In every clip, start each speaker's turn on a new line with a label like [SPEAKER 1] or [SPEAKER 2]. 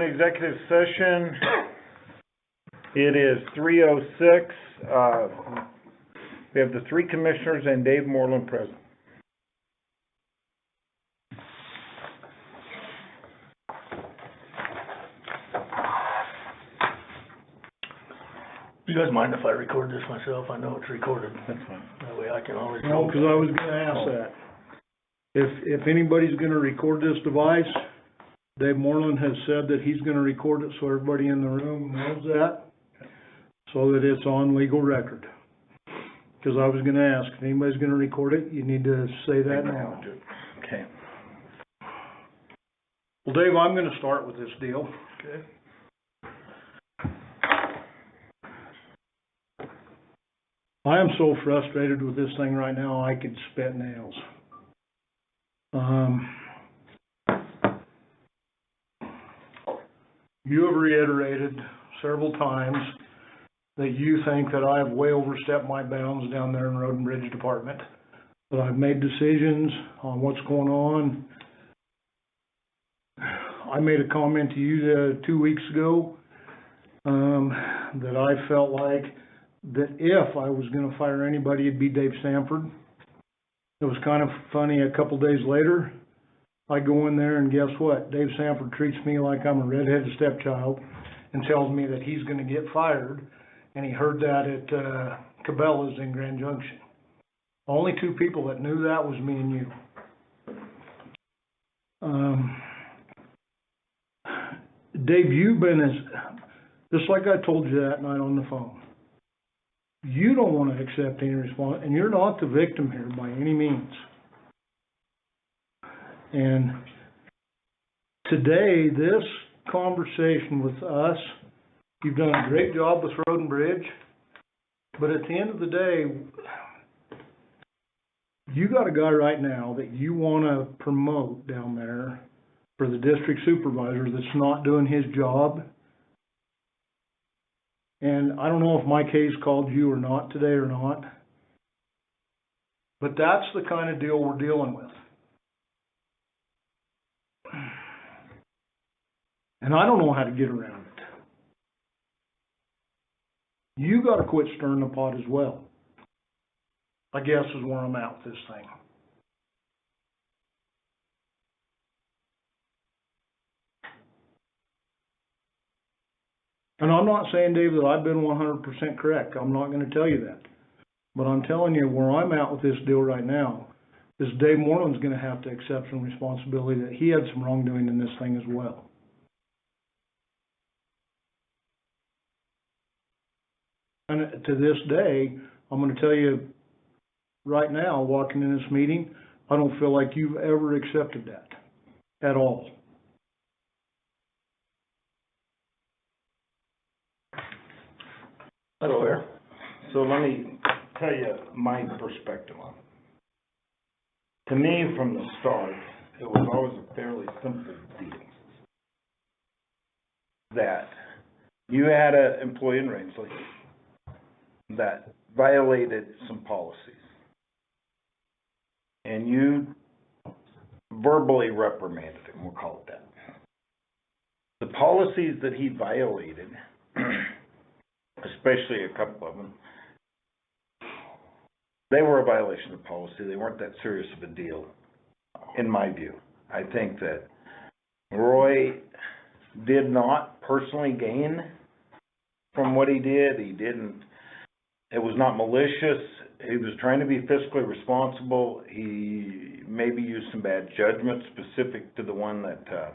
[SPEAKER 1] executive session. It is 3:06. We have the three commissioners and Dave Morlan present.
[SPEAKER 2] Do you guys mind if I record this myself? I know it's recorded.
[SPEAKER 1] That's fine.
[SPEAKER 2] That way I can always...
[SPEAKER 3] No, because I was gonna ask that. If anybody's gonna record this device, Dave Morlan has said that he's gonna record it so everybody in the room knows that, so that it's on legal record. Because I was gonna ask, if anybody's gonna record it, you need to say that now.
[SPEAKER 1] Okay.
[SPEAKER 3] Well, Dave, I'm gonna start with this deal.
[SPEAKER 2] Okay.
[SPEAKER 3] I am so frustrated with this thing right now, I could spit nails. You have reiterated several times that you think that I have way overstepped my bounds down there in Road and Bridge Department, that I've made decisions on what's going on. I made a comment to you 2 weeks ago, that I felt like that if I was gonna fire anybody, it'd be Dave Sanford. It was kind of funny, a couple days later, I go in there and guess what? Dave Sanford treats me like I'm a redheaded stepchild and tells me that he's gonna get fired, and he heard that at Cabela's in Grand Junction. Only two people that knew that was me and you. Dave, you've been just like I told you that night on the phone. You don't want to accept any response, and you're not the victim here by any means. And today, this conversation with us, you've done a great job with Road and Bridge, but at the end of the day, you got a guy right now that you want to promote down there for the district supervisor that's not doing his job. And I don't know if Mike Hayes called you or not today or not, but that's the kind of deal we're dealing with. And I don't know how to get around it. You got to quit stirring the pot as well, I guess is where I'm at with this thing. And I'm not saying, Dave, that I've been 100% correct. I'm not going to tell you that. But I'm telling you where I'm at with this deal right now is Dave Morlan's going to have to accept some responsibility that he had some wrongdoing in this thing as well. And to this day, I'm going to tell you right now, walking in this meeting, I don't feel like you've ever accepted that at all.
[SPEAKER 1] That's fair. So let me tell you my perspective on it. To me, from the start, it was always a fairly simple deal. That you had an employee in Rangeley that violated some policies. And you verbally reprimanded him, we'll call it that. The policies that he violated, especially a couple of them, they were a violation of policy. They weren't that serious of a deal, in my view. I think that Roy did not personally gain from what he did. It was not malicious. He was trying to be fiscally responsible. He maybe used some bad judgment specific to the one that,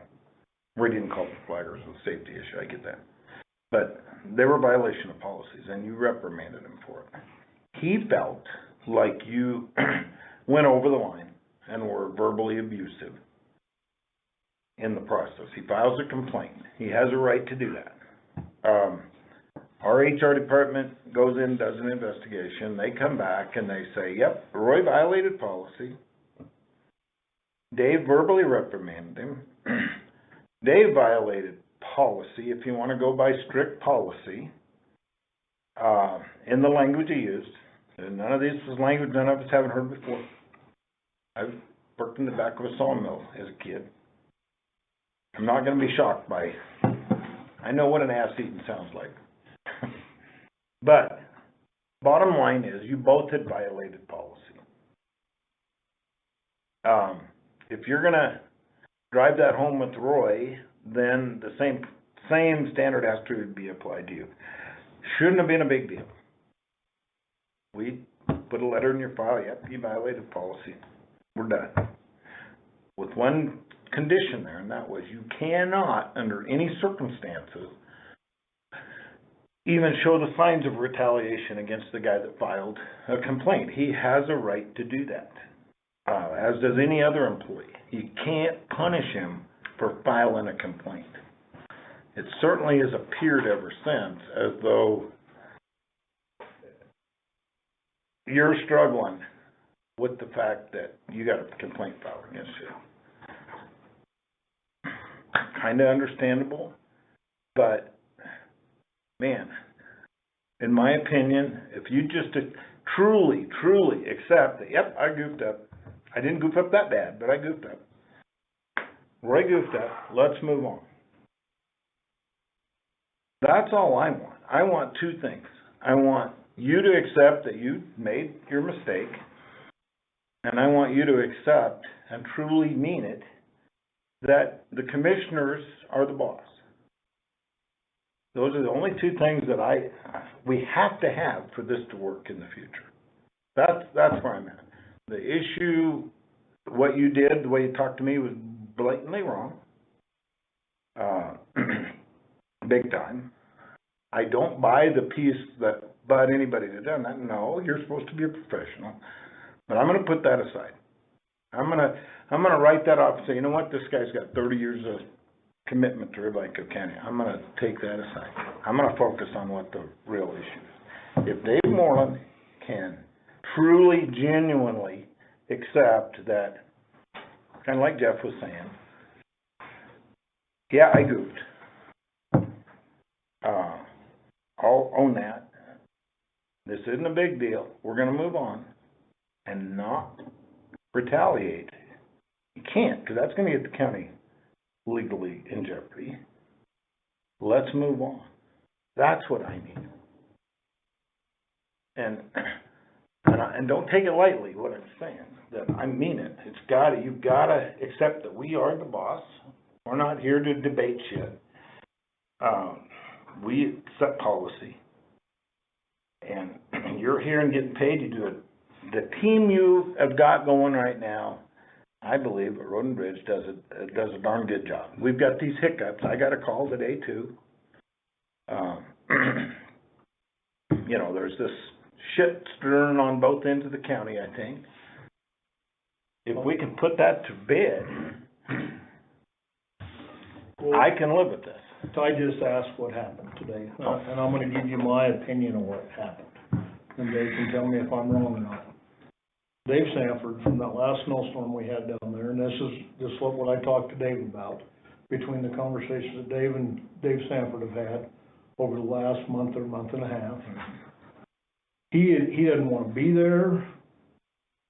[SPEAKER 1] we didn't call the flaggers, it was a safety issue, I get that. But they were a violation of policies, and you reprimanded him for it. He felt like you went over the line and were verbally abusive in the process. He files a complaint. He has a right to do that. Our HR department goes in, does an investigation. They come back and they say, yep, Roy violated policy. Dave verbally reprimanded him. Dave violated policy, if you want to go by strict policy, in the language he used. And none of this is language none of us haven't heard before. I've worked in the back of a sawmill as a kid. I'm not going to be shocked by I know what an ass eating sounds like. But, bottom line is, you both had violated policy. If you're gonna drive that home with Roy, then the same standard has to be applied to you. Shouldn't have been a big deal. We put a letter in your file, yep, you violated policy. We're done. With one condition there, and that was you cannot, under any circumstances, even show the signs of retaliation against the guy that filed a complaint. He has a right to do that, as does any other employee. You can't punish him for filing a complaint. It certainly has appeared ever since as though you're struggling with the fact that you got a complaint filed against you. Kinda understandable, but man, in my opinion, if you just truly accept that, yep, I goofed up. I didn't goof up that bad, but I goofed up. Roy goofed up, let's move on. That's all I want. I want two things. I want you to accept that you made your mistake, and I want you to accept and truly mean it that the commissioners are the boss. Those are the only two things that we have to have for this to work in the future. That's where I'm at. The issue, what you did, the way you talked to me was blatantly wrong. Big time. I don't buy the piece about anybody that done that. No, you're supposed to be a professional. But I'm going to put that aside. I'm going to write that off and say, you know what, this guy's got 30 years of commitment to Blanco County. I'm going to take that aside. I'm going to focus on what the real issue is. If Dave Morlan can truly, genuinely accept that, kind of like Jeff was saying, yeah, I goofed. I'll own that. This isn't a big deal. We're going to move on and not retaliate. You can't, because that's going to get the county legally in jeopardy. Let's move on. That's what I need. And don't take it lightly what I'm saying. That I mean it. You've gotta accept that we are the boss. We're not here to debate shit. We set policy. And you're here and getting paid to do it. The team you have got going right now, I believe that Road and Bridge does a darn good job. We've got these hiccups. I got a call today too. There's this shit stirring on both ends of the county, I think. If we can put that to bed, I can live with this.
[SPEAKER 3] I just asked what happened today, and I'm gonna give you my opinion of what happened. And Dave can tell me if I'm wrong or not. Dave Sanford, from that last snowstorm we had down there, and this is what I talked to Dave about, between the conversations that Dave and Dave Sanford have had over the last month or month and a half. He doesn't want to be there.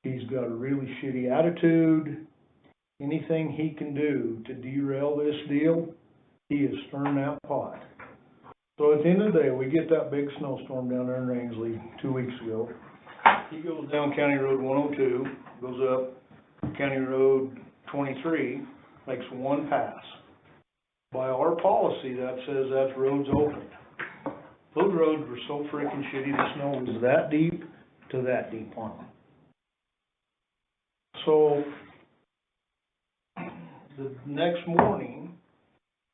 [SPEAKER 3] He's got a really shitty attitude. Anything he can do to derail this deal, he is stirring that pot. So at the end of the day, we get that big snowstorm down there in Rangeley 2 weeks ago. He goes down County Road 102, goes up County Road 23, makes one pass. By our policy, that says that road's open. Those roads were so freaking shitty, the snow was that deep to that deep on them. So, the next morning,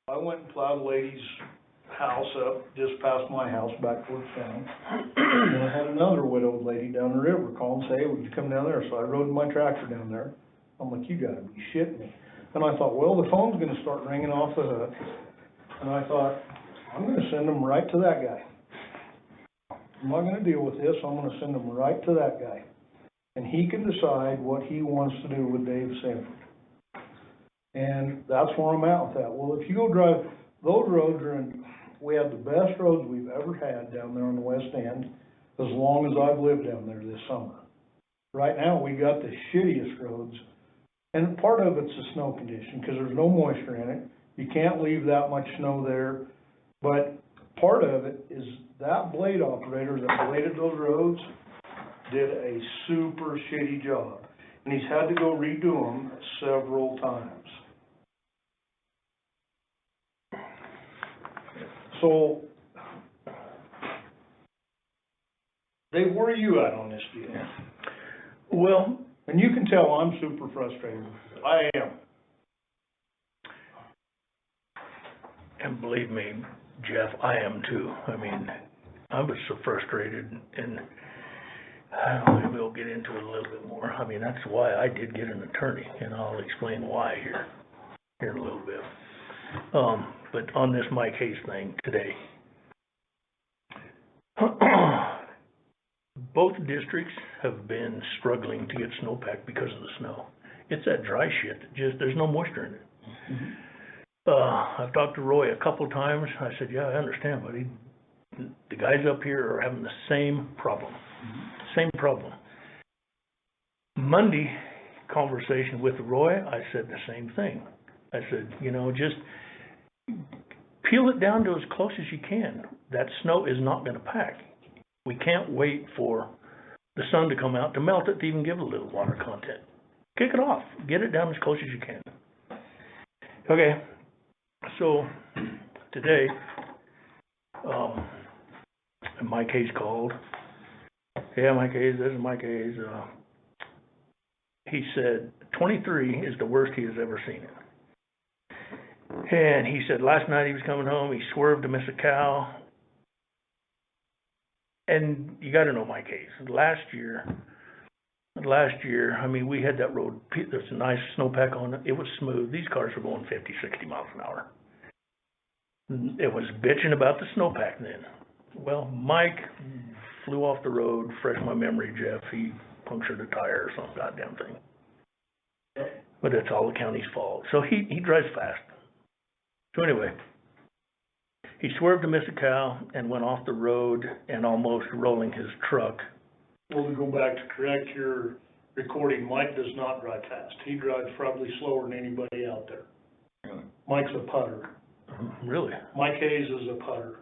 [SPEAKER 3] I went and plowed the lady's house up, just past my house, back towards town. And I had another widowed lady down the river call and say, hey, would you come down there? So I rode my tractor down there. I'm like, you gotta be shitting me. And I thought, well, the phone's gonna start ringing off the hook. And I thought, I'm gonna send them right to that guy. I'm not gonna deal with this, I'm gonna send them right to that guy. And he can decide what he wants to do with Dave Sanford. And that's where I'm at with that. Well, if you go drive, those roads we have the best roads we've ever had down there on the west end, as long as I've lived down there this summer. Right now, we got the shittiest roads, and part of it's the snow condition, because there's no moisture in it. You can't leave that much snow there But part of it is that blade operator that bladed those roads did a super shitty job. And he's had to go redo them several times. So, Dave, where are you at on this deal?
[SPEAKER 2] Well,
[SPEAKER 3] And you can tell I'm super frustrated. I am.
[SPEAKER 2] and believe me, Jeff, I am too. I mean, I was so frustrated, and maybe we'll get into it a little bit more. I mean, that's why I did get an attorney, and I'll explain why here in a little bit. But on this my case thing today, both districts have been struggling to get snowpack because of the snow. It's that dry shit that just, there's no moisture in it. I've talked to Roy a couple times. I said, yeah, I understand, buddy. The guys up here are having the same problem. Same problem. Monday conversation with Roy, I said the same thing. I said, you know, just peel it down to as close as you can. That snow is not gonna pack. We can't wait for the sun to come out to melt it to even give it a little water content. Kick it off. Get it down as close as you can. Okay, so today, my case called. Yeah, my case, this is my case. He said 23 is the worst he has ever seen it. And he said last night he was coming home, he swerved to miss a cow. And you gotta know my case. Last year, I mean, we had that road, there's a nice snowpack on it, it was smooth, these cars were going 50, 60 miles an hour. It was bitching about the snowpack then. Well, Mike flew off the road, fresh my memory, Jeff, he punctured a tire or some goddamn thing. But it's all the county's fault. So he drives fast. So anyway, he swerved to miss a cow and went off the road and almost rolling his truck.
[SPEAKER 3] Well, to go back to correct your recording, Mike does not drive fast. He drives probably slower than anybody out there.
[SPEAKER 1] Really?
[SPEAKER 3] Mike's a putter.
[SPEAKER 2] Really?
[SPEAKER 3] Mike Hayes is a putter.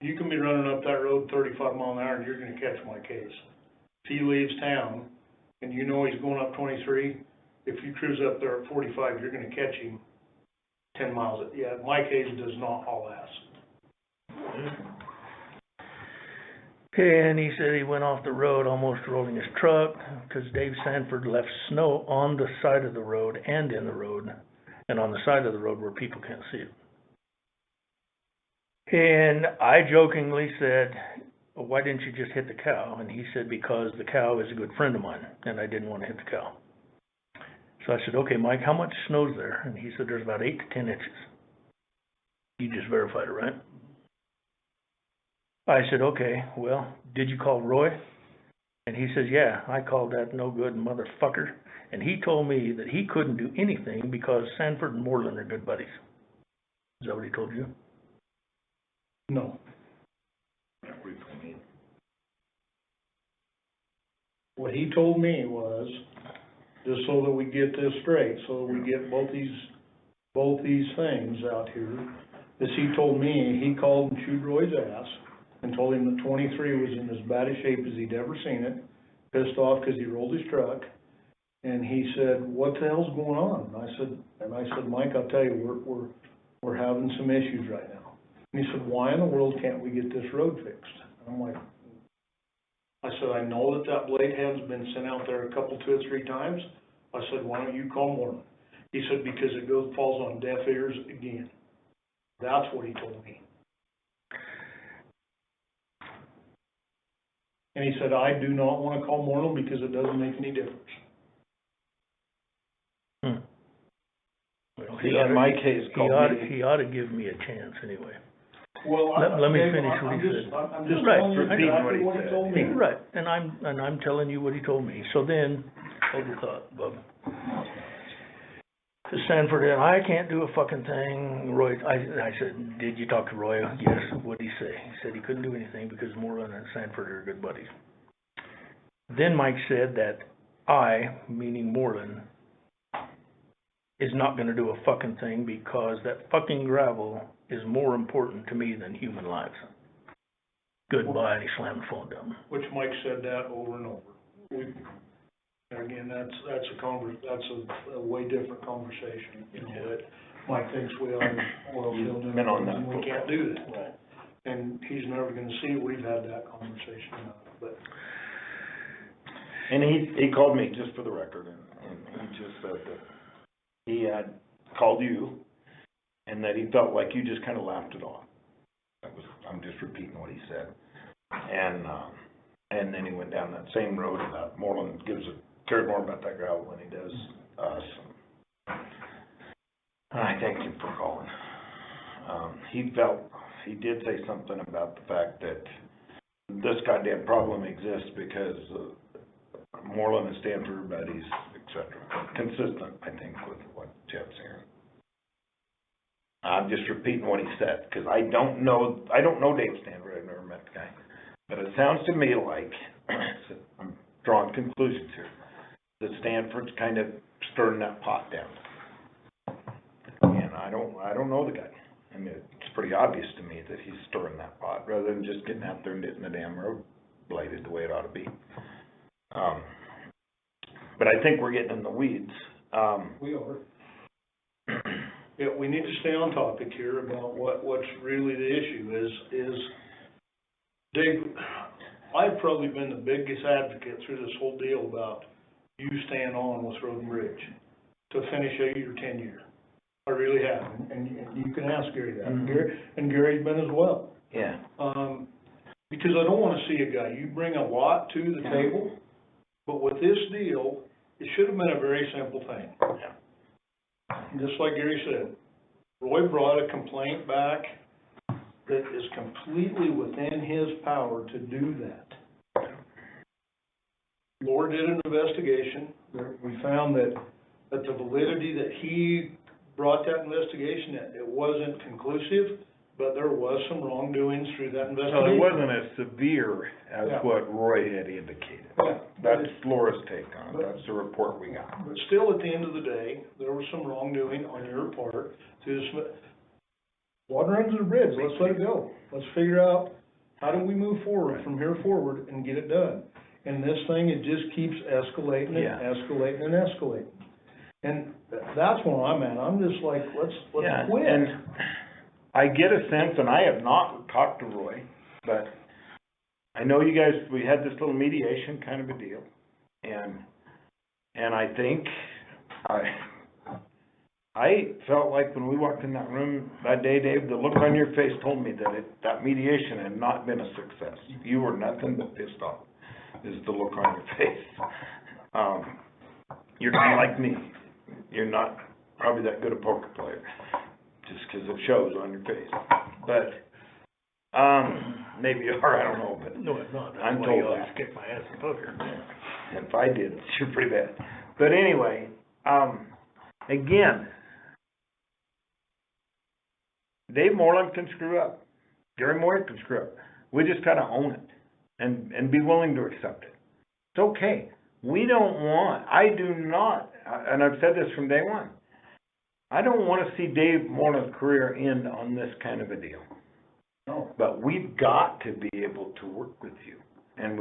[SPEAKER 3] You can be running up that road 35 mile an hour and you're gonna catch Mike Hayes. If he leaves town and you know he's going up 23, if you cruise up there at 45, you're gonna catch him 10 miles. Yeah, Mike Hayes does not haul ass.
[SPEAKER 2] Okay, and he said he went off the road almost rolling his truck because Dave Sanford left snow on the side of the road and in the road and on the side of the road where people can't see it. And I jokingly said, well, why didn't you just hit the cow? And he said, because the cow is a good friend of mine and I didn't want to hit the cow. So I said, okay, Mike, how much snow's there? And he said, there's about 8 to 10 inches. You just verified it, right? I said, okay, well, did you call Roy? And he says, yeah, I called that no good motherfucker. And he told me that he couldn't do anything because Sanford and Morlan are good buddies. Is that what he told you?
[SPEAKER 3] No. What he told me was, just so that we get this straight, so that we get both these things out here, is he told me he called and chewed Roy's ass and told him that 23 was in as bad a shape as he'd ever seen it, pissed off because he rolled his truck, and he said, what the hell's going on? And I said, Mike, I'll tell you, we're having some issues right now. And he said, why in the world can't we get this road fixed? And I'm like, I said, I know that blade head's been sent out there a couple, 2 or 3 times. I said, why don't you call Morlan? He said, because it falls on deaf ears again. That's what he told me. And he said, I do not want to call Morlan because it doesn't make any difference.
[SPEAKER 2] Well,
[SPEAKER 1] See, in my case,
[SPEAKER 2] he ought to give me a chance anyway.
[SPEAKER 3] Well,
[SPEAKER 2] Let me finish what he said.
[SPEAKER 3] I'm just
[SPEAKER 2] Right.
[SPEAKER 3] telling you
[SPEAKER 1] Repeat
[SPEAKER 3] exactly
[SPEAKER 1] what
[SPEAKER 3] what
[SPEAKER 1] he
[SPEAKER 3] he told me.
[SPEAKER 2] Right, and I'm telling you what he told me. So then, hold your thought, Bub. To Sanford, and I can't do a fucking thing. Roy, I said, did you talk to Roy? Yes. What'd he say? He said he couldn't do anything because Morlan and Sanford are good buddies. Then Mike said that I, meaning Morlan, is not gonna do a fucking thing, because that fucking gravel is more important to me than human lives. Goodbye, and he slammed the phone down.
[SPEAKER 3] Which Mike said that over and over. Again, that's a way different conversation, you know, that Mike thinks we ought to oil field
[SPEAKER 1] He's been on that
[SPEAKER 3] and we
[SPEAKER 1] for-
[SPEAKER 3] can't do that.
[SPEAKER 2] Right.
[SPEAKER 3] And he's never gonna see we've had that conversation about it, but.
[SPEAKER 1] And he called me, just for the record, and he just said that he had called you, and that he felt like you just kinda laughed it off. I'm just repeating what he said. And then he went down that same road about Morlan cared more about that gravel than he does us. And I thank him for calling. He did say something about the fact that this goddamn problem exists because Morlan and Stanford are buddies, et cetera. Consistent, I think, with what Jeff's hearing. I'm just repeating what he said, because I don't know Dave Stanford, I've never met the guy. But it sounds to me like, I'm drawing conclusions here, that Stanford's kind of stirring that pot down. And I don't know the guy. I mean, it's pretty obvious to me that he's stirring that pot, rather than just getting out there and getting the damn road bladed the way it ought to be. But I think we're getting in the weeds.
[SPEAKER 3] We are. Yeah, we need to stay on topic here about what's really the issue is, Dave, I've probably been the biggest advocate through this whole deal about you staying on with Road and Bridge to finish 8 or 10 years. I really have, and you can ask Gary that.
[SPEAKER 1] Mm-hmm.
[SPEAKER 3] And Gary's been as well.
[SPEAKER 1] Yeah.
[SPEAKER 3] Because I don't wanna see a guy, you bring a lot to the table, but with this deal, it should have been a very simple thing.
[SPEAKER 1] Yeah.
[SPEAKER 3] Just like Gary said, Roy brought a complaint back that is completely within his power to do that. Laura did an investigation. We found that the validity that he brought that investigation, that it wasn't conclusive, but there was some wrongdoings through that
[SPEAKER 1] Well,
[SPEAKER 3] investigation.
[SPEAKER 1] it wasn't as severe as
[SPEAKER 3] Yeah.
[SPEAKER 1] what Roy had indicated.
[SPEAKER 3] Yeah.
[SPEAKER 1] That's Laura's take on it, that's the report we got.
[SPEAKER 3] But still, at the end of the day, there was some wrongdoing on your part through this. Water under the bridge, let's let it go. Let's figure out, how do we move forward from here forward and get it done? And this thing, it just keeps escalating
[SPEAKER 1] Yeah.
[SPEAKER 3] and escalating and escalating. And that's where I'm at. I'm just like, let's
[SPEAKER 1] Yeah,
[SPEAKER 3] quit.
[SPEAKER 1] and I get a sense, and I have not talked to Roy, but I know you guys, we had this little mediation kind of a deal. And I think, I felt like when we walked in that room that day, Dave, the look on your face told me that that mediation had not been a success. You were nothing but pissed off, is the look on your face. You're not like me. You're not probably that good a poker player, just 'cause it shows on your face. But, maybe you are, I don't know, but
[SPEAKER 2] No, it's not.
[SPEAKER 1] I'm
[SPEAKER 2] That's why you
[SPEAKER 1] told
[SPEAKER 2] always
[SPEAKER 1] that.
[SPEAKER 2] kick my ass in poker.
[SPEAKER 1] If I did, it's sure pretty bad. But anyway, again, Dave Morlan can screw up. Gary Moyer can screw up. We just gotta own it and be willing to accept it. It's okay. I do not, and I've said this from day one, I don't wanna see Dave Morlan's career end on this kind of a deal.
[SPEAKER 3] No.
[SPEAKER 1] But we've got to be able to work with you. And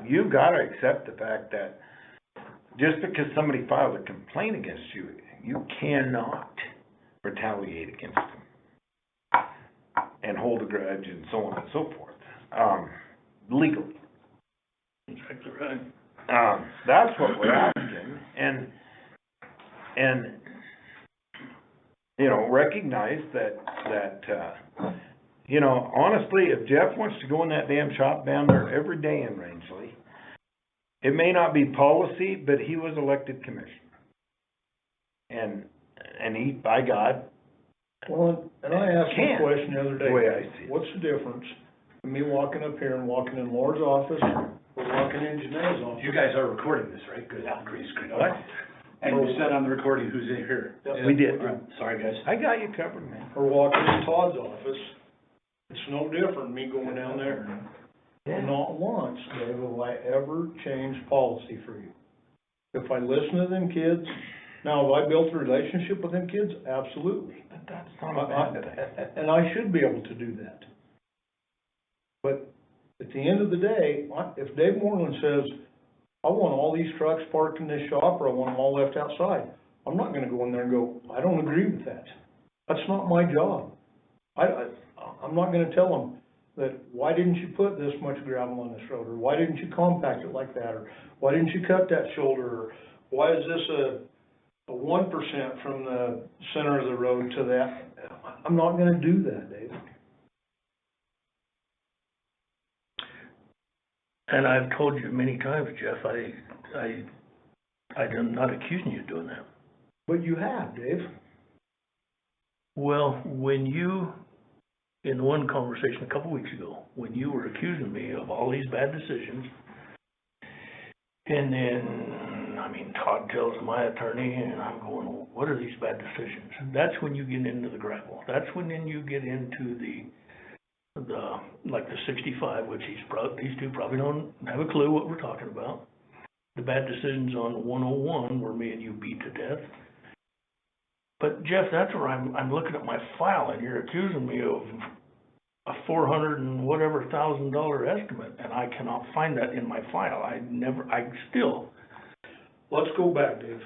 [SPEAKER 1] you've gotta accept the fact that just because somebody files a complaint against you, you cannot retaliate against them and hold a grudge and so on and so forth, legally.
[SPEAKER 2] Exactly right.
[SPEAKER 1] That's what we're asking, and, you know, recognize that, you know, honestly, if Jeff wants to go in that damn shop down there every day in Rangeley, it may not be policy, but he was elected commissioner. And he, by God,
[SPEAKER 3] Well, and I asked him a question the other day.
[SPEAKER 1] the way I see it.
[SPEAKER 3] What's the difference in me walking up here and walking in Laura's office or walking in Janae's office?
[SPEAKER 4] You guys are recording this, right? Good, great, great.
[SPEAKER 1] What?
[SPEAKER 4] And you said on the recording who's in here.
[SPEAKER 1] We did.
[SPEAKER 4] All right, sorry, guys.
[SPEAKER 1] I got you covered, man.
[SPEAKER 3] Or walking in Todd's office, it's no different, me going down there. And not once, Dave, have I ever changed policy for you. If I listen to them kids, Now, have I built a relationship with them kids? Absolutely.
[SPEAKER 1] But that's not a bad thing.
[SPEAKER 3] And I should be able to do that. But at the end of the day, if Dave Morlan says, I want all these trucks parked in this shop, or I want them all left outside, I'm not gonna go in there and go, I don't agree with that. That's not my job. I'm not gonna tell them that, why didn't you put this much gravel on this road, or why didn't you compact it like that, or why didn't you cut that shoulder, or why is this a 1% from the center of the road to that? I'm not gonna do that, Dave.
[SPEAKER 2] And I've told you many times, Jeff, I'm not accusing you of doing that.
[SPEAKER 3] But you have, Dave.
[SPEAKER 2] Well, when you, in one conversation a couple weeks ago, when you were accusing me of all these bad decisions, and then, I mean, Todd tells my attorney, and I'm going, well, what are these bad decisions? That's when you get into the gravel. That's when then you get into the like the 65, which these two probably don't have a clue what we're talking about. The bad decisions on the 101 where me and you beat to death. But Jeff, that's where I'm looking at my file, and you're accusing me of a $400 and whatever thousand estimate, and I cannot find that in my file.
[SPEAKER 3] Let's go back, Dave.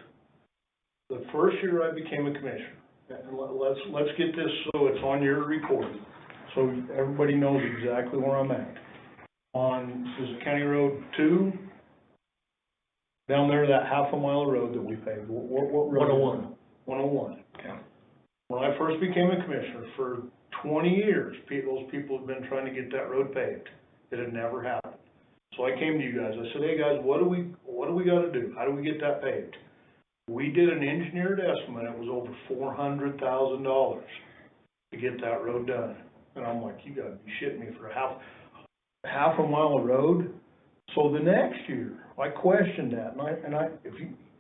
[SPEAKER 3] The first year I became a commissioner, and let's get this so it's on your recording, so everybody knows exactly where I'm at. This is County Road 2, down there, that half a mile of road that we paved. What road?
[SPEAKER 2] 101.
[SPEAKER 3] 101.
[SPEAKER 1] Okay.
[SPEAKER 3] When I first became a commissioner, for 20 years, those people have been trying to get that road paved. It had never happened. So I came to you guys. I said, hey guys, what do we got to do? How do we get that paved? We did an engineered estimate. It was over $400,000 to get that road done. And I'm like, you got to be shitting me for half a mile of road. So the next year, I questioned that, and I if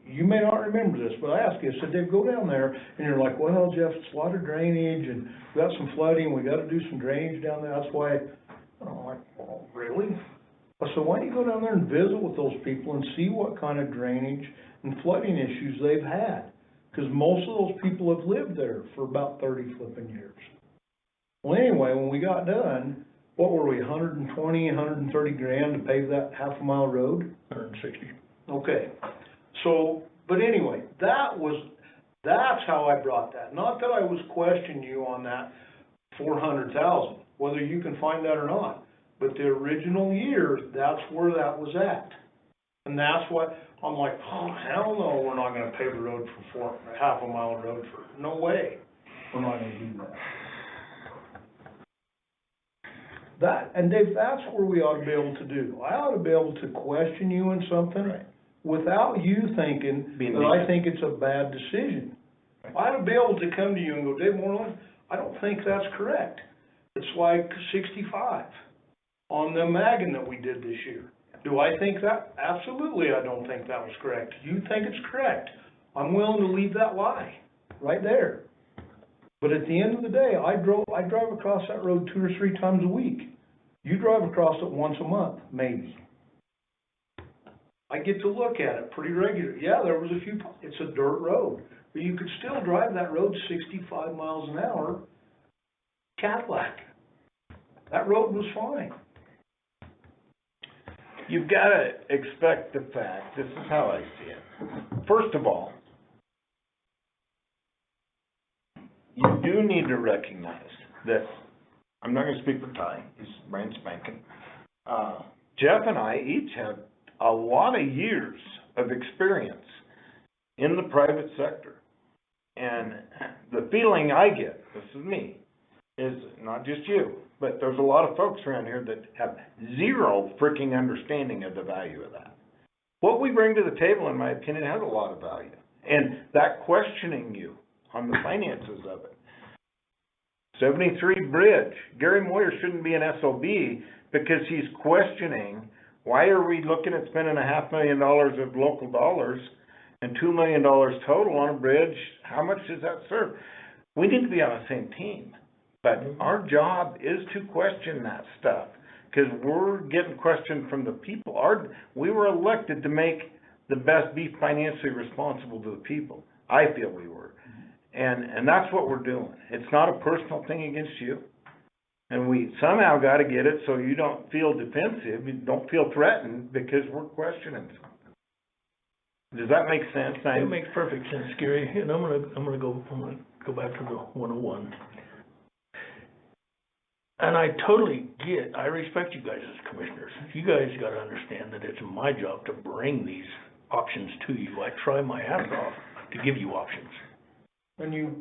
[SPEAKER 3] you may not remember this, but I asked you, I said, Dave, go down there, and you're like, well, Jeff, it's a lot of drainage, and we got some flooding, we got to do some drainage down there, that's why. And I'm like, well, really? I said, why don't you go down there and visit with those people and see what kind of drainage and flooding issues they've had? Because most of those people have lived there for about 30 flipping years. Well, anyway, when we got done, what were we, 120, 130 grand to pave that half a mile road?
[SPEAKER 2] 160.
[SPEAKER 3] Okay. So, but anyway, that's how I brought that. Not that I was questioning you on that 400,000, whether you can find that or not. But the original year, that's where that was at. And that's what, I'm like, oh, hell no, we're not gonna pave the road for half a mile road for, no way. We're not gonna do that. And Dave, that's where we ought to be able to do. I ought to be able to question you on something.
[SPEAKER 1] Right.
[SPEAKER 3] Without you thinking that I think it's a bad decision. I ought to be able to come to you and go, Dave Morlan, I don't think that's correct. It's like 65 on the Magan that we did this year. Do I think that? Absolutely, I don't think that was correct. You think it's correct. I'm willing to leave that lie right there. But at the end of the day, I drive across that road 2 or 3 times a week. You drive across it once a month, maybe. I get to look at it pretty regularly. Yeah, there was a few, it's a dirt road, but you could still drive that road 65 miles an hour, Cadillac. That road was fine.
[SPEAKER 1] You've got to expect the fact, this is how I see it. First of all, you do need to recognize that, I'm not going to speak for Ty, he's brand spanking. Jeff and I each have a lot of years of experience in the private sector. And the feeling I get, this is me, is not just you, but there's a lot of folks around here that have zero freaking understanding of the value of that. What we bring to the table, in my opinion, has a lot of value. And that questioning you on the finances of it. 73 Bridge, Gary Moyer shouldn't be an SOB because he's questioning, why are we looking at spending $500,000 of local dollars and $2 million total on a bridge? How much does that serve? We need to be on the same team, but our job is to question that stuff because we're getting questioned from the people. We were elected to make the best, be financially responsible to the people. I feel we were. And that's what we're doing. It's not a personal thing against you. And we somehow gotta get it so you don't feel defensive, you don't feel threatened because we're questioning something. Does that make sense?
[SPEAKER 2] It makes perfect sense, Gary, and I'm gonna go back to the 101. And I totally I respect you guys as commissioners. You guys gotta understand that it's my job to bring these options to you. I try my ass off to give you options.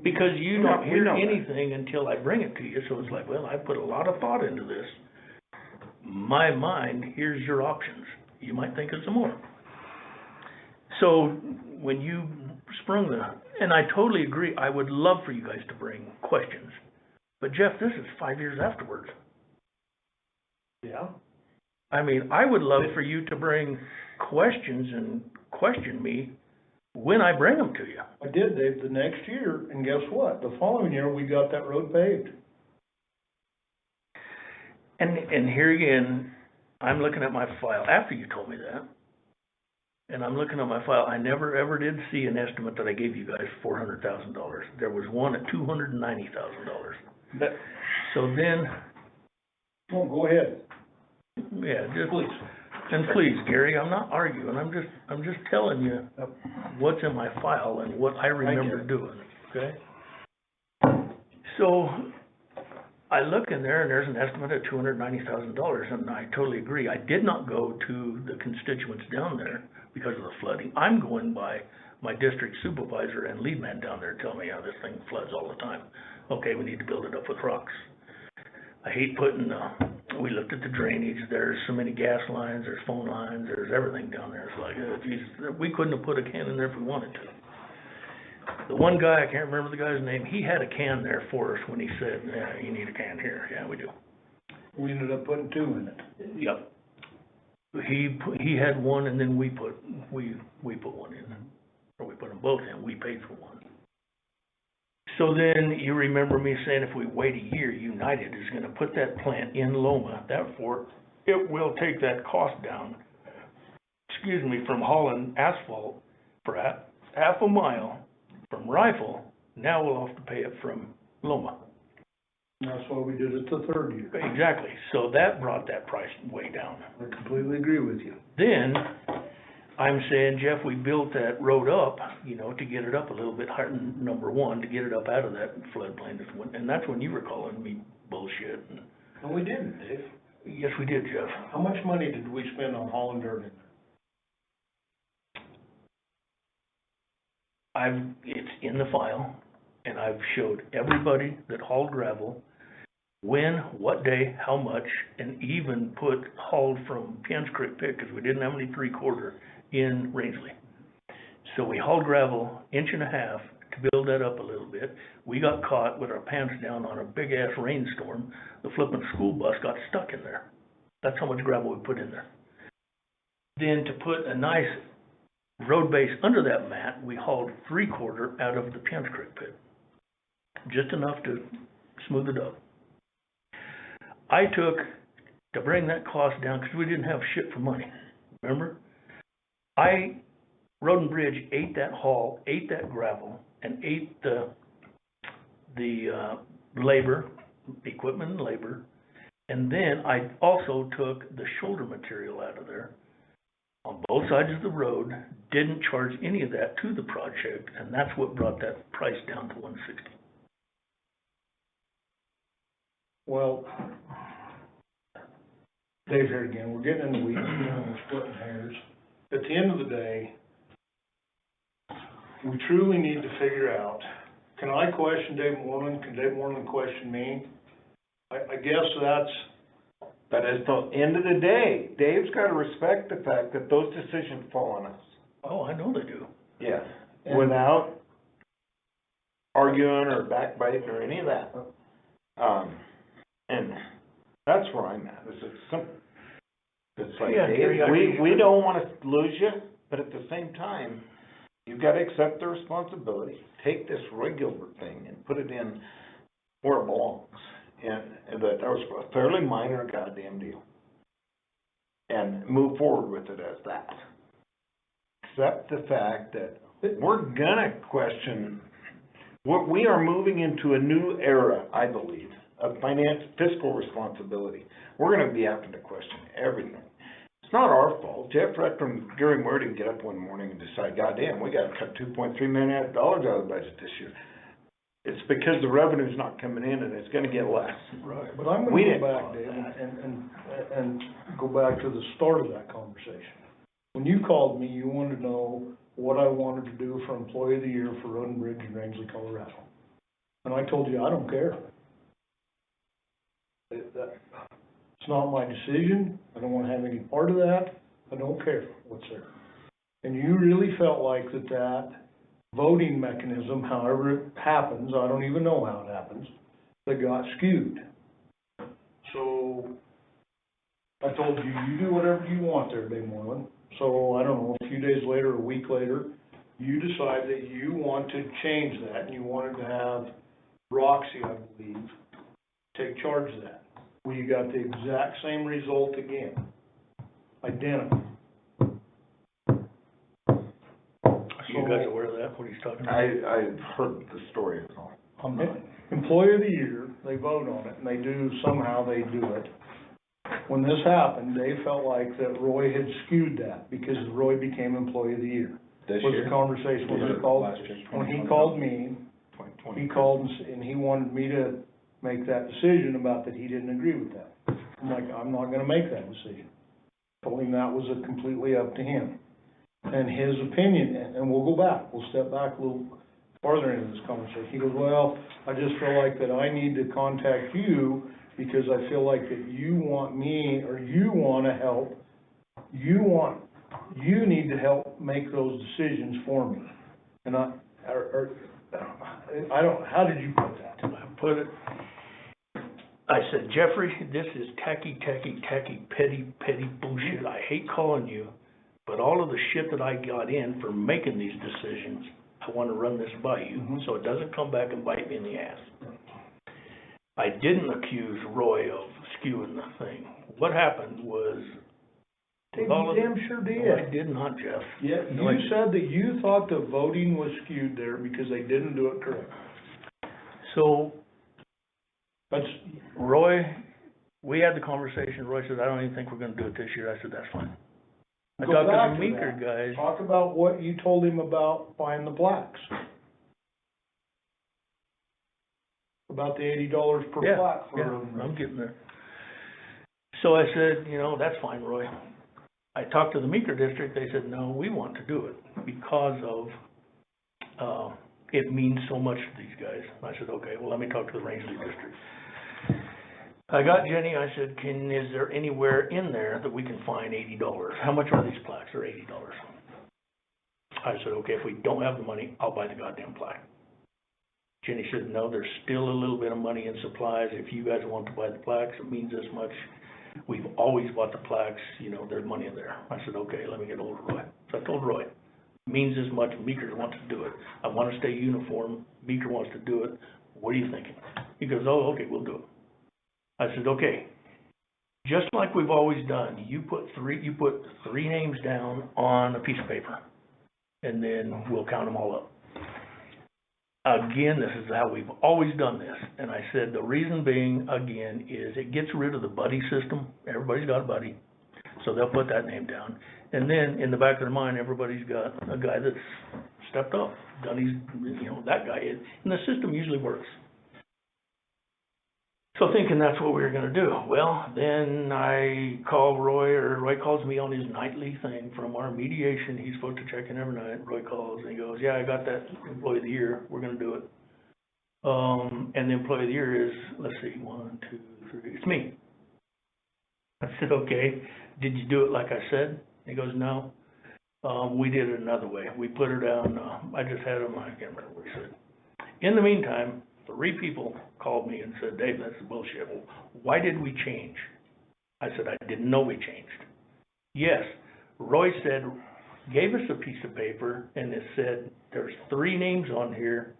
[SPEAKER 2] Because you don't hear anything until I bring it to you, so it's like, well, I put a lot of thought into this. My mind, here's your options. You might think of some more. So, when you sprung and I totally agree, I would love for you guys to bring questions. But Jeff, this is 5 years afterwards.
[SPEAKER 3] Yeah.
[SPEAKER 2] I mean, I would love for you to bring questions and question me when I bring them to you.
[SPEAKER 3] I did, Dave, the next year, and guess what? The following year, we got that road paved.
[SPEAKER 2] And here again, I'm looking at my file after you told me that. And I'm looking at my file, I never ever did see an estimate that I gave you guys $400,000. There was one at $290,000. So then.
[SPEAKER 3] Oh, go ahead.
[SPEAKER 2] Yeah, just please. And please, Gary, I'm not arguing, I'm just telling you what's in my file and what I remember doing, okay? So, I look in there and there's an estimate of $290,000, and I totally agree. I did not go to the constituents down there because of the flooding. I'm going by my district supervisor and lead man down there telling me how this thing floods all the time. Okay, we need to build it up with rocks. I hate putting, we looked at the drainage, there's so many gas lines, there's phone lines, there's everything down there. It's like, Jesus, we couldn't have put a can in there if we wanted to. The one guy, I can't remember the guy's name, he had a can there for us when he said, yeah, you need a can here. Yeah, we do.
[SPEAKER 3] We ended up putting two in it.
[SPEAKER 2] Yep. He had one, and then we put one in, or we put them both in, we paid for one. So then you remember me saying if we wait a year, United is gonna put that plant in Loma, therefore it will take that cost down, from hauling asphalt for half a mile from Rifle, now we'll have to pay it from Loma.
[SPEAKER 3] And that's why we did it the third year.
[SPEAKER 2] Exactly, so that brought that price way down.
[SPEAKER 3] I completely agree with you.
[SPEAKER 2] Then, I'm saying, Jeff, we built that road up, to get it up a little bit higher, number one, to get it up out of that floodplain, and that's when you were calling me bullshit.
[SPEAKER 3] No, we didn't, Dave.
[SPEAKER 2] Yes, we did, Jeff.
[SPEAKER 3] How much money did we spend on hauling dirt in there?
[SPEAKER 2] It's in the file, and I've showed everybody that hauled gravel, when, what day, how much, and even hauled from Penn's Creek Pit, because we didn't have any 3/4 in Rangeley. So we hauled gravel 1.5 inches to build that up a little bit. We got caught with our pants down on a big ass rainstorm. The flipping school bus got stuck in there. That's how much gravel we put in there. Then to put a nice road base under that mat, we hauled 3/4 out of the Penn's Creek Pit. Just enough to smooth it up. I took, to bring that cost down, because we didn't have shit for money, remember? Road and Bridge ate that haul, ate that gravel, and ate the labor, equipment and labor, and then I also took the shoulder material out of there on both sides of the road, didn't charge any of that to the project, and that's what brought that price down to $160.
[SPEAKER 3] Well, Dave here again, we're getting in the weeds, we're splitting hairs. At the end of the day, we truly need to figure out, can I question Dave Morlan? Can Dave Morlan question me? I guess
[SPEAKER 1] But at the end of the day, Dave's gotta respect the fact that those decisions fall on us.
[SPEAKER 2] Oh, I know they do.
[SPEAKER 1] Yeah. Without arguing or backbiting or any of that. And that's where I'm at, is it's simple. It's like,
[SPEAKER 2] Yeah,
[SPEAKER 1] Dave,
[SPEAKER 2] Gary,
[SPEAKER 1] we don't wanna lose you, but at the same time, you've gotta accept the responsibility. Take this regular thing and put it in where it belongs. And that was a fairly minor goddamn deal. And move forward with it as that. Accept the fact that we're gonna question, we are moving into a new era, I believe, of fiscal responsibility. We're gonna be having to question everything. It's not our fault. Jeff Rector and Gary Moore didn't get up one morning and decide, goddamn, we gotta cut $2.3 million out of the budget this year. It's because the revenue's not coming in and it's gonna get less.
[SPEAKER 3] Right, but I'm
[SPEAKER 1] We
[SPEAKER 3] gonna
[SPEAKER 1] didn't
[SPEAKER 3] go back,
[SPEAKER 1] cause
[SPEAKER 3] Dave,
[SPEAKER 1] that.
[SPEAKER 3] and go back to the start of that conversation. When you called me, you wanted to know what I wanted to do for Employee of the Year for Road and Bridge in Rangeley, Colorado. And I told you, I don't care. It's not my decision, I don't wanna have any part of that, I don't care what's there. And you really felt like that voting mechanism, however it happens, I don't even know how it happens, that got skewed. So, I told you, you do whatever you want there, Dave Morlan. So, I don't know, a few days later, a week later, you decide that you want to change that, and you wanted to have Roxy, I believe, take charge of that. Well, you got the exact same result again, identical.
[SPEAKER 2] Are you guys aware of that, what he's talking about?
[SPEAKER 1] I've heard the story of all.
[SPEAKER 3] I'm not. Employee of the Year, they vote on it, and they do, somehow they do it. When this happened, they felt like that Roy had skewed that, because Roy became Employee of the Year.
[SPEAKER 1] This
[SPEAKER 3] Was
[SPEAKER 1] year?
[SPEAKER 3] the conversation, when he
[SPEAKER 1] Or
[SPEAKER 3] called,
[SPEAKER 1] last year,
[SPEAKER 3] when he called me,
[SPEAKER 1] 2020.
[SPEAKER 3] he called and he wanted me to make that decision about that he didn't agree with that. I'm like, I'm not gonna make that decision. Told him that was completely up to him. And his opinion, and we'll go back, we'll step back a little farther into this conversation. He goes, well, I just feel like that I need to contact you because I feel like that you want me, or you wanna help, you need to help make those decisions for me. And I don't, how did you put that?
[SPEAKER 2] I put it, I said, Jeffrey, this is tacky, petty bullshit. I hate calling you, but all of the shit that I got in for making these decisions, I wanna run this by you, so it doesn't come back and bite me in the ass. I didn't accuse Roy of skewing the thing. What happened was,
[SPEAKER 3] Hey,
[SPEAKER 2] with all
[SPEAKER 3] you
[SPEAKER 2] of
[SPEAKER 3] damn sure
[SPEAKER 2] no, I
[SPEAKER 3] did.
[SPEAKER 2] did not, Jeff.
[SPEAKER 3] Yeah,
[SPEAKER 2] No, I
[SPEAKER 3] you
[SPEAKER 2] didn't.
[SPEAKER 3] said that you thought the voting was skewed there because they didn't do it correct.
[SPEAKER 2] So,
[SPEAKER 3] That's,
[SPEAKER 2] Roy, we had the conversation, Roy said, I don't even think we're gonna do it this year. I said, that's fine. I
[SPEAKER 3] Go
[SPEAKER 2] talked
[SPEAKER 3] back
[SPEAKER 2] to the
[SPEAKER 3] to
[SPEAKER 2] Meeker
[SPEAKER 3] that.
[SPEAKER 2] guys.
[SPEAKER 3] talk about what you told him about buying the plaques. About the $80 per
[SPEAKER 2] Yeah,
[SPEAKER 3] plaque for
[SPEAKER 2] yeah, I'm getting there. So I said, that's fine, Roy. I talked to the Meeker district, they said, no, we want to do it because of, it means so much to these guys. I said, okay, well, let me talk to the Rangeley district. I got Jenny, I said, is there anywhere in there that we can find $80? How much are these plaques? They're $80. I said, okay, if we don't have the money, I'll buy the goddamn plaque. Jenny said, no, there's still a little bit of money in supplies. If you guys want to buy the plaques, it means this much. We've always bought the plaques, there's money in there. I said, okay, let me get hold of Roy. So I told Roy, it means this much, Meeker wants to do it. I want to stay uniform, Meeker wants to do it. What are you thinking? He goes, oh, okay, we'll do it. I said, okay, just like we've always done, you put three names down on a piece of paper, and then we'll count them all up. Again, this is how we've always done this, and I said the reason being, again, is it gets rid of the buddy system. Everybody's got a buddy, so they'll put that name down. And then, in the back of their mind, everybody's got a guy that's stepped up, done his, that guy is, and the system usually works. So thinking that's what we were gonna do. Well, then I call Roy, or Roy calls me on his nightly thing from our mediation. He's supposed to check in every night. Roy calls and he goes, yeah, I got that Employee of the Year. We're gonna do it. And the Employee of the Year is, let's see, 1, 2, 3, it's me. I said, okay, did you do it like I said? He goes, no. We did it another way. We put her down, I just had him, I can't remember what he said. In the meantime, 3 people called me and said, Dave, that's bullshit. Well, why did we change? I said, I didn't know we changed. Yes, Roy said, gave us a piece of paper and it said, there's 3 names on here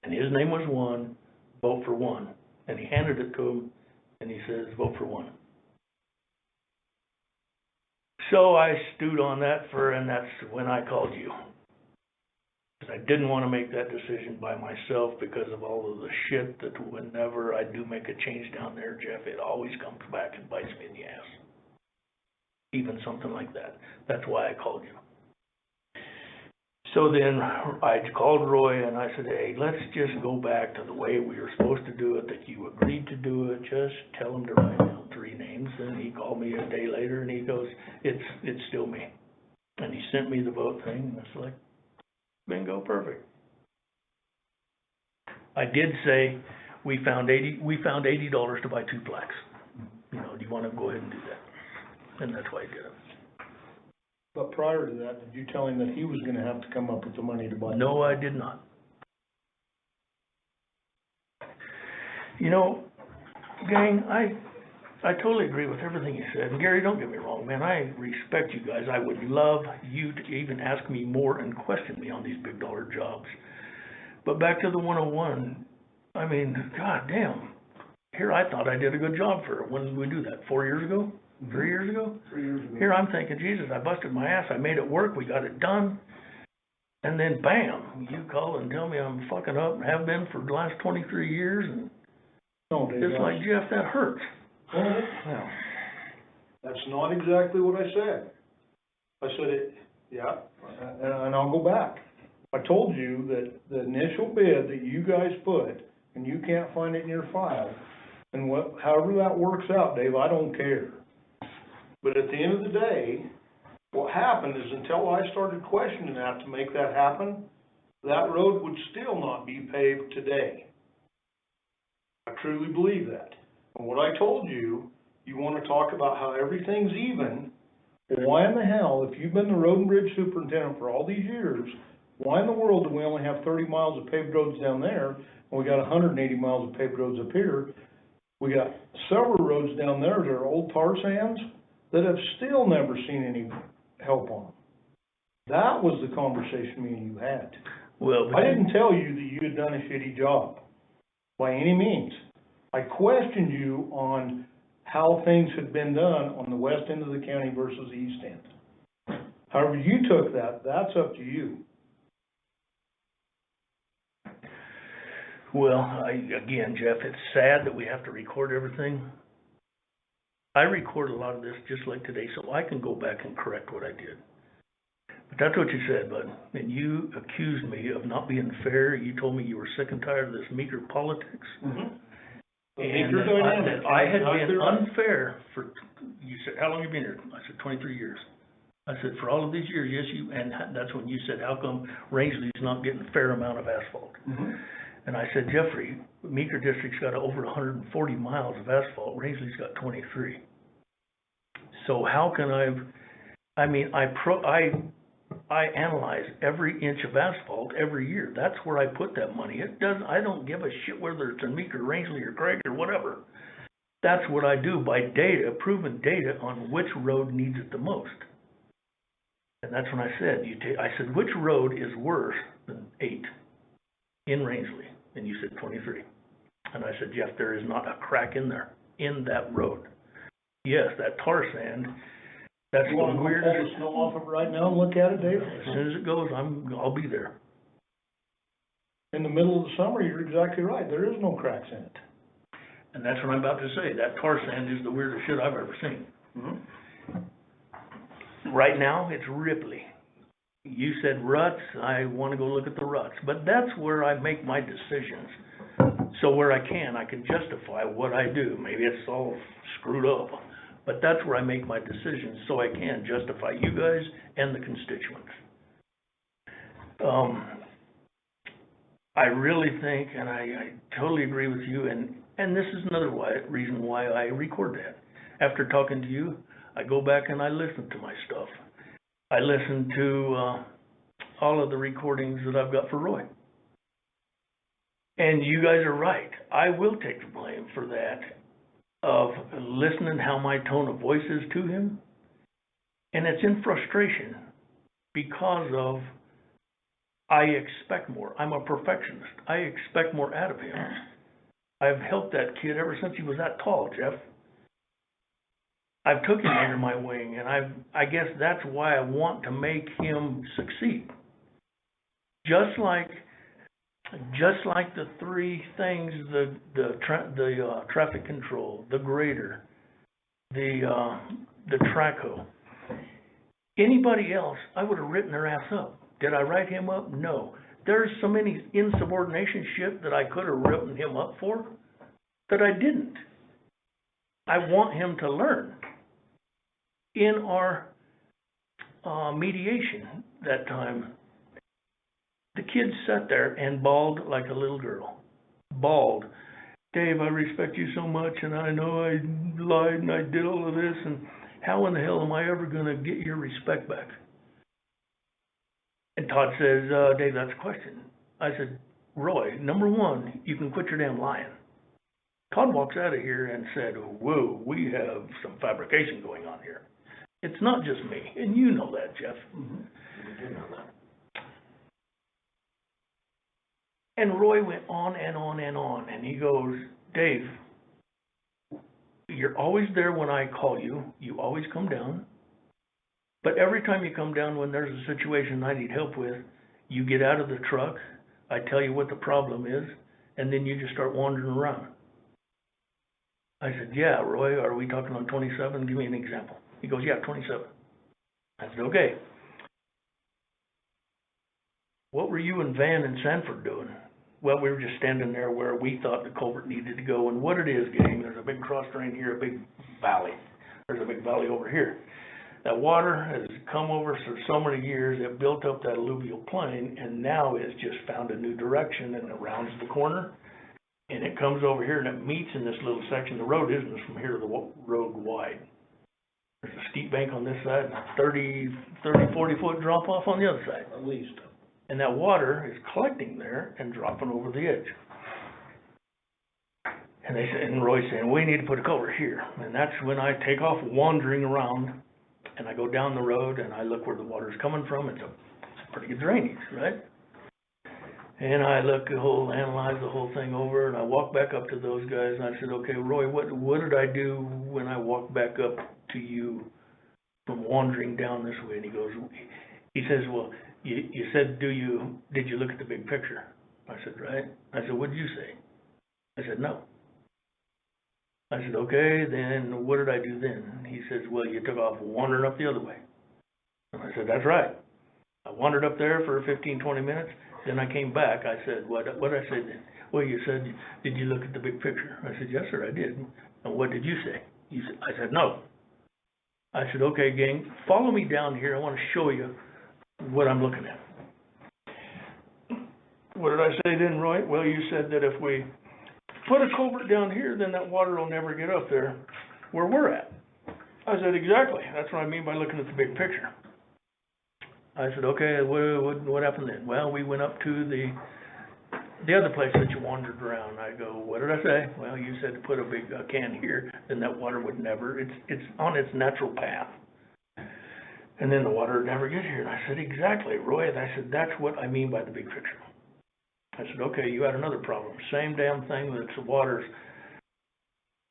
[SPEAKER 2] and his name was 1, vote for 1. And he handed it to him and he says, vote for 1. So I stewed on that and that's when I called you. I didn't wanna make that decision by myself because of all of the shit that whenever I do make a change down there, Jeff, it always comes back and bites me in the ass. Even something like that. That's why I called you. So then I called Roy and I said, hey, let's just go back to the way we were supposed to do it, that you agreed to do it, just tell him to write down 3 names. And he called me a day later and he goes, it's still me. And he sent me the vote thing and it's like, bingo, perfect. I did say, we found $80 to buy 2 plaques. You know, do you wanna go ahead and do that? And that's why I did it.
[SPEAKER 3] But prior to that, did you tell him that he was gonna have to come up with the money to buy?
[SPEAKER 2] No, I did not. You know, gang, I totally agree with everything you said. And Gary, don't get me wrong, man, I respect you guys. I would love you to even ask me more and question me on these big dollar jobs. But back to the 101, I mean, god damn. Here I thought I did a good job for it. When did we do that? 4 years ago? 3 years ago?
[SPEAKER 3] 3 years ago.
[SPEAKER 2] Here I'm thinking, Jesus, I busted my ass, I made it work, we got it done. And then bam, you call and tell me I'm fucking up and have been for the last 23 years and
[SPEAKER 3] No, Dave,
[SPEAKER 2] it's like, Jeff, that hurts.
[SPEAKER 3] well, that's not exactly what I said. I said it, yeah, and I'll go back. I told you that the initial bid that you guys put, and you can't find it in your file, and however that works out, Dave, I don't care. But at the end of the day, what happened is until I started questioning that to make that happen, that road would still not be paved today. I truly believe that. And what I told you, you wanna talk about how everything's even, well, why in the hell, if you've been the road and bridge superintendent for all these years, why in the world do we only have 30 miles of paved roads down there, and we got 180 miles of paved roads up here? We got several roads down there that are old tar sands that have still never seen any help on them. That was the conversation me and you had.
[SPEAKER 2] Well,
[SPEAKER 3] I didn't tell you that you had done a shitty job, by any means. I questioned you on how things had been done on the west end of the county versus the east end. However you took that, that's up to you.
[SPEAKER 2] well, again, Jeff, it's sad that we have to record everything. I record a lot of this just like today, so I can go back and correct what I did. But that's what you said, bud. And you accused me of not being fair. You told me you were sick and tired of this meeker politics.
[SPEAKER 3] Mm-hmm.
[SPEAKER 2] And that I had been unfair for, you said, how long have you been here? I said, 23 years. I said, for all of these years, yes, and that's when you said, how come Rangeley's not getting a fair amount of asphalt?
[SPEAKER 3] Mm-hmm.
[SPEAKER 2] And I said, Jeffrey, Meeker District's got over 140 miles of asphalt, Rangeley's got 23. So how can I analyze every inch of asphalt every year. That's where I put that money. I don't give a shit whether it's in Meeker, Rangeley, or Craig, or whatever. That's what I do by data, proven data on which road needs it the most. And that's when I said, I said, which road is worse than 8 in Rangeley? And you said 23. And I said, Jeff, there is not a crack in there, in that road. Yes, that tar sand, that's
[SPEAKER 3] You wanna
[SPEAKER 2] the
[SPEAKER 3] go
[SPEAKER 2] weirdest.
[SPEAKER 3] pull the snow off of it right now and look at it, Dave?
[SPEAKER 2] As soon as it goes, I'll be there.
[SPEAKER 3] In the middle of the summer, you're exactly right, there is no cracks in it.
[SPEAKER 2] And that's what I'm about to say. That tar sand is the weirdest shit I've ever seen.
[SPEAKER 3] Mm-hmm.
[SPEAKER 2] Right now, it's Ripley. You said ruts, I wanna go look at the ruts. But that's where I make my decisions. So where I can justify what I do. Maybe it's all screwed up. But that's where I make my decisions, so I can justify you guys and the constituents. I really think, and I totally agree with you, and this is another reason why I record that. After talking to you, I go back and I listen to my stuff. I listen to all of the recordings that I've got for Roy. And you guys are right. I will take the blame for that, of listening how my tone of voice is to him. And it's in frustration because of I expect more. I'm a perfectionist. I expect more out of him. I've helped that kid ever since he was that tall, Jeff. I've took him under my wing, and I guess that's why I want to make him succeed. Just like the three things, the traffic control, the grader, the track hoe. Anybody else, I would have written their ass up. Did I write him up? No. There's so many insubordination shit that I could have written him up for that I didn't. I want him to learn. In our mediation that time, the kid sat there and bawled like a little girl. Bawled. Dave, I respect you so much, and I know I lied and I did all of this, and how in the hell am I ever going to get your respect back? And Todd says, Dave, that's a question. I said, Roy, number one, you can quit your damn lying. Todd walks out of here and said, whoa, we have some fabrication going on here. It's not just me, and you know that, Jeff.
[SPEAKER 5] Mm-hmm. You do know that.
[SPEAKER 2] And Roy went on and on and on, and he goes, Dave, you're always there when I call you. You always come down. But every time you come down when there's a situation I need help with, you get out of the truck, I tell you what the problem is, and then you just start wandering around. I said, yeah, Roy, are we talking on 27? Give me an example. He goes, yeah, 27. I said, okay. What were you and Van and Sanford doing? Well, we were just standing there where we thought the culvert needed to go. And what it is, gang, there's a big cross drain here, a big valley. There's a big valley over here. That water has come over for so many years, it built up that alluvial plain, and now it's just found a new direction, and it rounds the corner, and it comes over here, and it meets in this little section. The road isn't from here to the road wide. There's a steep bank on this side, and a 30, 40-foot drop-off on the other side.
[SPEAKER 5] At least.
[SPEAKER 2] And that water is collecting there and dropping over the edge. And they said, and Roy's saying, we need to put a culvert here. And that's when I take off wandering around, and I go down the road, and I look where the water's coming from. It's a pretty good drainage, right? And I analyze the whole thing over, and I walk back up to those guys, and I said, okay, Roy, what did I do when I walked back up to you from wandering down this way? And he says, well, you said, did you look at the big picture? I said, right. I said, what did you say? I said, no. I said, okay, then what did I do then? He says, well, you took off wandering up the other way. And I said, that's right. I wandered up there for 15, 20 minutes. Then I came back. I said, what did I say then? Well, you said, did you look at the big picture? I said, yes, sir, I did. And what did you say? I said, no. I said, okay, gang, follow me down here. I want to show you what I'm looking at. What did I say then, Roy? Well, you said that if we put a culvert down here, then that water will never get up there where we're at. I said, exactly. That's what I mean by looking at the big picture. I said, okay, what happened then? Well, we went up to the other place that you wandered around. I go, what did I say? Well, you said to put a big can here, then that water would never, it's on its natural path. And then the water would never get here. And I said, exactly, Roy. I said, that's what I mean by the big picture. I said, okay, you had another problem. Same damn thing, that the water's,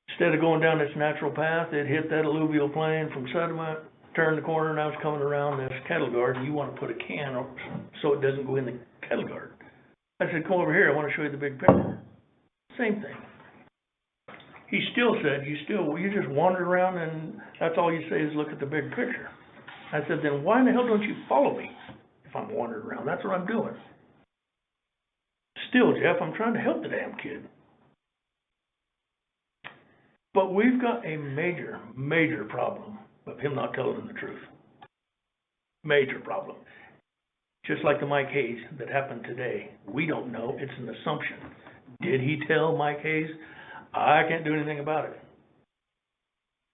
[SPEAKER 2] instead of going down its natural path, it hit that alluvial plain from sediment, turned the corner, now it's coming around this cattle guard, and you want to put a can up so it doesn't go in the cattle guard. I said, come over here, I want to show you the big picture. Same thing. He still said, you just wander around and that's all you say is look at the big picture. I said, then why in the hell don't you follow me if I'm wandering around? That's what I'm doing. Still, Jeff, I'm trying to help the damn kid. But we've got a major, major problem of him not telling the truth. Major problem. Just like the Mike Hayes that happened today. We don't know. It's an assumption. Did he tell Mike Hayes? I can't do anything about it.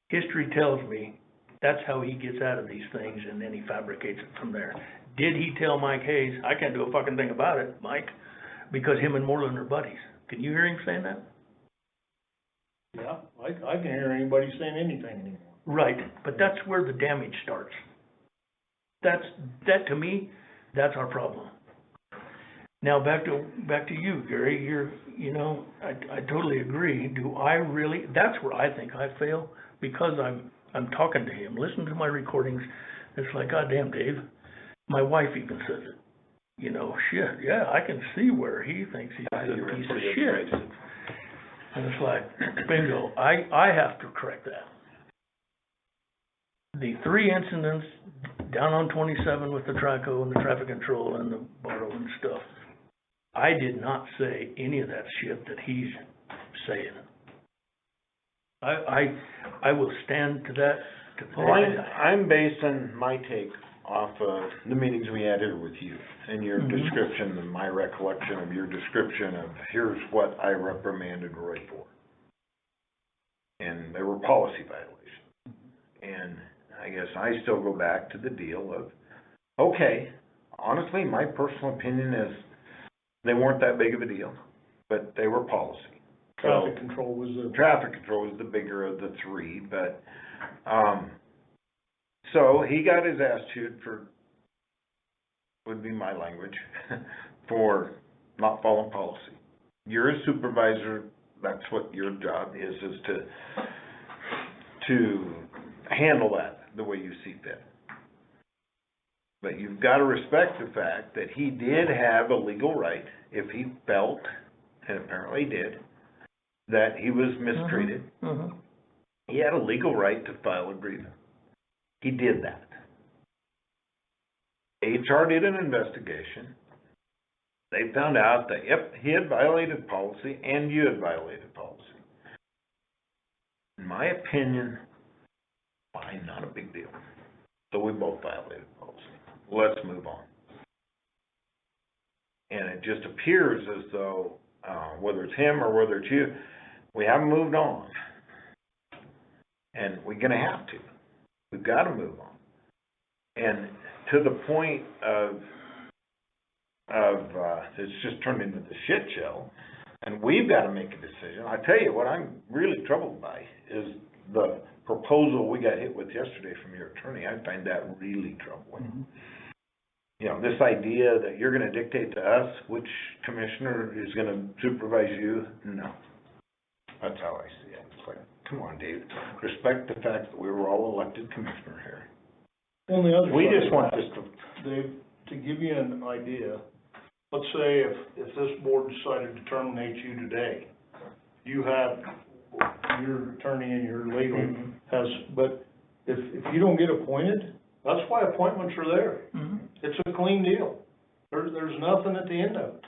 [SPEAKER 2] History tells me that's how he gets out of these things, and then he fabricates it from there. Did he tell Mike Hayes, I can't do a fucking thing about it, Mike, because him and Morlan are buddies? Can you hear him saying that?
[SPEAKER 3] Yeah, I can't hear anybody saying anything anymore.
[SPEAKER 2] Right, but that's where the damage starts. That to me, that's our problem. Now back to you, Gary. I totally agree. Do I really? That's where I think I fail, because I'm talking to him, listening to my recordings. It's like, God damn, Dave. My wife even says it. you know, shit, yeah, I can see where he thinks he's a
[SPEAKER 1] You're
[SPEAKER 2] good
[SPEAKER 1] in
[SPEAKER 2] piece of
[SPEAKER 1] pretty good
[SPEAKER 2] shit.
[SPEAKER 1] graces.
[SPEAKER 2] And it's like, bingo, I have to correct that. The 3 incidents down on 27 with the Trico and the traffic control and the borrow and stuff, I did not say any of that shit that he's saying. I will stand to that, to the
[SPEAKER 1] Well,
[SPEAKER 2] day I die.
[SPEAKER 1] I'm basing my take off of the meetings we had here with you, and your
[SPEAKER 2] Mhm.
[SPEAKER 1] description, and my recollection of your description of, here's what I reprimanded Roy for. And there were policy violations. And I guess I still go back to the deal of, okay, honestly, my personal opinion is they weren't that big of a deal, but they were policy.
[SPEAKER 3] Traffic control was the,
[SPEAKER 1] Traffic control is the bigger of the 3, but, so he got his ass chewed for, would be my language, for not following policy. You're a supervisor, that's what your job is to handle that the way you see fit. But you've got to respect the fact that he did have a legal right, if he felt, and apparently did, that he was mistreated.
[SPEAKER 2] Mhm.
[SPEAKER 1] He had a legal right to file a grievance. He did that. HR did an investigation. They found out that, yep, he had violated policy and you had violated policy. In my opinion, fine, not a big deal. So we both violated policy. Let's move on. And it just appears as though, whether it's him or whether it's you, we haven't moved on. And we're gonna have to. We've gotta move on. And to the point of, it's just turned into the shit show, and we've gotta make a decision. I tell you, what I'm really troubled by is the proposal we got hit with yesterday from your attorney. I find that really troubling.
[SPEAKER 3] Mhm.
[SPEAKER 1] You know, this idea that you're gonna dictate to us which commissioner is gonna supervise you, no. That's how I see it. It's like, come on, Dave, respect the fact that we were all elected commissioner here.
[SPEAKER 3] on the other side.
[SPEAKER 1] We
[SPEAKER 3] of
[SPEAKER 1] just want
[SPEAKER 3] that,
[SPEAKER 1] this to,
[SPEAKER 3] Dave, to give you an idea, let's say if this board decided to terminate you today, you have, your attorney and your legal has, but if you don't get appointed, that's why appointments are there.
[SPEAKER 2] Mhm.
[SPEAKER 3] It's a clean deal. There's nothing at the end of it.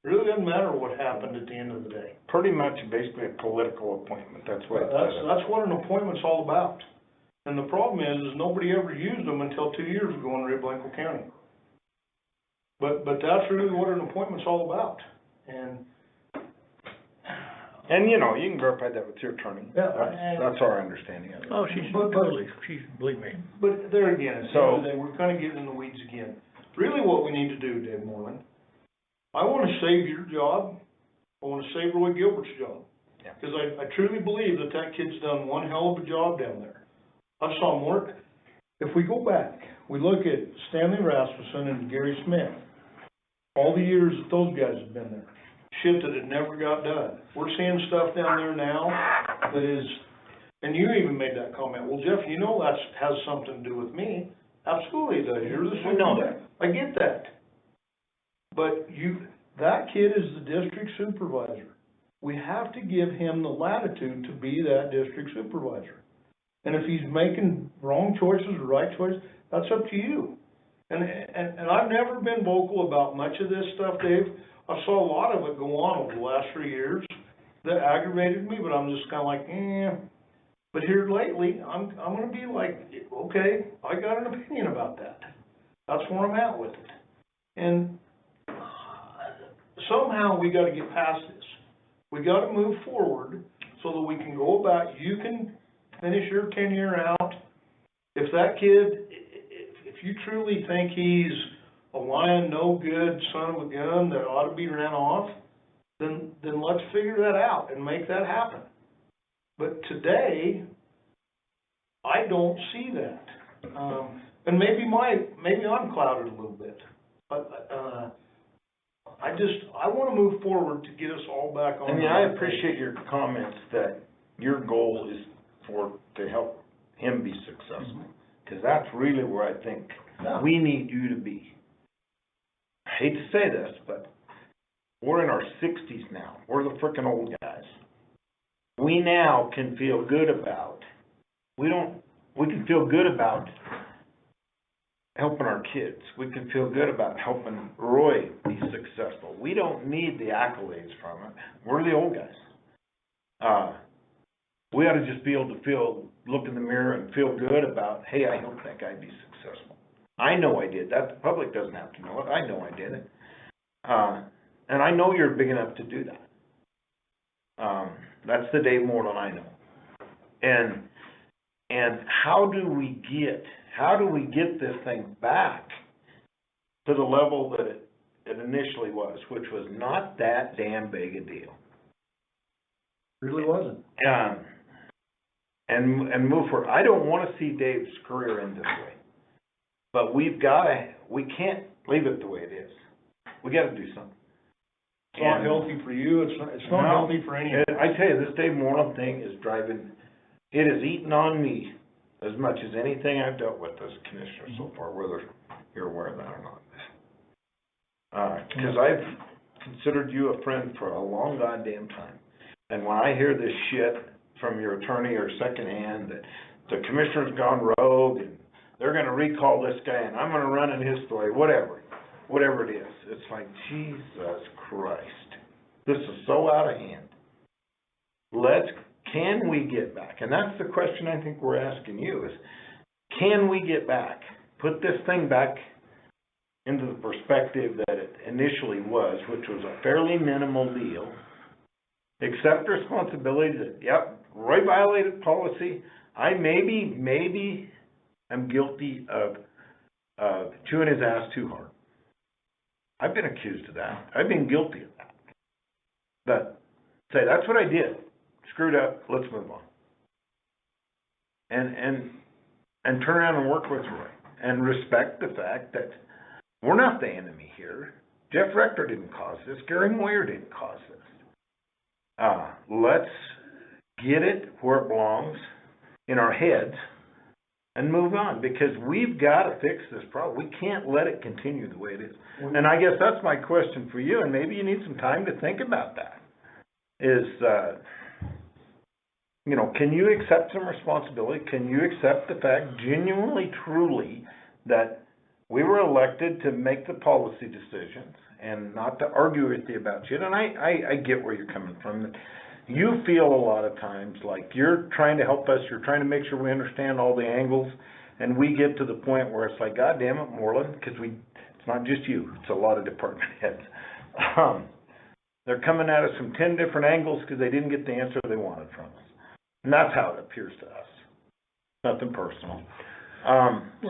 [SPEAKER 3] It really doesn't matter what happened at the end of the day.
[SPEAKER 1] pretty much basically a political appointment, that's what it's set up.
[SPEAKER 3] That's what an appointment's all about. And the problem is nobody ever used them until 2 years ago in Rio Blanco County. But that's really what an appointment's all about.
[SPEAKER 1] And, you know, you can verify that with your attorney.
[SPEAKER 3] Yeah,
[SPEAKER 1] That's our understanding of it.
[SPEAKER 2] Oh, she's
[SPEAKER 3] But-
[SPEAKER 2] totally, believe me.
[SPEAKER 3] But there again, at the
[SPEAKER 1] So-
[SPEAKER 3] end of the day, we're kinda getting in the weeds again. Really what we need to do, Dave Morlan, I wanna save your job, I wanna save Roy Gilbert's job.
[SPEAKER 1] Yeah.
[SPEAKER 3] Cause I truly believe that kid's done one hell of a job down there. I saw him work. If we go back, we look at Stanley Rasmussen and Gary Smith, all the years that those guys have been there, shit that had never got done. We're seeing stuff down there now that is, and you even made that comment, well, Jeff, you know that's, has something to do with me. Absolutely it does, you're the
[SPEAKER 1] I know
[SPEAKER 3] supervisor. I get that. But that kid is the district supervisor. We have to give him the latitude to be that district supervisor. And if he's making wrong choices or right choices, that's up to you. And I've never been vocal about much of this stuff, Dave. I saw a lot of it go on over the last 3 years that aggravated me, but I'm just kinda like, But here lately, I'm gonna be like, okay, I got an opinion about that. That's where I'm at with it. And somehow we gotta get past this. We gotta move forward so that we can go about, you can finish your tenure out. If that kid, if you truly think he's a lying, no good son of a gun that ought to be ran off, then let's figure that out and make that happen. But today, I don't see that. And maybe I'm clouded a little bit, but, I wanna move forward to get us all back on.
[SPEAKER 1] And yeah, I appreciate your comments that your goal is to help him be successful. Cause that's really where I think
[SPEAKER 3] Yeah.
[SPEAKER 1] we need you to be. I hate to say this, but we're in our 60s now. We're the frickin' old guys. We now can feel good about, we can feel good about helping our kids. We can feel good about helping Roy be successful. We don't need the accolades from it. We're the old guys. We ought to just be able to look in the mirror and feel good about, hey, I helped that guy be successful. I know I did that. The public doesn't have to know it. I know I did it. And I know you're big enough to do that. That's the Dave Morlan I know. And how do we get this thing back to the level that it initially was, which was not that damn big a deal?
[SPEAKER 3] Really wasn't.
[SPEAKER 1] And move forward. I don't want to see Dave's career end this way, but we can't leave it the way it is. We got to do something.
[SPEAKER 3] It's not healthy for you, it's not healthy for anyone.
[SPEAKER 1] I tell you, this Dave Morlan thing is it has eaten on me as much as anything I've dealt with as commissioner so far, whether you're aware of that or not. Because I've considered you a friend for a long goddamn time. And when I hear this shit from your attorney or secondhand that the commissioner's gone rogue and they're gonna recall this guy and I'm gonna run in his story, whatever it is, it's like, Jesus Christ, this is so out of hand. Can we get back? And that's the question I think we're asking you is, can we get back? Put this thing back into the perspective that it initially was, which was a fairly minimal deal. Accept responsibility that, yep, Roy violated policy. I maybe am guilty of chewing his ass too hard. I've been accused of that. I've been guilty of that. But say, that's what I did. Screwed up, let's move on. And turn around and work with Roy. And respect the fact that we're not the enemy here. Jeff Rector didn't cause this. Gary Moyer didn't cause this. Let's get it where it belongs in our heads and move on, because we've got to fix this problem. We can't let it continue the way it is. And I guess that's my question for you, and maybe you need some time to think about that, is, can you accept some responsibility? Can you accept the fact, genuinely, truly, that we were elected to make the policy decisions and not to argue with you about shit? And I get where you're coming from. You feel a lot of times like you're trying to help us, you're trying to make sure we understand all the angles, and we get to the point where it's like, God damn it, Morlan, because it's not just you, it's a lot of department heads. They're coming at us from 10 different angles because they didn't get the answer they wanted from us. And that's how it appears to us. Nothing personal.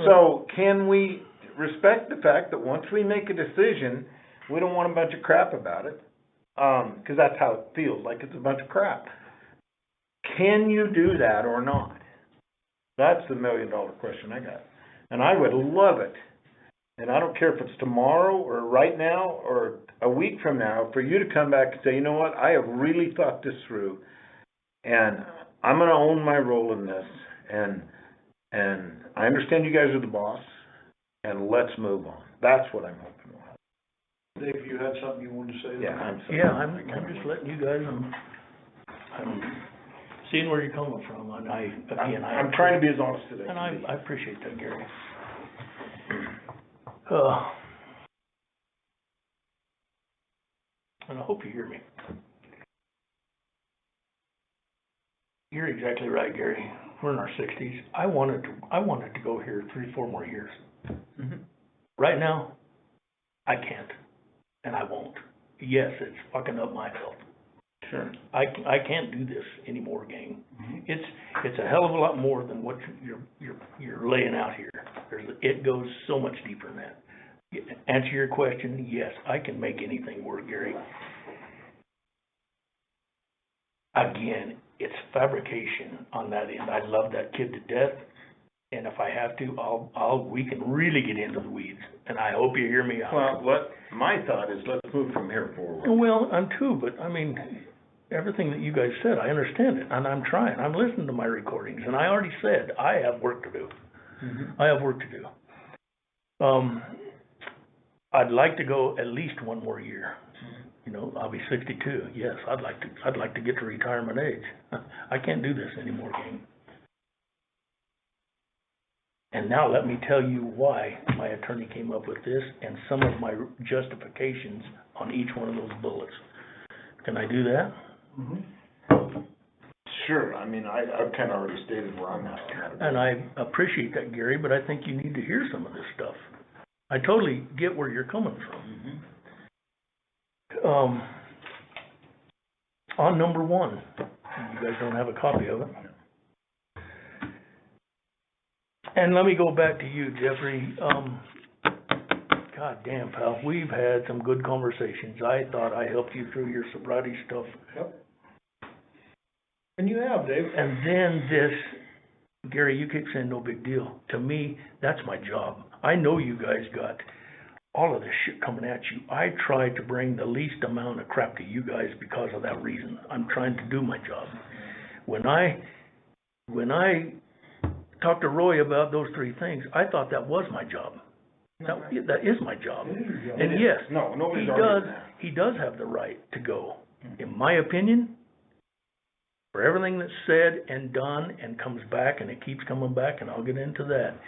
[SPEAKER 1] So can we respect the fact that once we make a decision, we don't want a bunch of crap about it, because that's how it feels, like it's a bunch of crap. Can you do that or not? That's the $1 million question I got. And I would love it, and I don't care if it's tomorrow or right now or a week from now, for you to come back and say, you know what, I have really thought this through, and I'm going to own my role in this, and I understand you guys are the boss, and let's move on. That's what I'm hoping for.
[SPEAKER 3] Dave, you had something you wanted to say?
[SPEAKER 1] Yeah, I'm sorry.
[SPEAKER 2] Yeah, I'm just letting you guys, I'm seeing where you're coming from, and
[SPEAKER 1] I'm trying to be as honest as I
[SPEAKER 2] and
[SPEAKER 1] can be.
[SPEAKER 2] I appreciate that, Gary. And I hope you hear me. You're exactly right, Gary. We're in our 60s. I wanted to go here 3-4 more years.
[SPEAKER 1] Mm-hmm.
[SPEAKER 2] Right now, I can't, and I won't. Yes, it's fucking up my health.
[SPEAKER 1] Sure.
[SPEAKER 2] I can't do this anymore, gang.
[SPEAKER 1] Mm-hmm.
[SPEAKER 2] It's a hell of a lot more than what you're laying out here. It goes so much deeper than that. Answer your question, yes, I can make anything work, Gary. Again, it's fabrication on that end. I love that kid to death, and if I have to, we can really get into the weeds, and I hope you hear me out.
[SPEAKER 1] Well, my thought is let's move from here forward.
[SPEAKER 2] Well, I'm too, but I mean, everything that you guys said, I understand it, and I'm trying. I'm listening to my recordings, and I already said I have work to do.
[SPEAKER 1] Mm-hmm.
[SPEAKER 2] I have work to do. I'd like to go at least one more year. You know, I'll be 62, yes, I'd like to get to retirement age. I can't do this anymore, gang. And now let me tell you why my attorney came up with this and some of my justifications on each one of those bullets. Can I do that?
[SPEAKER 1] Sure, I mean, I've kinda already stated where I'm at on that.
[SPEAKER 2] And I appreciate that, Gary, but I think you need to hear some of this stuff. I totally get where you're coming from. On number one, you guys don't have a copy of it. And let me go back to you, Jeffrey. God damn, pal, we've had some good conversations. I thought I helped you through your sobriety stuff.
[SPEAKER 3] Yep. And you have, Dave.
[SPEAKER 2] And then this, Gary, you keep saying no big deal. To me, that's my job. I know you guys got all of this shit coming at you. I try to bring the least amount of crap to you guys because of that reason. I'm trying to do my job. When I talked to Roy about those three things, I thought that was my job. That is my job. And yes,
[SPEAKER 1] No, nobody's arguing that.
[SPEAKER 2] he does have the right to go. In my opinion, for everything that's said and done and comes back, and it keeps coming back, and I'll get into that,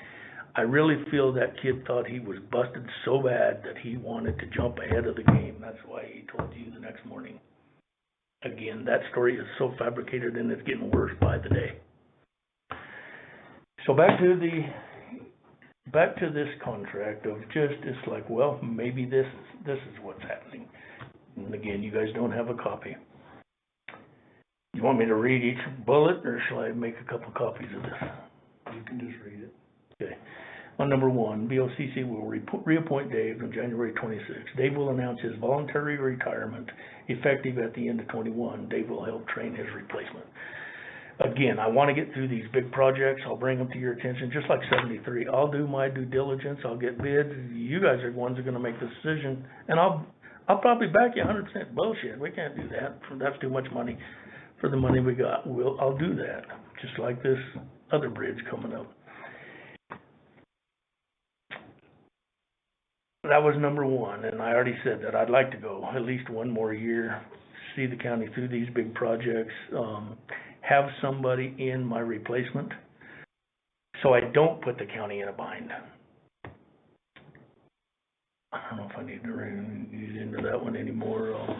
[SPEAKER 2] I really feel that kid thought he was busted so bad that he wanted to jump ahead of the game. That's why he told you the next morning. Again, that story is so fabricated and it's getting worse by the day. So back to this contract of just, it's like, well, maybe this is what's happening. And again, you guys don't have a copy. You want me to read each bullet, or shall I make a couple copies of this?
[SPEAKER 3] You can just read it.
[SPEAKER 2] Okay. On number one, BoCC will reappoint Dave on January 26th. Dave will announce his voluntary retirement effective at the end of 21. Dave will help train his replacement. Again, I want to get through these big projects. I'll bring them to your attention, just like 73. I'll do my due diligence. I'll get bids. You guys are the ones that are going to make the decision. And I'll probably back you 100%. Bullshit. We can't do that. That's too much money for the money we got. I'll do that, just like this other bridge coming up. That was number one, and I already said that I'd like to go at least one more year, see the county through these big projects, have somebody in my replacement, so I don't put the county in a bind. I don't know if I need to get into that one anymore.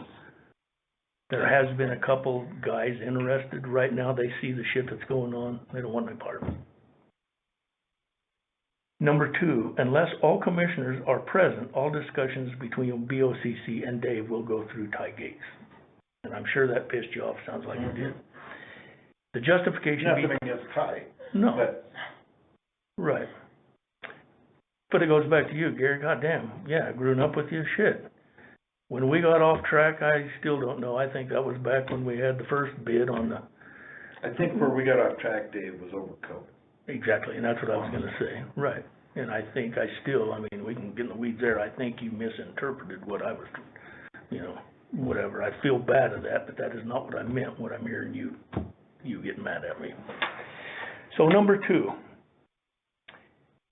[SPEAKER 2] There has been a couple guys interested. Right now, they see the shit that's going on. They don't want any part of it. Number two, unless all commissioners are present, all discussions between BoCC and Dave will go through tie gates. And I'm sure that pissed you off. Sounds like it did. The justification...
[SPEAKER 1] Nothing against Ty.
[SPEAKER 2] No.
[SPEAKER 1] But
[SPEAKER 2] right. But it goes back to you, Gary. Goddamn. Yeah, I grew up with you. Shit. When we got off track, I still don't know. I think that was back when we had the first bid on the...
[SPEAKER 1] I think where we got off track, Dave, was overcoat.
[SPEAKER 2] Exactly, and that's what I was gonna say. Right. And I think we can get in the weeds there. I think you misinterpreted what I was, whatever. I feel bad at that, but that is not what I meant, what I'm hearing you getting mad at me. So number two.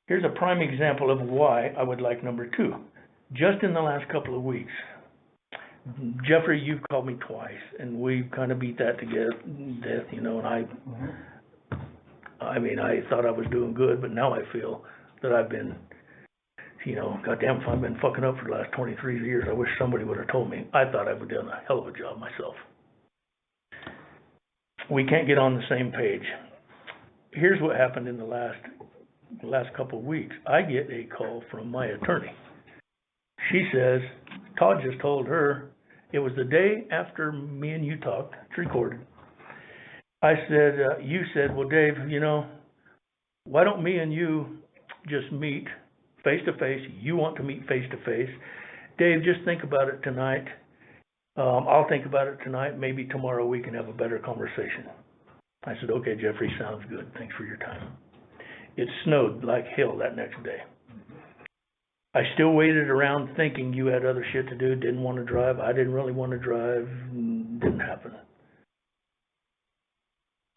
[SPEAKER 2] Here's a prime example of why I would like number two. Just in the last couple of weeks, Jeffrey, you've called me twice, and we kind of beat that to death, and I thought I was doing good, but now I feel that I've been, goddamn, if I've been fucking up for the last 23 years, I wish somebody would have told me. I thought I would have done a hell of a job myself. We can't get on the same page. Here's what happened in the last couple of weeks. I get a call from my attorney. She says, Todd just told her, it was the day after me and you talked, it's recorded. I said, you said, well, Dave, why don't me and you just meet face to face? You want to meet face to face. Dave, just think about it tonight. I'll think about it tonight. Maybe tomorrow we can have a better conversation. I said, okay, Jeffrey, sounds good. Thanks for your time. It snowed like hell that next day. I still waited around thinking you had other shit to do, didn't want to drive. I didn't really want to drive. Didn't happen.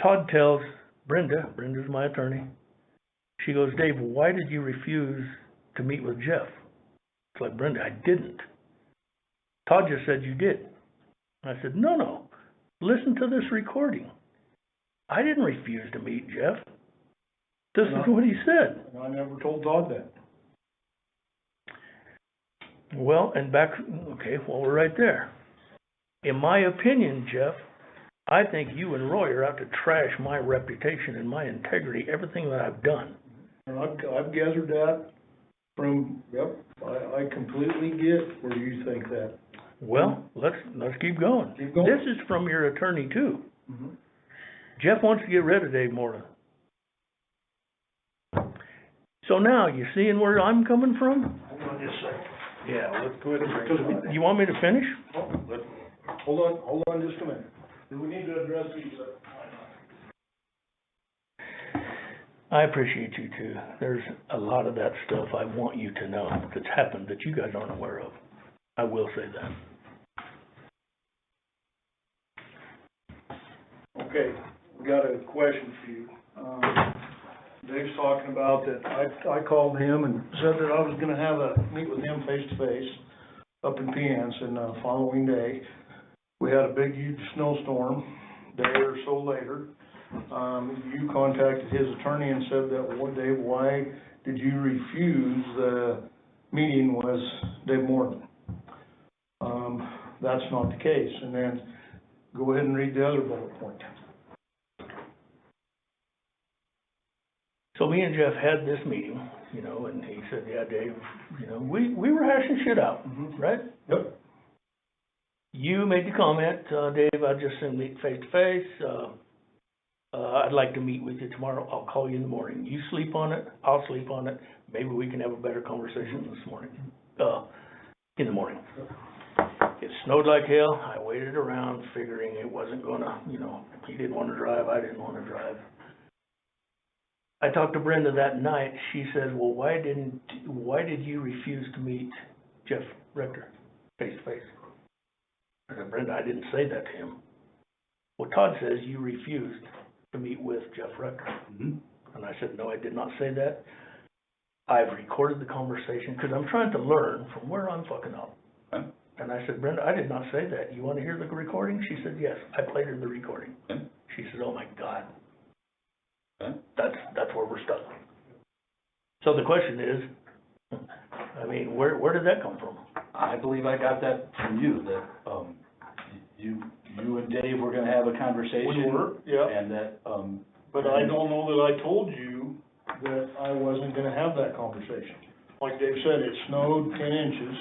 [SPEAKER 2] Todd tells Brenda's my attorney, she goes, Dave, why did you refuse to meet with Jeff? It's like, Brenda, I didn't. Todd just said you did. I said, no, listen to this recording. I didn't refuse to meet Jeff. This is what he said.
[SPEAKER 3] And I never told Todd that.
[SPEAKER 2] Well, and back, okay, well, we're right there. In my opinion, Jeff, I think you and Roy are out to trash my reputation and my integrity, everything that I've done.
[SPEAKER 3] And I've gathered that from, I completely get where you think that.
[SPEAKER 2] Well, let's keep going.
[SPEAKER 3] Keep going.
[SPEAKER 2] This is from your attorney too.
[SPEAKER 3] Mm-hmm.
[SPEAKER 2] Jeff wants to get rid of Dave Morlan. So now, you seeing where I'm coming from?
[SPEAKER 3] Hold on just a second.
[SPEAKER 1] Yeah, let's go ahead and break it.
[SPEAKER 2] You want me to finish?
[SPEAKER 3] Hold on just a minute. Do we need to address these?
[SPEAKER 2] I appreciate you too. There's a lot of that stuff I want you to know that's happened that you guys aren't aware of. I will say that.
[SPEAKER 3] Okay, we got a question for you. Dave's talking about that, I called him and said that I was gonna meet with him face to face up in Piance, and the following day, we had a big, huge snowstorm, day or so later. You contacted his attorney and said that, well, Dave, why did you refuse the meeting with Dave Morlan? That's not the case, and then go ahead and read the other bullet point.
[SPEAKER 2] So me and Jeff had this meeting, you know, and he said, yeah, Dave, you know, we were hashing shit out, right?
[SPEAKER 3] Yep.
[SPEAKER 2] You made the comment, Dave, I'd just send meet face to face. I'd like to meet with you tomorrow. I'll call you in the morning. You sleep on it, I'll sleep on it. Maybe we can have a better conversation this morning, in the morning. It snowed like hell. I waited around figuring it wasn't gonna, you know, he didn't want to drive, I didn't want to drive. I talked to Brenda that night. She said, well, why did you refuse to meet Jeff Rector face to face? I said, Brenda, I didn't say that to him. Well, Todd says you refused to meet with Jeff Rector.
[SPEAKER 4] Mm-hmm.
[SPEAKER 2] And I said, no, I did not say that. I've recorded the conversation because I'm trying to learn from where I'm fucking up.
[SPEAKER 4] Okay.
[SPEAKER 2] And I said, Brenda, I did not say that. You want to hear the recording? She said, yes. I played her the recording.
[SPEAKER 4] Okay.
[SPEAKER 2] She said, oh my God.
[SPEAKER 4] Okay.
[SPEAKER 2] That's where we're stuck. So the question is, I mean, where did that come from?
[SPEAKER 4] I believe I got that from you, that, you and Dave were gonna have a conversation.
[SPEAKER 3] We were, yeah.
[SPEAKER 4] And that,
[SPEAKER 3] But I don't know that I told you that I wasn't gonna have that conversation. Like Dave said, it snowed 10 inches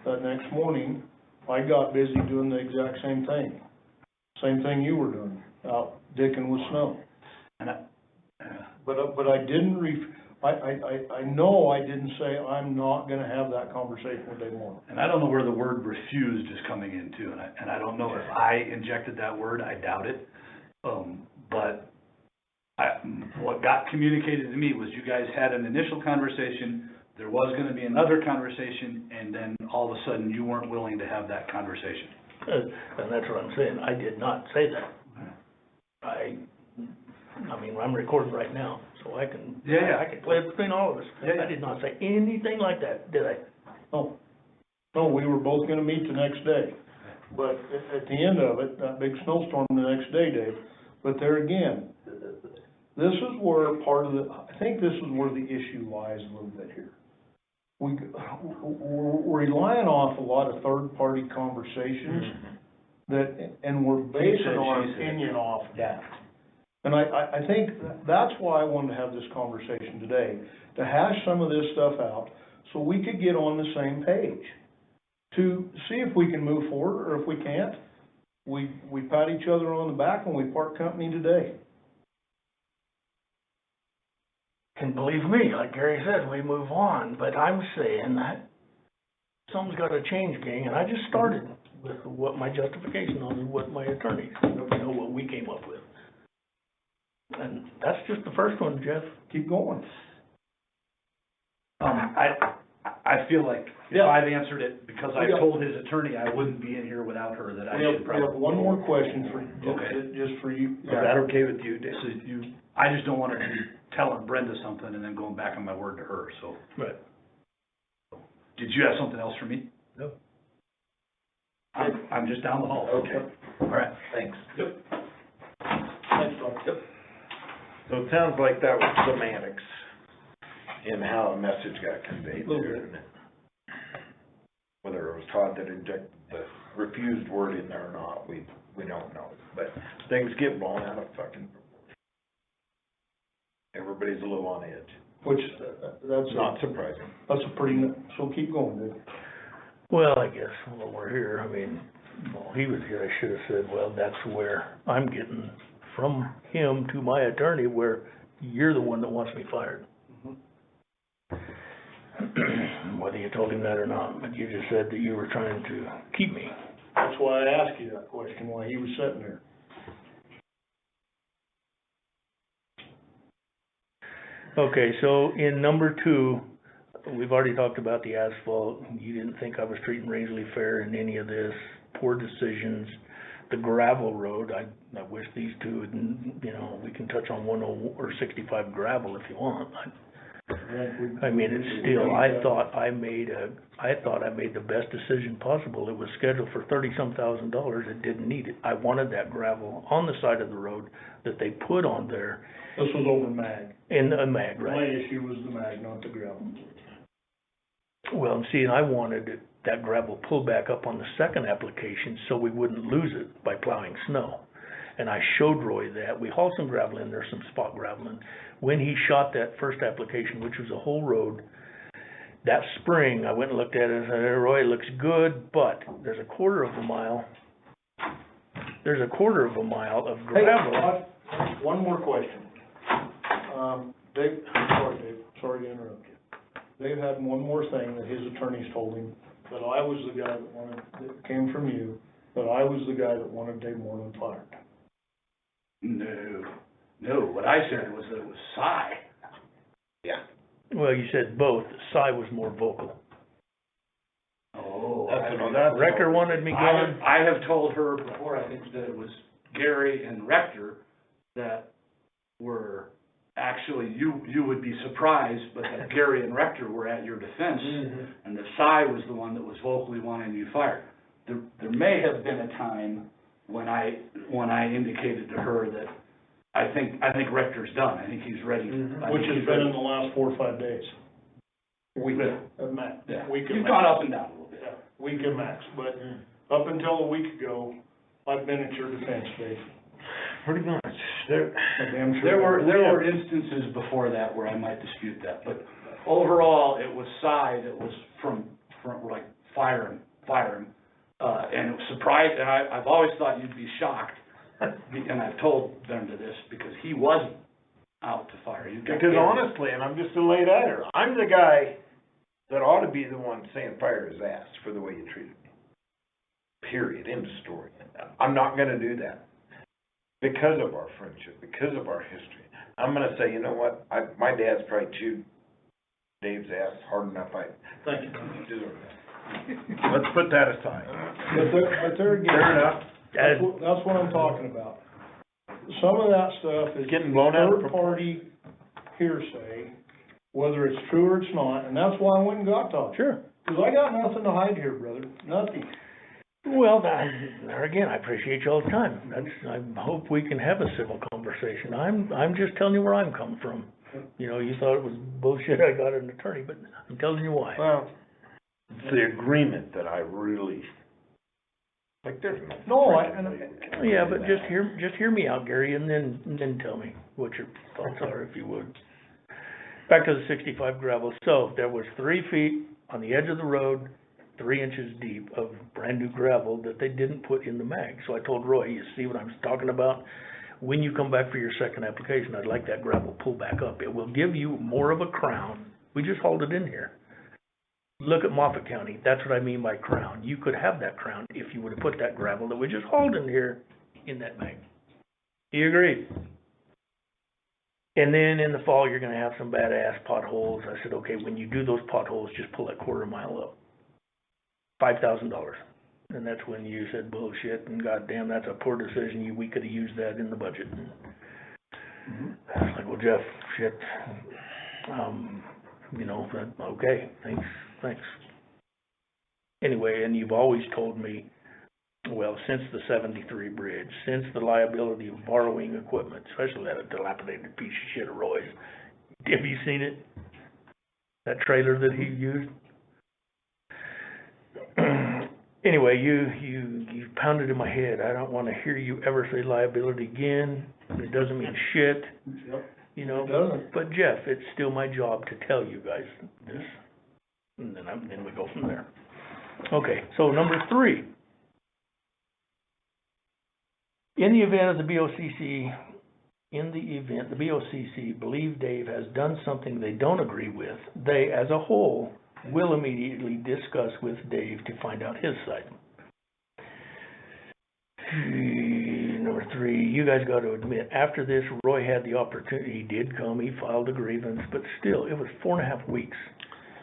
[SPEAKER 3] that next morning. I got busy doing the exact same thing. Same thing you were doing, out dicking with snow.
[SPEAKER 4] and
[SPEAKER 3] But I didn't I know I didn't say I'm not gonna have that conversation with Dave Morlan.
[SPEAKER 4] And I don't know where the word refused is coming in too, and I don't know if I injected that word, I doubt it. But what got communicated to me was you guys had an initial conversation, there was gonna be another conversation, and then all of a sudden you weren't willing to have that conversation.
[SPEAKER 2] And that's what I'm saying. I did not say that. I mean, I'm recording right now, so I can, I can play it between all of us.
[SPEAKER 4] Yeah.
[SPEAKER 2] I did not say anything like that, did I?
[SPEAKER 3] No, we were both gonna meet the next day. But at the end of it, that big snowstorm the next day, Dave, but there again, this is where I think this is where the issue lies a little bit here. We're relying off a lot of third-party conversations and we're basing our opinion off that. And I think that's why I wanted to have this conversation today, to hash some of this stuff out so we could get on the same page, to see if we can move forward, or if we can't, we pat each other on the back and we part company today.
[SPEAKER 2] And believe me, like Gary said, we move on, but I'm saying that something's gotta change, gang, and I just started with what my justification on and what my attorneys, what we came up with. And that's just the first one, Jeff.
[SPEAKER 3] Keep going.
[SPEAKER 4] I feel like if I've answered it, because I told his attorney I wouldn't be in here without her, that I should probably.
[SPEAKER 3] We have one more question for,
[SPEAKER 4] Okay.
[SPEAKER 3] just for you.
[SPEAKER 1] Is that okay with you, Dave?
[SPEAKER 4] So I just don't want to be telling Brenda something and then going back on my word to her, so.
[SPEAKER 2] Right.
[SPEAKER 4] Did you have something else for me?
[SPEAKER 2] No.
[SPEAKER 4] I'm just down the hall.
[SPEAKER 1] Okay.
[SPEAKER 4] All right.
[SPEAKER 1] Thanks.
[SPEAKER 4] Yep.
[SPEAKER 3] Thanks, Doc.
[SPEAKER 4] Yep.
[SPEAKER 1] So it sounds like that was semantics in how a message got conveyed
[SPEAKER 3] Little
[SPEAKER 1] there,
[SPEAKER 3] bit.
[SPEAKER 1] didn't it? Whether it was Todd that injected the refused word in there or not, we don't know, but things get blown out of fucking proportion. Everybody's a little on edge.
[SPEAKER 3] Which, that's
[SPEAKER 1] Not surprising.
[SPEAKER 3] that's a pretty, so keep going, dude.
[SPEAKER 2] Well, I guess while we're here, I mean, while he was here, I should have said, well, that's where I'm getting from him to my attorney, where you're the one that wants me fired. Whether you told him that or not, but you just said that you were trying to keep me.
[SPEAKER 3] That's why I asked you that question, why he was sitting there.
[SPEAKER 2] Okay, so in number 2, we've already talked about the asphalt. You didn't think I was treating Rangeley fair in any of this, poor decisions. The gravel road, I wish these two, would, you know, we can touch on 10 or 65 gravel if you want. I mean, it's still, I thought I made the best decision possible. It was scheduled for $30-some thousand. It didn't need it. I wanted that gravel on the side of the road that they put on there
[SPEAKER 3] This was over mag.
[SPEAKER 2] in a mag,
[SPEAKER 3] My
[SPEAKER 2] right?
[SPEAKER 3] issue was the mag, not the gravel.
[SPEAKER 2] Well, see, and I wanted that gravel pulled back up on the second application so we wouldn't lose it by plowing snow. And I showed Roy that. We hauled some gravel in there, some spot gravel in. When he shot that first application, which was a whole road, that spring, I went and looked at it and said, hey, Roy, it looks good, but there's a quarter of a mile of gravel.
[SPEAKER 3] Hey, one more question. Dave, sorry to interrupt you. Dave had one more thing that his attorneys told him, that I was the guy that came from you, that I was the guy that wanted Dave Morlan fired.
[SPEAKER 4] No, what I said was that it was Cy.
[SPEAKER 1] Yeah.
[SPEAKER 2] Well, you said both. Cy was more vocal.
[SPEAKER 4] Oh.
[SPEAKER 2] Rector wanted me gone.
[SPEAKER 4] I have told her before, I think that it was Gary and Rector that were, actually, you would be surprised, but that Gary and Rector were at your defense, and that Cy was the one that was vocally wanting you fired. There may have been a time when I indicated to her that I think Rector's done. I think he's ready.
[SPEAKER 3] Which has been in the last 4 or 5 days. Week, max.
[SPEAKER 4] Yeah.
[SPEAKER 3] Week and
[SPEAKER 4] You've
[SPEAKER 3] max.
[SPEAKER 4] gone up and down a little bit.
[SPEAKER 3] Yeah, week and max, but up until a week ago, I've been at your defense, Dave.
[SPEAKER 1] Pretty much.
[SPEAKER 3] I'm
[SPEAKER 4] There
[SPEAKER 3] sure.
[SPEAKER 4] were instances before that where I might dispute that, but overall, it was Cy that was from like firing, and it was surprised, and I've always thought you'd be shocked, and I've told them to this, because he wasn't out to fire you.
[SPEAKER 1] Because honestly, and I'm just a late adder, I'm the guy that ought to be the one saying fire his ass for the way you treated me. Period, end of story. I'm not gonna do that. Because of our friendship, because of our history. I'm gonna say, you know what, my dad's probably chewed Dave's ass hard enough,
[SPEAKER 3] Thank you.
[SPEAKER 1] you deserve that. Let's put that aside.
[SPEAKER 3] But there again.
[SPEAKER 1] Fair enough.
[SPEAKER 3] That's what I'm talking about. Some of that stuff is
[SPEAKER 1] Getting blown out of
[SPEAKER 3] third-party hearsay, whether it's true or it's not, and that's why I went and got Todd.
[SPEAKER 2] Sure.
[SPEAKER 3] Because I got nothing to hide here, brother, nothing.
[SPEAKER 2] Well, there again, I appreciate you all the time. I hope we can have a civil conversation. I'm just telling you where I'm coming from. You know, you thought it was bullshit I got an attorney, but I'm telling you why.
[SPEAKER 1] Well, it's the agreement that I really, like, there's
[SPEAKER 3] No,
[SPEAKER 2] Yeah, but just hear me out, Gary, and then tell me what your thoughts are, if you would. Back to the 65 gravel. So there was 3 feet on the edge of the road, 3 inches deep of brand new gravel that they didn't put in the mag. So I told Roy, you see what I'm talking about? When you come back for your second application, I'd like that gravel pulled back up. It will give you more of a crown. We just hauled it in here. Look at Moffett County. That's what I mean by crown. You could have that crown if you would have put that gravel that we just hauled in here in that mag. You agreed? And then in the fall, you're gonna have some badass potholes. I said, okay, when you do those potholes, just pull that quarter mile up. $5,000. And that's when you said bullshit, and goddamn, that's a poor decision. We could have used that in the budget. I was like, well, Jeff, shit, you know, okay, thanks. anyway, and you've always told me, well, since the 73 bridge, since the liability of borrowing equipment, especially that dilapidated piece of shit of Roy's, have you seen it? That trailer that he used? Anyway, you pounded in my head. I don't wanna hear you ever say liability again. It doesn't mean shit,
[SPEAKER 3] Yep,
[SPEAKER 2] you know?
[SPEAKER 3] it doesn't.
[SPEAKER 2] But Jeff, it's still my job to tell you guys this. And then we go from there. Okay, so number 3. In the event the BoCC believe Dave has done something they don't agree with, they, as a whole, will immediately discuss with Dave to find out his side. Number 3, you guys got to admit, after this, Roy had the opportunity, he did come, he filed a grievance, but still, it was 4.5 weeks.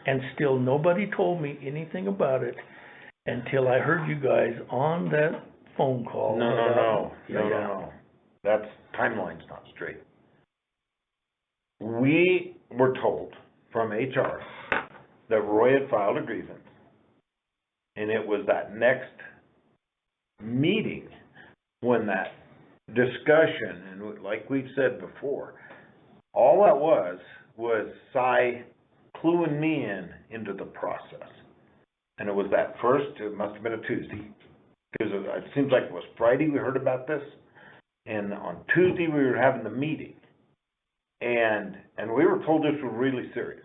[SPEAKER 2] And still, nobody told me anything about it until I heard you guys on that phone call.
[SPEAKER 1] No. That's, timeline's not straight. We were told from HR that Roy had filed a grievance, and it was that next meeting when that discussion, and like we've said before, all that was Cy cluing me into the process. And it was that first, it must have been a Tuesday, because it seems like it was Friday we heard about this, and on Tuesday we were having the meeting, and we were told this was really serious.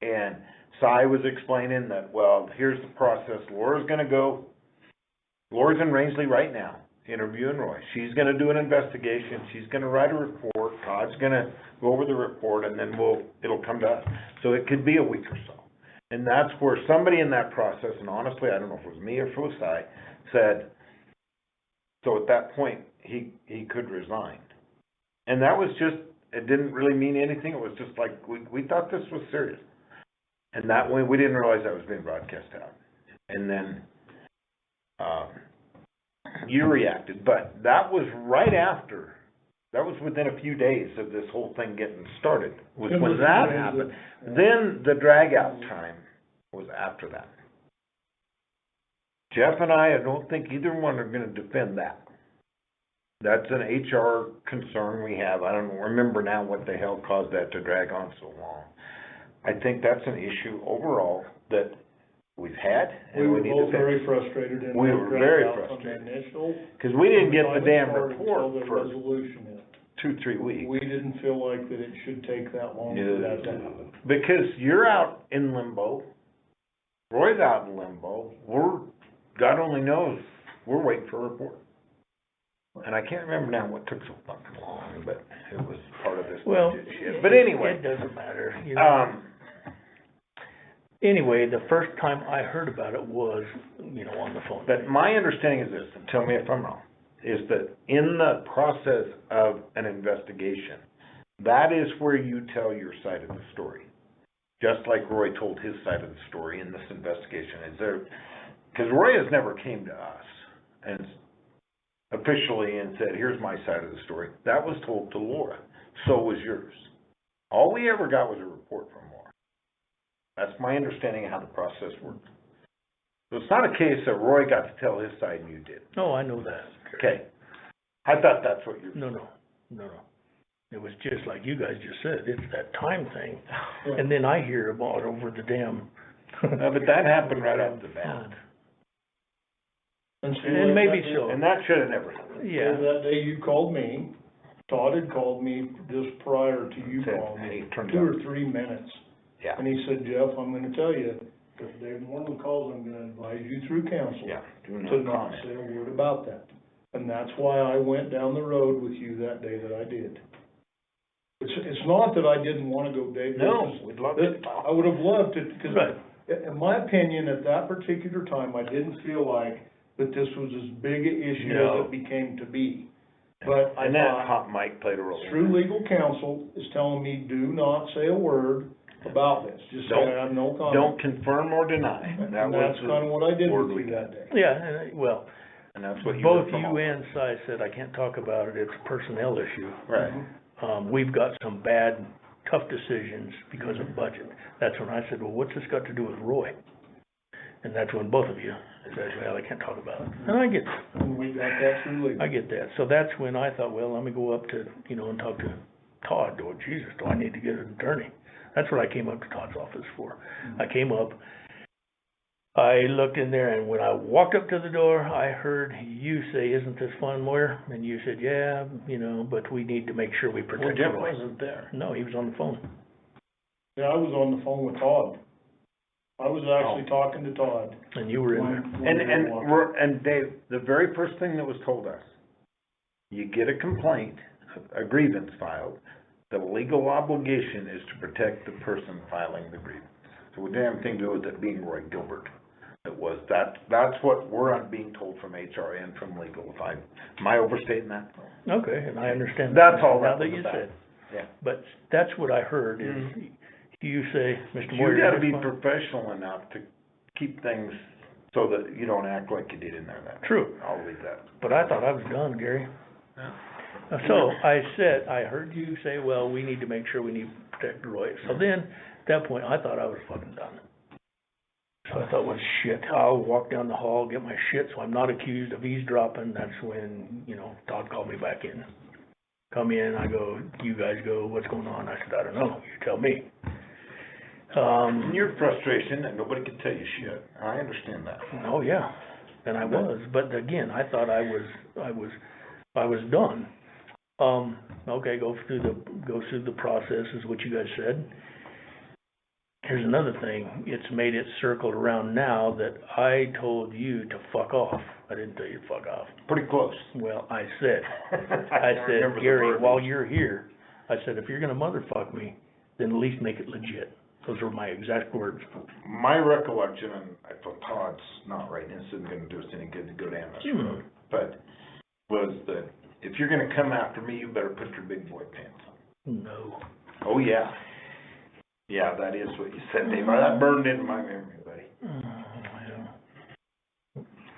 [SPEAKER 1] And Cy was explaining that, well, here's the process, Laura's in Rangeley right now, interviewing Roy. She's gonna do an investigation, she's gonna write a report, Todd's gonna go over the report, and then it'll come to us. So it could be a week or so. And that's where somebody in that process, and honestly, I don't know if it was me or if it was Cy, said, so at that point, he could resign. And that was just, it didn't really mean anything, it was just like, we thought this was serious. And that way, we didn't realize that was being broadcast out. And then, you reacted, but that was right after, that was within a few days of this whole thing getting started, was when that happened. Then the drag out time was after that. Jeff and I don't think either one are gonna defend that. That's an HR concern we have. I don't remember now what the hell caused that to drag on so long. I think that's an issue overall that we've had, and we need to
[SPEAKER 3] were both
[SPEAKER 1] fix.
[SPEAKER 3] very frustrated in
[SPEAKER 1] We
[SPEAKER 3] that
[SPEAKER 1] were
[SPEAKER 3] drag
[SPEAKER 1] very
[SPEAKER 3] out from the
[SPEAKER 1] frustrated.
[SPEAKER 3] initial.
[SPEAKER 1] Cause we didn't get the
[SPEAKER 3] time it
[SPEAKER 1] damn
[SPEAKER 3] started
[SPEAKER 1] report
[SPEAKER 3] until the
[SPEAKER 1] for
[SPEAKER 3] resolution hit.
[SPEAKER 1] 2-3 weeks.
[SPEAKER 3] We didn't feel like that it should take that long for that to happen.
[SPEAKER 1] Because you're out in limbo, Roy's out in limbo, God only knows, we're waiting for a report. And I can't remember now what took so fucking long, but it was part of this budget shit. But anyway.
[SPEAKER 2] It doesn't matter, you know.
[SPEAKER 1] Anyway,
[SPEAKER 2] the first time I heard about it was, on the phone.
[SPEAKER 1] but my understanding is this, and tell me if I'm wrong, is that in the process of an investigation, that is where you tell your side of the story. Just like Roy told his side of the story in this investigation. Because Roy has never came to us and officially and said, here's my side of the story. That was told to Laura. So was yours. All we ever got was a report from Laura. That's my understanding of how the process works. So it's not a case that Roy got to tell his side and you did.
[SPEAKER 2] No, I know that.
[SPEAKER 1] Okay. I thought that's what you were
[SPEAKER 2] No. It was just like you guys just said, it's that time thing. And then I hear about it over the damn.
[SPEAKER 1] but that happened right off the bat.
[SPEAKER 2] And maybe so.
[SPEAKER 1] And that should have never happened.
[SPEAKER 2] Yeah.
[SPEAKER 3] That day you called me, Todd had called me just prior to you calling me, 2 or 3 minutes.
[SPEAKER 1] Yeah.
[SPEAKER 3] And he said, Jeff, I'm gonna tell you, if Dave Morlan calls, I'm gonna advise you through council
[SPEAKER 1] Yeah. Do
[SPEAKER 3] to not
[SPEAKER 1] comment.
[SPEAKER 3] say a word about that. And that's why I went down the road with you that day that I did. It's not that I didn't wanna go, Dave.
[SPEAKER 1] No, we'd love to.
[SPEAKER 3] I would have loved to, because
[SPEAKER 2] Right.
[SPEAKER 3] in my opinion, at that particular time, I didn't feel like that this was as big an issue
[SPEAKER 1] No.
[SPEAKER 3] as it became to be. But I
[SPEAKER 1] And that
[SPEAKER 3] thought,
[SPEAKER 1] hot mic played a role.
[SPEAKER 3] through legal counsel is telling me, do not say a word about this, just say I have no comment.
[SPEAKER 1] Don't confirm or deny.
[SPEAKER 3] And
[SPEAKER 1] That was
[SPEAKER 3] that's kinda what I did
[SPEAKER 1] word
[SPEAKER 3] with
[SPEAKER 1] we
[SPEAKER 3] you
[SPEAKER 1] got.
[SPEAKER 3] that day.
[SPEAKER 2] Yeah,
[SPEAKER 1] And that's what you were
[SPEAKER 2] both
[SPEAKER 1] promoting.
[SPEAKER 2] you and Cy said, I can't talk about it, it's a personnel issue.
[SPEAKER 1] Right.
[SPEAKER 2] We've got some bad, tough decisions because of budget. That's when I said, well, what's this got to do with Roy? And that's when both of you said, well, I can't talk about it. And I get that.
[SPEAKER 3] And we got that through legal.
[SPEAKER 2] I get that. So that's when I thought, well, let me go up to, and talk to Todd. Oh, Jesus, do I need to get an attorney? That's what I came up to Todd's office for. I came up, I looked in there, and when I walked up to the door, I heard you say, isn't this fun, Moyer? And you said, yeah, but we need to make sure we protect the
[SPEAKER 1] Jeff
[SPEAKER 2] Roy.
[SPEAKER 1] wasn't there.
[SPEAKER 2] No, he was on the phone.
[SPEAKER 3] Yeah, I was on the phone with Todd. I was actually talking to Todd.
[SPEAKER 2] And you were in there.
[SPEAKER 1] And Dave, the very first thing that was told us, you get a complaint, a grievance filed, the legal obligation is to protect the person filing the grievance. So we didn't have anything to do with it being Roy Gilbert. That's what we're being told from HR and from legal. Am I overstating that?
[SPEAKER 2] Okay, and I understand that.
[SPEAKER 1] That's all
[SPEAKER 2] now
[SPEAKER 1] that
[SPEAKER 2] that
[SPEAKER 1] was
[SPEAKER 2] you
[SPEAKER 1] about.
[SPEAKER 2] said.
[SPEAKER 1] Yeah.
[SPEAKER 2] But that's what I heard is, you say, Mr. Moyer.
[SPEAKER 1] You gotta be
[SPEAKER 2] that's fine.
[SPEAKER 1] professional enough to keep things so that you don't act like you did in there then.
[SPEAKER 2] True.
[SPEAKER 1] I'll leave that.
[SPEAKER 2] But I thought I was done, Gary.
[SPEAKER 1] Yeah.
[SPEAKER 2] So I said, I heard you say, well, we need to make sure we need to protect Roy. So then, at that point, I thought I was fucking done. So I thought, well, shit, I'll walk down the hall, get my shit, so I'm not accused of eavesdropping. That's when, Todd called me back in. Come in, I go, you guys go, what's going on? I said, I don't know, you tell me.
[SPEAKER 1] And your frustration that nobody can tell you shit, I understand that.
[SPEAKER 2] Oh, yeah, and I was, but again, I thought I was done. Okay, go through the process is what you guys said. Here's another thing, it's made it circled around now that I told you to fuck off. I didn't tell you to fuck off.
[SPEAKER 1] Pretty close.
[SPEAKER 2] Well, I said,
[SPEAKER 1] remember the
[SPEAKER 2] Gary,
[SPEAKER 1] verbiage.
[SPEAKER 2] while you're here, I said, if you're gonna motherfuck me, then at least make it legit. Those were my exact words.
[SPEAKER 1] My recollection, and I thought Todd's not right, and this isn't gonna do us any good to go down this road, but was that if you're gonna come after me, you better put your big boy pants on.
[SPEAKER 2] No.
[SPEAKER 1] Oh, yeah. Yeah, that is what you said, Dave. That burned into my memory, buddy.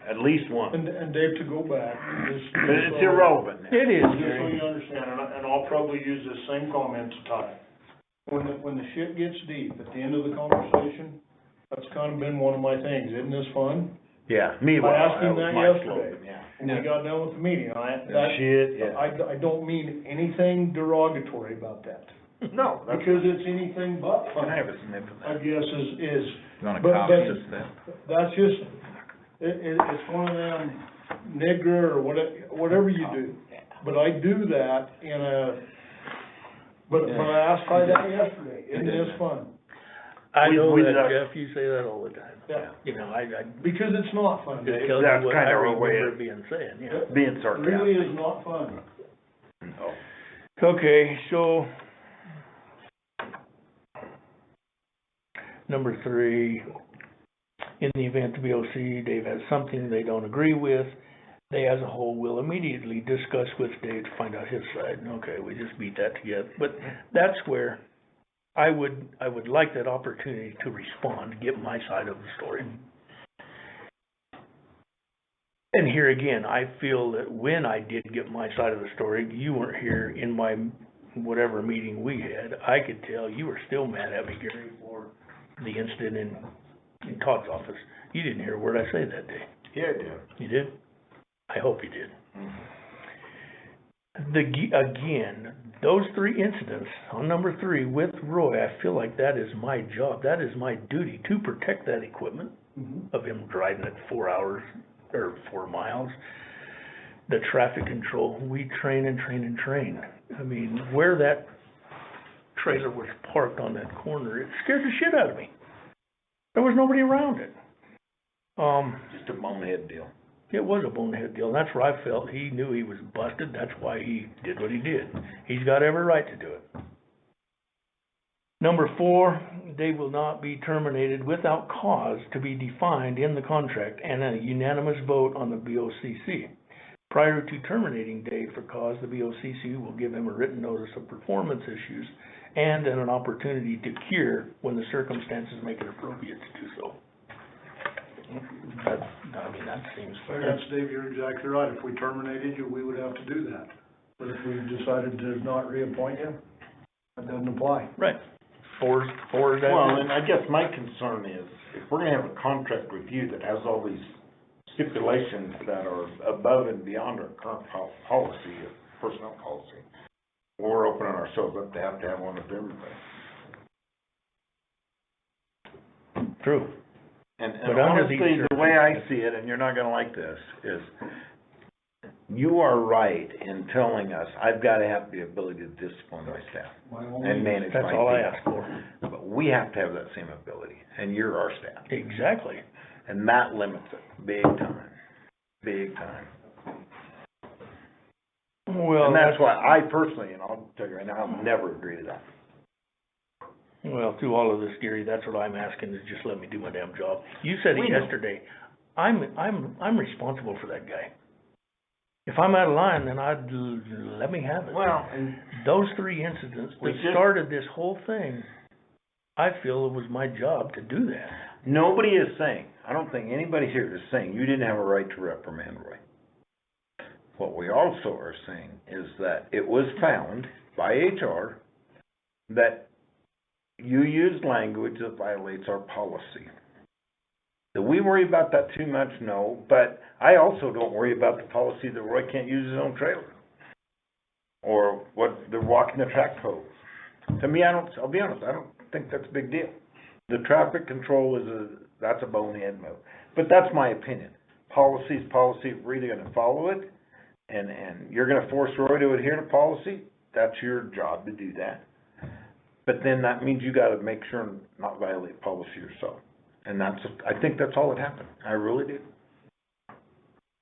[SPEAKER 1] At least one.
[SPEAKER 3] And Dave, to go back,
[SPEAKER 1] But it's irrelevant now.
[SPEAKER 2] It is,
[SPEAKER 3] just so
[SPEAKER 2] Gary.
[SPEAKER 3] you understand, and I'll probably use the same comment to Todd. When the shit gets deep, at the end of the conversation, that's kind of been one of my things, isn't this fun?
[SPEAKER 1] Yeah, me,
[SPEAKER 3] I
[SPEAKER 1] well,
[SPEAKER 3] asked him
[SPEAKER 1] was
[SPEAKER 3] that
[SPEAKER 1] my
[SPEAKER 3] yesterday.
[SPEAKER 1] slogan, yeah.
[SPEAKER 3] When we got done with the meeting,
[SPEAKER 1] Shit, yeah.
[SPEAKER 3] I don't mean anything derogatory about that,
[SPEAKER 1] No, that's,
[SPEAKER 3] because it's anything but fun,
[SPEAKER 1] I have a sniff of
[SPEAKER 3] I
[SPEAKER 1] that.
[SPEAKER 3] guess is,
[SPEAKER 5] You want a
[SPEAKER 3] But-
[SPEAKER 5] copy
[SPEAKER 3] but-
[SPEAKER 5] of this then?
[SPEAKER 3] that's just, it's one of them nigger or whatever you do. But I do that but I asked Ty that yesterday, isn't this fun?
[SPEAKER 2] I know
[SPEAKER 1] we
[SPEAKER 2] that,
[SPEAKER 1] did-
[SPEAKER 2] Jeff, you say that all the time.
[SPEAKER 3] Yeah,
[SPEAKER 2] I
[SPEAKER 3] because it's not fun,
[SPEAKER 2] just
[SPEAKER 3] Dave.
[SPEAKER 2] tell
[SPEAKER 1] That's
[SPEAKER 2] you what
[SPEAKER 1] kinda
[SPEAKER 2] I
[SPEAKER 1] our way
[SPEAKER 2] remember
[SPEAKER 1] of-
[SPEAKER 2] it being said, yeah.
[SPEAKER 1] Being
[SPEAKER 3] It
[SPEAKER 1] sarcastic.
[SPEAKER 3] really is not fun.
[SPEAKER 1] Oh.
[SPEAKER 2] Okay, so number 3, in the event the BoC, Dave has something they don't agree with, they as a whole will immediately discuss with Dave to find out his side. Okay, we just beat that together. But that's where I would like that opportunity to respond, get my side of the story. And here again, I feel that when I did get my side of the story, you weren't here in my whatever meeting we had. I could tell you were still mad at me, Gary, for the incident in Todd's office. You didn't hear a word I say that day.
[SPEAKER 1] Yeah, I did.
[SPEAKER 2] You did? I hope you did. Again, those 3 incidents on number 3 with Roy, I feel like that is my job. That is my duty to protect that equipment of him driving it 4 hours or 4 miles. The traffic control, we train and train and train. I mean, where that trailer was parked on that corner, it scared the shit out of me. There was nobody around it.
[SPEAKER 1] Just a bonehead deal.
[SPEAKER 2] It was a bonehead deal, and that's where I felt he knew he was busted. That's why he did what he did. He's got every right to do it. Number 4, they will not be terminated without cause to be defined in the contract and a unanimous vote on the BoCC. Prior to terminating Dave for cause, the BoCC will give him a written notice of performance issues and an opportunity to cure when the circumstances make it appropriate to do so. That seems fair.
[SPEAKER 3] That's, Dave, you're exactly right. If we terminated you, we would have to do that. But if we decided to not reappoint you, that doesn't apply.
[SPEAKER 2] Right. Four is that?
[SPEAKER 1] Well, and I guess my concern is, if we're gonna have a contract review that has all these stipulations that are above and beyond our current policy, personnel policy, we're opening ourselves up to have one with everybody.
[SPEAKER 2] True.
[SPEAKER 1] And
[SPEAKER 2] But under these
[SPEAKER 1] honestly, the way I see it, and you're not gonna like this, is you are right in telling us, I've gotta have the ability to discipline my staff and manage my
[SPEAKER 2] That's all I
[SPEAKER 1] people.
[SPEAKER 2] ask for.
[SPEAKER 1] But we have to have that same ability, and you're our staff.
[SPEAKER 2] Exactly.
[SPEAKER 1] And that limits it, big time, big time.
[SPEAKER 2] Well,
[SPEAKER 1] And that's why I personally, and I'll tell you right now, I'll never agree to that.
[SPEAKER 2] well, through all of this, Gary, that's what I'm asking, is just let me do my damn job. You said it
[SPEAKER 1] We know.
[SPEAKER 2] yesterday. I'm responsible for that guy. If I'm out of line, then let me have it.
[SPEAKER 1] Well, and
[SPEAKER 2] Those three incidents
[SPEAKER 1] We
[SPEAKER 2] that
[SPEAKER 1] just-
[SPEAKER 2] started this whole thing, I feel it was my job to do that.
[SPEAKER 1] nobody is saying, I don't think anybody here is saying you didn't have a right to reprimand Roy. What we also are saying is that it was found by HR that you used language that violates our policy. Do we worry about that too much? No, but I also don't worry about the policy that Roy can't use his own trailer. Or what, they're walking the track poles. To me, I'll be honest, I don't think that's a big deal. The traffic control that's a bonehead move. But that's my opinion. Policy's policy, if we're either gonna follow it, and you're gonna force Roy to adhere to policy, that's your job to do that. But then that means you gotta make sure and not violate policy yourself. And I think that's all that happened. I really do.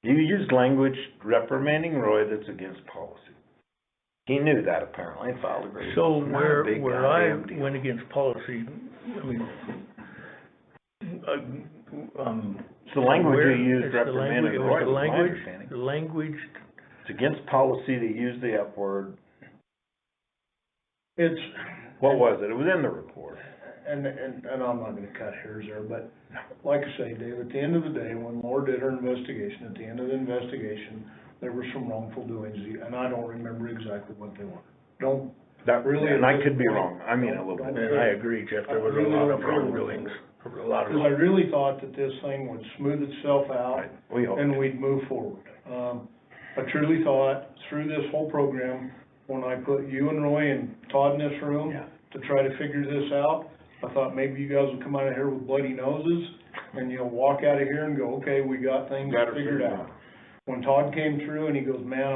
[SPEAKER 1] You used language reprimanding Roy that's against policy. He knew that apparently and filed a grievance.
[SPEAKER 2] So
[SPEAKER 1] Not a
[SPEAKER 2] where
[SPEAKER 1] big
[SPEAKER 2] I
[SPEAKER 1] goddamn deal.
[SPEAKER 2] went against policy, I mean,
[SPEAKER 1] It's the language
[SPEAKER 2] where-
[SPEAKER 1] you used
[SPEAKER 2] it's the language-
[SPEAKER 1] reprimanding
[SPEAKER 2] it was
[SPEAKER 1] Roy,
[SPEAKER 2] the
[SPEAKER 1] was my
[SPEAKER 2] language-
[SPEAKER 1] understanding.
[SPEAKER 2] The language,
[SPEAKER 1] It's against policy to use the F word.
[SPEAKER 3] It's,
[SPEAKER 1] What was it? It was in the report.
[SPEAKER 3] and I'm not gonna cut hairs there, but like I say, Dave, at the end of the day, when Laura did her investigation, at the end of the investigation, there were some wrongful doings, and I don't remember exactly what they were. Don't,
[SPEAKER 1] That
[SPEAKER 3] Really,
[SPEAKER 1] and I
[SPEAKER 3] at this
[SPEAKER 1] could be
[SPEAKER 3] point,
[SPEAKER 1] wrong. I mean, a little
[SPEAKER 3] don't-
[SPEAKER 1] bit.
[SPEAKER 2] and I agree, Jeff, there was a lot of wrongdoings, a lot of.
[SPEAKER 3] because I really thought that this thing would smooth itself out,
[SPEAKER 1] Right. We hope.
[SPEAKER 3] and we'd move forward. I truly thought through this whole program, when I put you and Roy and Todd in this room
[SPEAKER 1] Yeah.
[SPEAKER 3] to try to figure this out, I thought maybe you guys would come out of here with bloody noses and you'll walk out of here and go, okay, we got things
[SPEAKER 1] Got her
[SPEAKER 3] figured
[SPEAKER 1] figured
[SPEAKER 3] out.
[SPEAKER 1] out.
[SPEAKER 3] When Todd came through and he goes, man,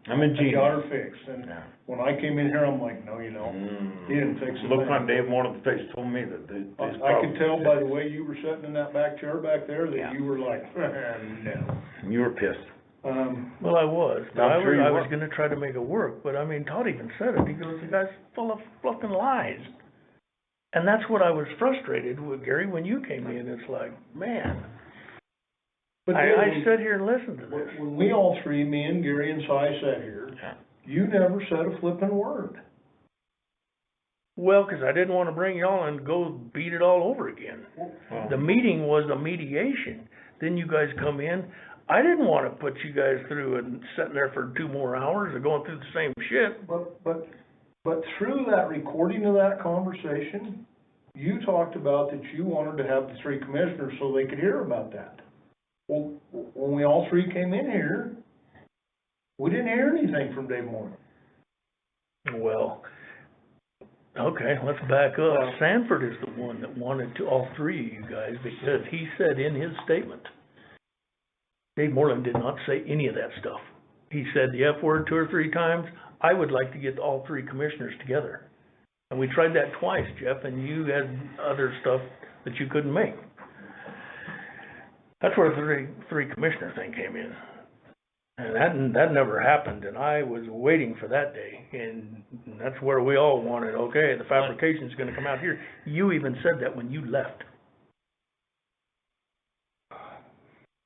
[SPEAKER 1] I'm a
[SPEAKER 3] I
[SPEAKER 1] genius.
[SPEAKER 3] got her fixed, and
[SPEAKER 1] Yeah.
[SPEAKER 3] when I came in here, I'm like, no, you don't. You didn't fix it.
[SPEAKER 1] Look on Dave Morlan's face told me that these
[SPEAKER 3] I could
[SPEAKER 1] problems-
[SPEAKER 3] tell by the way you were sitting in that back chair back there
[SPEAKER 1] Yeah.
[SPEAKER 3] that you were like, no.
[SPEAKER 1] You were pissed.
[SPEAKER 2] Well, I was, but
[SPEAKER 1] I'm sure you
[SPEAKER 2] I was
[SPEAKER 1] were.
[SPEAKER 2] gonna try to make it work, but I mean, Todd even said it, he goes, the guy's full of fucking lies. And that's what I was frustrated with, Gary, when you came in, it's like, man,
[SPEAKER 3] But
[SPEAKER 2] I
[SPEAKER 3] then,
[SPEAKER 2] sat here and listened to this.
[SPEAKER 3] when we all three, me and Gary and Si sat here,
[SPEAKER 1] Yeah.
[SPEAKER 3] you never said a flippin' word.
[SPEAKER 2] Well, 'cause I didn't wanna bring y'all and go beat it all over again.
[SPEAKER 1] Well,
[SPEAKER 2] The meeting was a mediation, then you guys come in, I didn't wanna put you guys through and sitting there for 2 more hours of going through the same shit.
[SPEAKER 3] But through that recording of that conversation, you talked about that you wanted to have the three commissioners so they could hear about that. Well, when we all three came in here, we didn't hear anything from Dave Morlan.
[SPEAKER 2] Well, okay, let's back up.
[SPEAKER 3] Well-
[SPEAKER 2] Sanford is the one that wanted to, all three of you guys, because he said in his statement, Dave Morlan did not say any of that stuff. He said the F word 2 or 3 times. I would like to get all 3 commissioners together. And we tried that twice, Jeff, and you had other stuff that you couldn't make. That's where the three commissioner thing came in. And that never happened, and I was waiting for that day, and that's where we all wanted, okay, the fabrication's gonna come out here. You even said that when you left.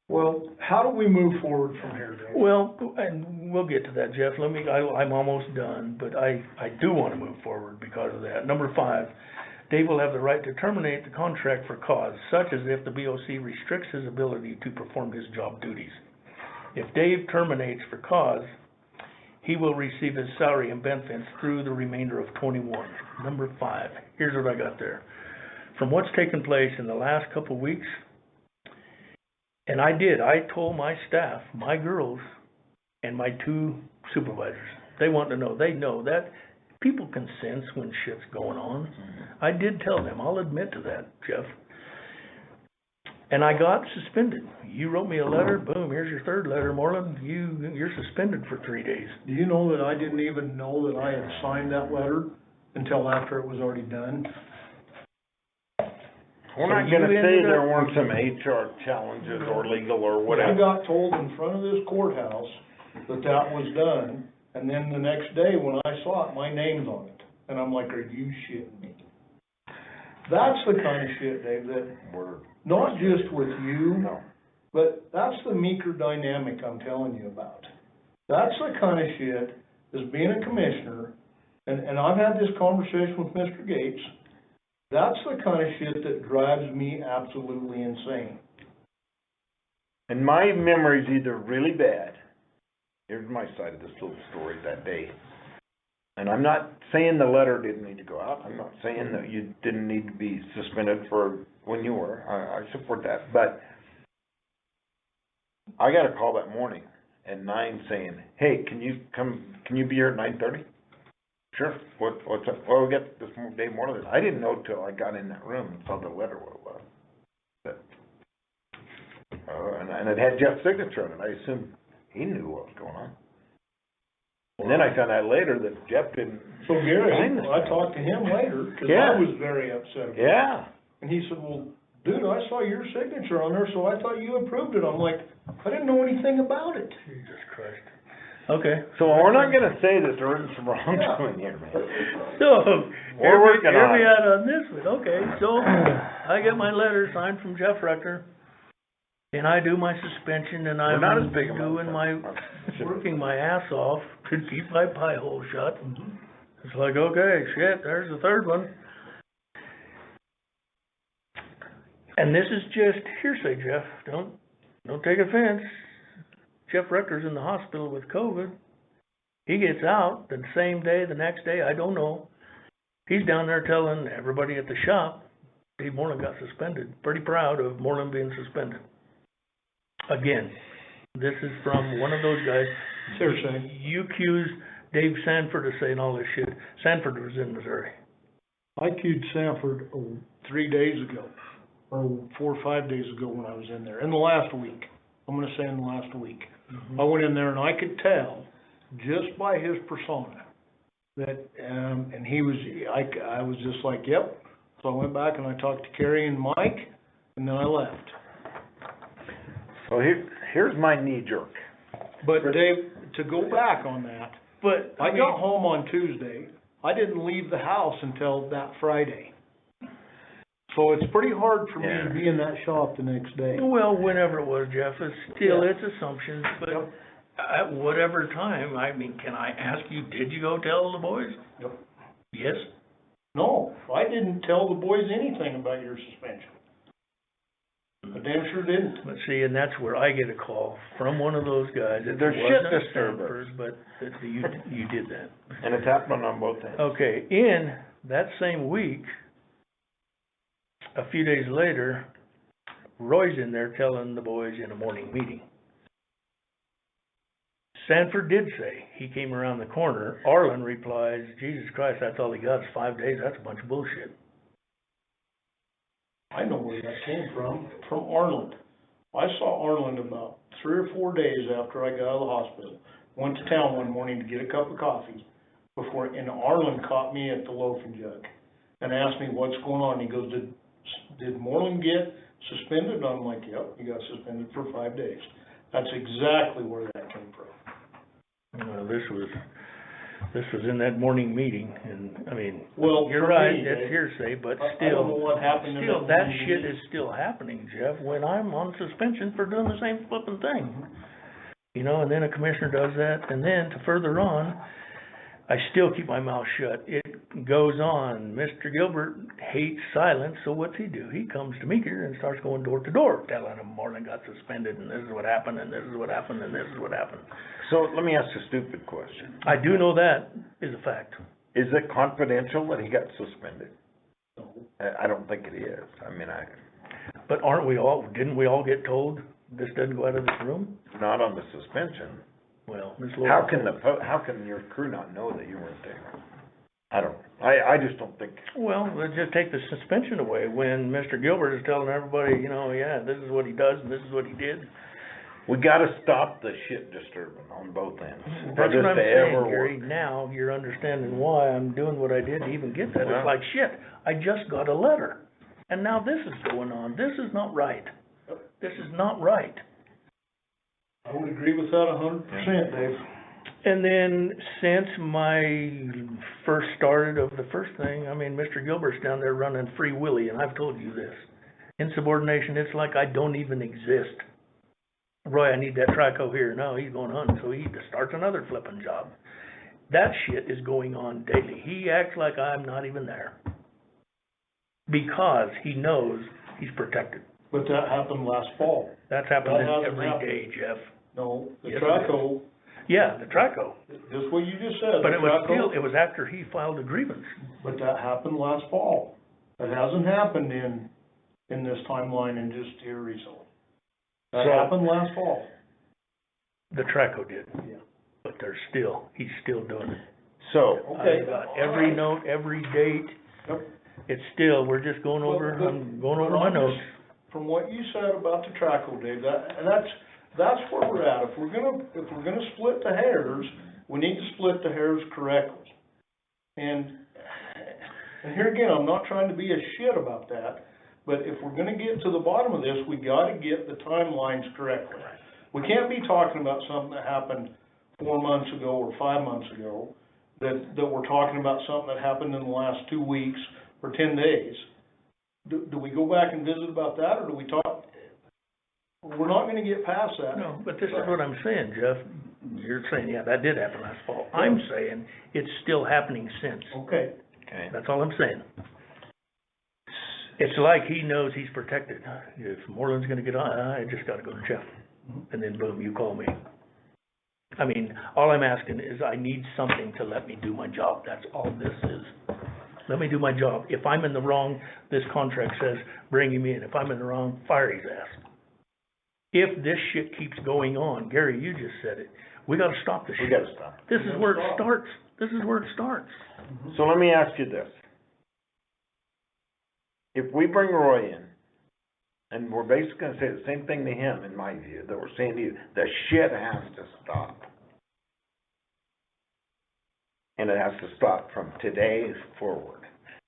[SPEAKER 3] Well, how do we move forward from here, Dave?
[SPEAKER 2] Well, and we'll get to that, Jeff. I'm almost done, but I do wanna move forward because of that. Number 5, Dave will have the right to terminate the contract for cause, such as if the BoC restricts his ability to perform his job duties. If Dave terminates for cause, he will receive his salary and benefits through the remainder of 21. Number 5, here's what I got there. From what's taken place in the last couple of weeks, and I told my staff, my girls, and my 2 supervisors, they want to know, they know that people can sense when shit's going on. I did tell them, I'll admit to that, Jeff. And I got suspended. You wrote me a letter, boom, here's your 3rd letter, Morlan, you're suspended for 3 days.
[SPEAKER 3] Do you know that I didn't even know that I had signed that letter until after it was already done?
[SPEAKER 1] We're not gonna say there weren't some HR challenges or legal or
[SPEAKER 3] I
[SPEAKER 1] whatever.
[SPEAKER 3] got told in front of this courthouse that that was done, and then the next day when I saw it, my name's on it. And I'm like, are you shitting me? That's the kind of shit, Dave, that,
[SPEAKER 1] We're,
[SPEAKER 3] not just with you,
[SPEAKER 1] no.
[SPEAKER 3] but that's the meeker dynamic I'm telling you about. That's the kind of shit, as being a commissioner, and I've had this conversation with Mr. Gates, that's the kind of shit that drives me absolutely insane.
[SPEAKER 1] And my memory's either really bad, here's my side of this little story that day. And I'm not saying the letter didn't need to go out, I'm not saying that you didn't need to be suspended for when you were, I support that, but I got a call that morning at 9 saying, hey, can you be here at 9:30? Sure, what's up? Well, we got this Dave Morlan. I didn't know till I got in that room and saw the letter what it was. But, and it had Jeff's signature on it, I assumed he knew what was going on. And then I found out later that Jeff didn't.
[SPEAKER 3] So Gary,
[SPEAKER 1] sign this
[SPEAKER 3] I
[SPEAKER 1] thing.
[SPEAKER 3] talked to him later, cause
[SPEAKER 1] Yeah.
[SPEAKER 3] I was very upset about it.
[SPEAKER 1] Yeah.
[SPEAKER 3] And he said, well, dude, I saw your signature on there, so I thought you approved it. I'm like, I didn't know anything about it.
[SPEAKER 2] Jesus Christ. Okay.
[SPEAKER 1] So we're not gonna say that there isn't some wrongdoing here, man.
[SPEAKER 2] So,
[SPEAKER 1] We're working
[SPEAKER 2] hear
[SPEAKER 1] on
[SPEAKER 2] me
[SPEAKER 1] it.
[SPEAKER 2] out on this one, okay, so, I get my letter signed from Jeff Rector, and I do my suspension, and
[SPEAKER 1] We're
[SPEAKER 2] I'm
[SPEAKER 1] not as big a
[SPEAKER 2] doing my,
[SPEAKER 1] motherfucker.
[SPEAKER 2] working my ass off to keep my pie hole shut. It's like, okay, shit, there's the 3rd one. And this is just hearsay, Jeff, don't take offense. Jeff Rector's in the hospital with COVID. He gets out the same day, the next day, I don't know. He's down there telling everybody at the shop, Dave Morlan got suspended. Pretty proud of Morlan being suspended. Again, this is from one of those guys.
[SPEAKER 3] Seriously.
[SPEAKER 2] You accuse Dave Sanford of saying all this shit. Sanford was in Missouri.
[SPEAKER 3] I queued Sanford 3 days ago, or 4 or 5 days ago when I was in there, in the last week. I'm gonna say in the last week. I went in there and I could tell, just by his persona, that, and he was, I was just like, yep. So I went back and I talked to Kerry and Mike, and then I left.
[SPEAKER 1] So here's my knee jerk.
[SPEAKER 3] But Dave, to go back on that,
[SPEAKER 2] But,
[SPEAKER 3] I got home on Tuesday. I didn't leave the house until that Friday. So it's pretty hard for me to be in that shop the next day.
[SPEAKER 2] well, whenever it was, Jeff, it's still,
[SPEAKER 3] Yeah.
[SPEAKER 2] it's assumptions, but
[SPEAKER 3] Yep.
[SPEAKER 2] at whatever time, I mean, can I ask you, did you go tell the boys?
[SPEAKER 3] Yep.
[SPEAKER 2] Yes?
[SPEAKER 3] No, I didn't tell the boys anything about your suspension. I damn sure didn't.
[SPEAKER 2] But see, and that's where I get a call from one of those guys. It
[SPEAKER 1] They're shit
[SPEAKER 2] wasn't
[SPEAKER 1] disturbers.
[SPEAKER 2] Sanford, but that you did that.
[SPEAKER 1] And it's happening on both ends.
[SPEAKER 2] Okay, in that same week, a few days later, Roy's in there telling the boys in a morning meeting. Sanford did say, he came around the corner. Arlen replies, Jesus Christ, that's all he got is 5 days, that's a bunch of bullshit.
[SPEAKER 3] I know where that came from Arlen. I saw Arlen about 3 or 4 days after I got out of the hospital. Went to town one morning to get a cup of coffee and Arlen caught me at the loafing jug and asked me what's going on. He goes, did Morlan get suspended? And I'm like, yep, he got suspended for 5 days. That's exactly where that came from.
[SPEAKER 2] Well, this was in that morning meeting, and, I mean,
[SPEAKER 3] Well,
[SPEAKER 2] you're
[SPEAKER 3] for
[SPEAKER 2] right,
[SPEAKER 3] me,
[SPEAKER 2] that's
[SPEAKER 3] Dave,
[SPEAKER 2] hearsay, but
[SPEAKER 3] I
[SPEAKER 2] still,
[SPEAKER 3] don't know what happened in
[SPEAKER 2] still,
[SPEAKER 3] that
[SPEAKER 2] that
[SPEAKER 3] morning
[SPEAKER 2] shit
[SPEAKER 3] meeting.
[SPEAKER 2] is still happening, Jeff, when I'm on suspension for doing the same flipping thing. You know, and then a commissioner does that, and then to further on, I still keep my mouth shut. It goes on. Mr. Gilbert hates silence, so what's he do? He comes to Meeker and starts going door to door, telling him Morlan got suspended, and this is what happened, and this is what happened, and this is what happened.
[SPEAKER 1] So let me ask a stupid question.
[SPEAKER 2] I do know that is a fact.
[SPEAKER 1] Is it confidential that he got suspended? I don't think it is. I mean,
[SPEAKER 2] But didn't we all get told this doesn't go out of this room?
[SPEAKER 1] not on the suspension.
[SPEAKER 2] Well, Ms.
[SPEAKER 1] How
[SPEAKER 2] Laura.
[SPEAKER 1] how can your crew not know that you weren't there? I just don't think.
[SPEAKER 2] Well, let's just take the suspension away when Mr. Gilbert is telling everybody, yeah, this is what he does and this is what he did.
[SPEAKER 1] We gotta stop the shit disturbing on both ends.
[SPEAKER 2] That's
[SPEAKER 1] for
[SPEAKER 2] what I'm
[SPEAKER 1] this to
[SPEAKER 2] saying,
[SPEAKER 1] ever
[SPEAKER 2] Gary.
[SPEAKER 1] work.
[SPEAKER 2] Now you're understanding why I'm doing what I did to even get that.
[SPEAKER 1] Well-
[SPEAKER 2] It's like, shit, I just got a letter. And now this is going on. This is not right. This is not right.
[SPEAKER 3] I would agree with that 100%, Dave.
[SPEAKER 2] And then since my first started of the first thing, Mr. Gilbert's down there running Free Willy, and I've told you this. Insubordination, it's like I don't even exist. Roy, I need that traco here. No, he's going hunting, so he starts another flipping job. That shit is going on daily. He acts like I'm not even there. Because he knows he's protected.
[SPEAKER 3] But that happened last fall.
[SPEAKER 2] That's happening
[SPEAKER 3] That hasn't
[SPEAKER 2] every
[SPEAKER 3] happened.
[SPEAKER 2] day, Jeff.
[SPEAKER 3] No, the
[SPEAKER 2] Yes, it
[SPEAKER 3] Traco,
[SPEAKER 2] Yeah, the traco.
[SPEAKER 3] just what you just said.
[SPEAKER 2] But
[SPEAKER 3] the
[SPEAKER 2] it was
[SPEAKER 3] Traco,
[SPEAKER 2] still, it was after he filed a grievance.
[SPEAKER 3] But that happened last fall. It hasn't happened in this timeline and just here recently. That
[SPEAKER 1] So-
[SPEAKER 3] happened last fall.
[SPEAKER 2] The traco did.
[SPEAKER 3] Yeah.
[SPEAKER 2] But he's still doing it.
[SPEAKER 1] So,
[SPEAKER 3] Okay.
[SPEAKER 2] I've got every note, every date.
[SPEAKER 3] Yep.
[SPEAKER 2] It's still, we're just going over,
[SPEAKER 3] But-
[SPEAKER 2] I'm going over
[SPEAKER 3] but
[SPEAKER 2] my
[SPEAKER 3] I'm
[SPEAKER 2] notes.
[SPEAKER 3] just- From what you said about the Traco, Dave, that's where we're at. If we're gonna split the hairs, we need to split the hairs correctly. And here again, I'm not trying to be a shit about that, but if we're gonna get to the bottom of this, we gotta get the timelines correctly. We can't be talking about something that happened 4 months ago or 5 months ago, that we're talking about something that happened in the last 2 weeks or 10 days. Do we go back and visit about that, or do we talk? We're not gonna get past that.
[SPEAKER 2] No, but this is what I'm saying, Jeff. You're saying, yeah, that did happen last fall. I'm saying it's still happening since.
[SPEAKER 3] Okay.
[SPEAKER 1] okay,
[SPEAKER 2] That's all I'm saying. It's like he knows he's protected. If Morlan's gonna get on, I just gotta go to Jeff. And then boom, you call me. All I'm asking is I need something to let me do my job. That's all this is. Let me do my job. If I'm in the wrong, this contract says, bring him in. If I'm in the wrong, fire his ass. If this shit keeps going on, Gary, you just said it, we gotta stop this
[SPEAKER 1] we
[SPEAKER 2] shit.
[SPEAKER 1] gotta stop.
[SPEAKER 2] This is where it starts. This is where it starts.
[SPEAKER 1] So let me ask you this. If we bring Roy in, and we're basically gonna say the same thing to him, in my view, that we're saying to you, the shit has to stop. And it has to stop from today forward.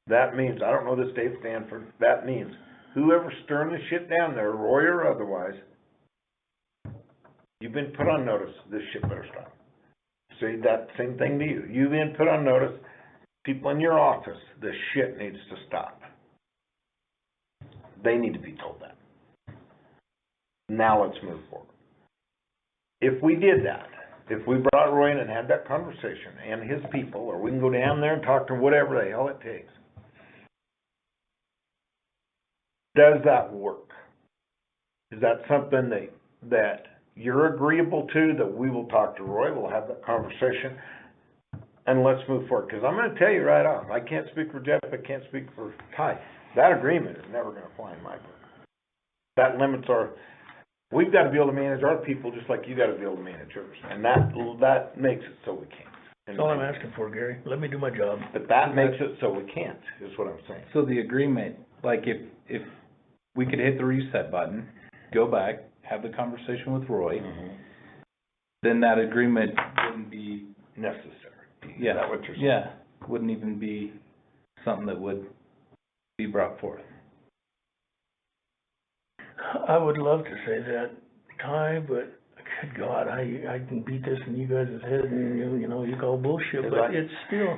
[SPEAKER 1] That means, I don't know this Dave Stanford, that means whoever's stirring the shit down there, Roy or otherwise, you've been put on notice, this shit better stop. Say that same thing to you. You've been put on notice, people in your office, this shit needs to stop. They need to be told that. Now let's move forward. If we did that, if we brought Roy in and had that conversation, and his people, or we can go down there and talk to whatever the hell it takes, does that work? Is that something that you're agreeable to, that we will talk to Roy, we'll have that conversation, and let's move forward? Because I'm gonna tell you right off, I can't speak for Jeff, I can't speak for Ty. That agreement is never gonna fly in my book. That limits we've gotta be able to manage our people just like you gotta be able to manage yours. And that makes it so we can't.
[SPEAKER 2] That's all I'm asking for, Gary. Let me do my job.
[SPEAKER 1] But that makes it so we can't, is what I'm saying.
[SPEAKER 6] So the agreement, like if we could hit the reset button, go back, have the conversation with Roy, then that agreement wouldn't be,
[SPEAKER 1] Necessary.
[SPEAKER 6] yeah,
[SPEAKER 1] Is that what you're saying?
[SPEAKER 6] yeah, wouldn't even be something that would be brought forth.
[SPEAKER 2] I would love to say that, Ty, but good God, I can beat this in you guys' head and you call bullshit, but it's still,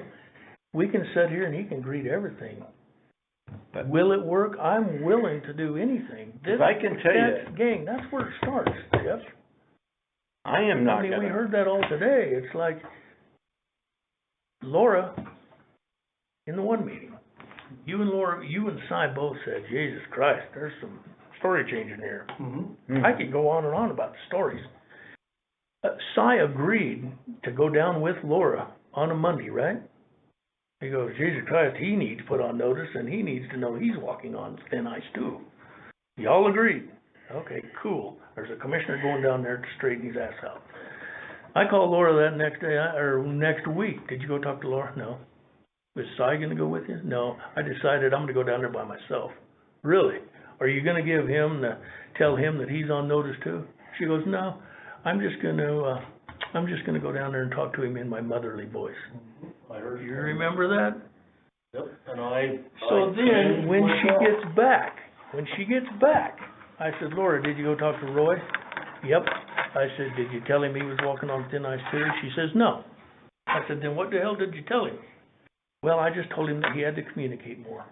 [SPEAKER 2] we can sit here and he can agree to everything.
[SPEAKER 1] But-
[SPEAKER 2] Will it work? I'm willing to do anything. This,
[SPEAKER 1] I can tell you,
[SPEAKER 2] gang, that's where it starts, Jeff.
[SPEAKER 1] I am not
[SPEAKER 2] we
[SPEAKER 1] gonna,
[SPEAKER 2] heard that all today. It's like, Laura in the one meeting. You and Laura, you and Si both said, Jesus Christ, there's some story changing here.
[SPEAKER 3] Mm-hmm.
[SPEAKER 2] I could go on and on about the stories. Si agreed to go down with Laura on a Monday, right? He goes, Jesus Christ, he needs to put on notice, and he needs to know he's walking on thin ice too. Y'all agreed. Okay, cool. There's a commissioner going down there to straighten his ass out. I called Laura that next day, or next week. Did you go talk to Laura? No. Was Si gonna go with you? No. I decided I'm gonna go down there by myself. Really? Are you gonna tell him that he's on notice too? She goes, no. I'm just gonna go down there and talk to him in my motherly voice.
[SPEAKER 3] I heard
[SPEAKER 2] You remember that?
[SPEAKER 3] Yep, and
[SPEAKER 2] So then, when she gets back, I said, Laura, did you go talk to Roy? Yep. I said, did you tell him he was walking on thin ice too? She says, no. I said, then what the hell did you tell him? Well, I just told him that he had to communicate more.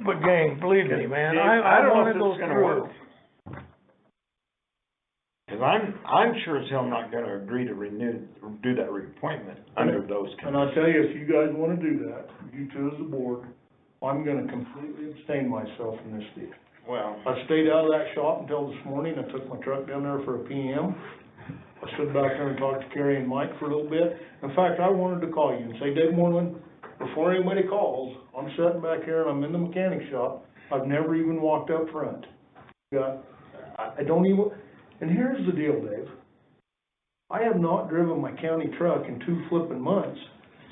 [SPEAKER 2] But gang, believe me, man, I
[SPEAKER 1] don't know
[SPEAKER 2] wanna
[SPEAKER 1] if
[SPEAKER 2] go
[SPEAKER 1] this is gonna
[SPEAKER 2] through.
[SPEAKER 1] work. Cause I'm sure as hell not gonna agree to do that reappointment under those
[SPEAKER 3] And
[SPEAKER 1] conditions.
[SPEAKER 3] I'll tell you, if you guys wanna do that, you two as a board, I'm gonna completely abstain myself from this deal.
[SPEAKER 1] Well,
[SPEAKER 3] I stayed out of that shop until this morning. I took my truck down there for a PM. I stood back there and talked to Kerry and Mike for a little bit. In fact, I wanted to call you and say, Dave Morlan, before anybody calls, I'm sitting back here and I'm in the mechanic shop. I've never even walked up front. I don't even, and here's the deal, Dave. I have not driven my county truck in 2 flipping months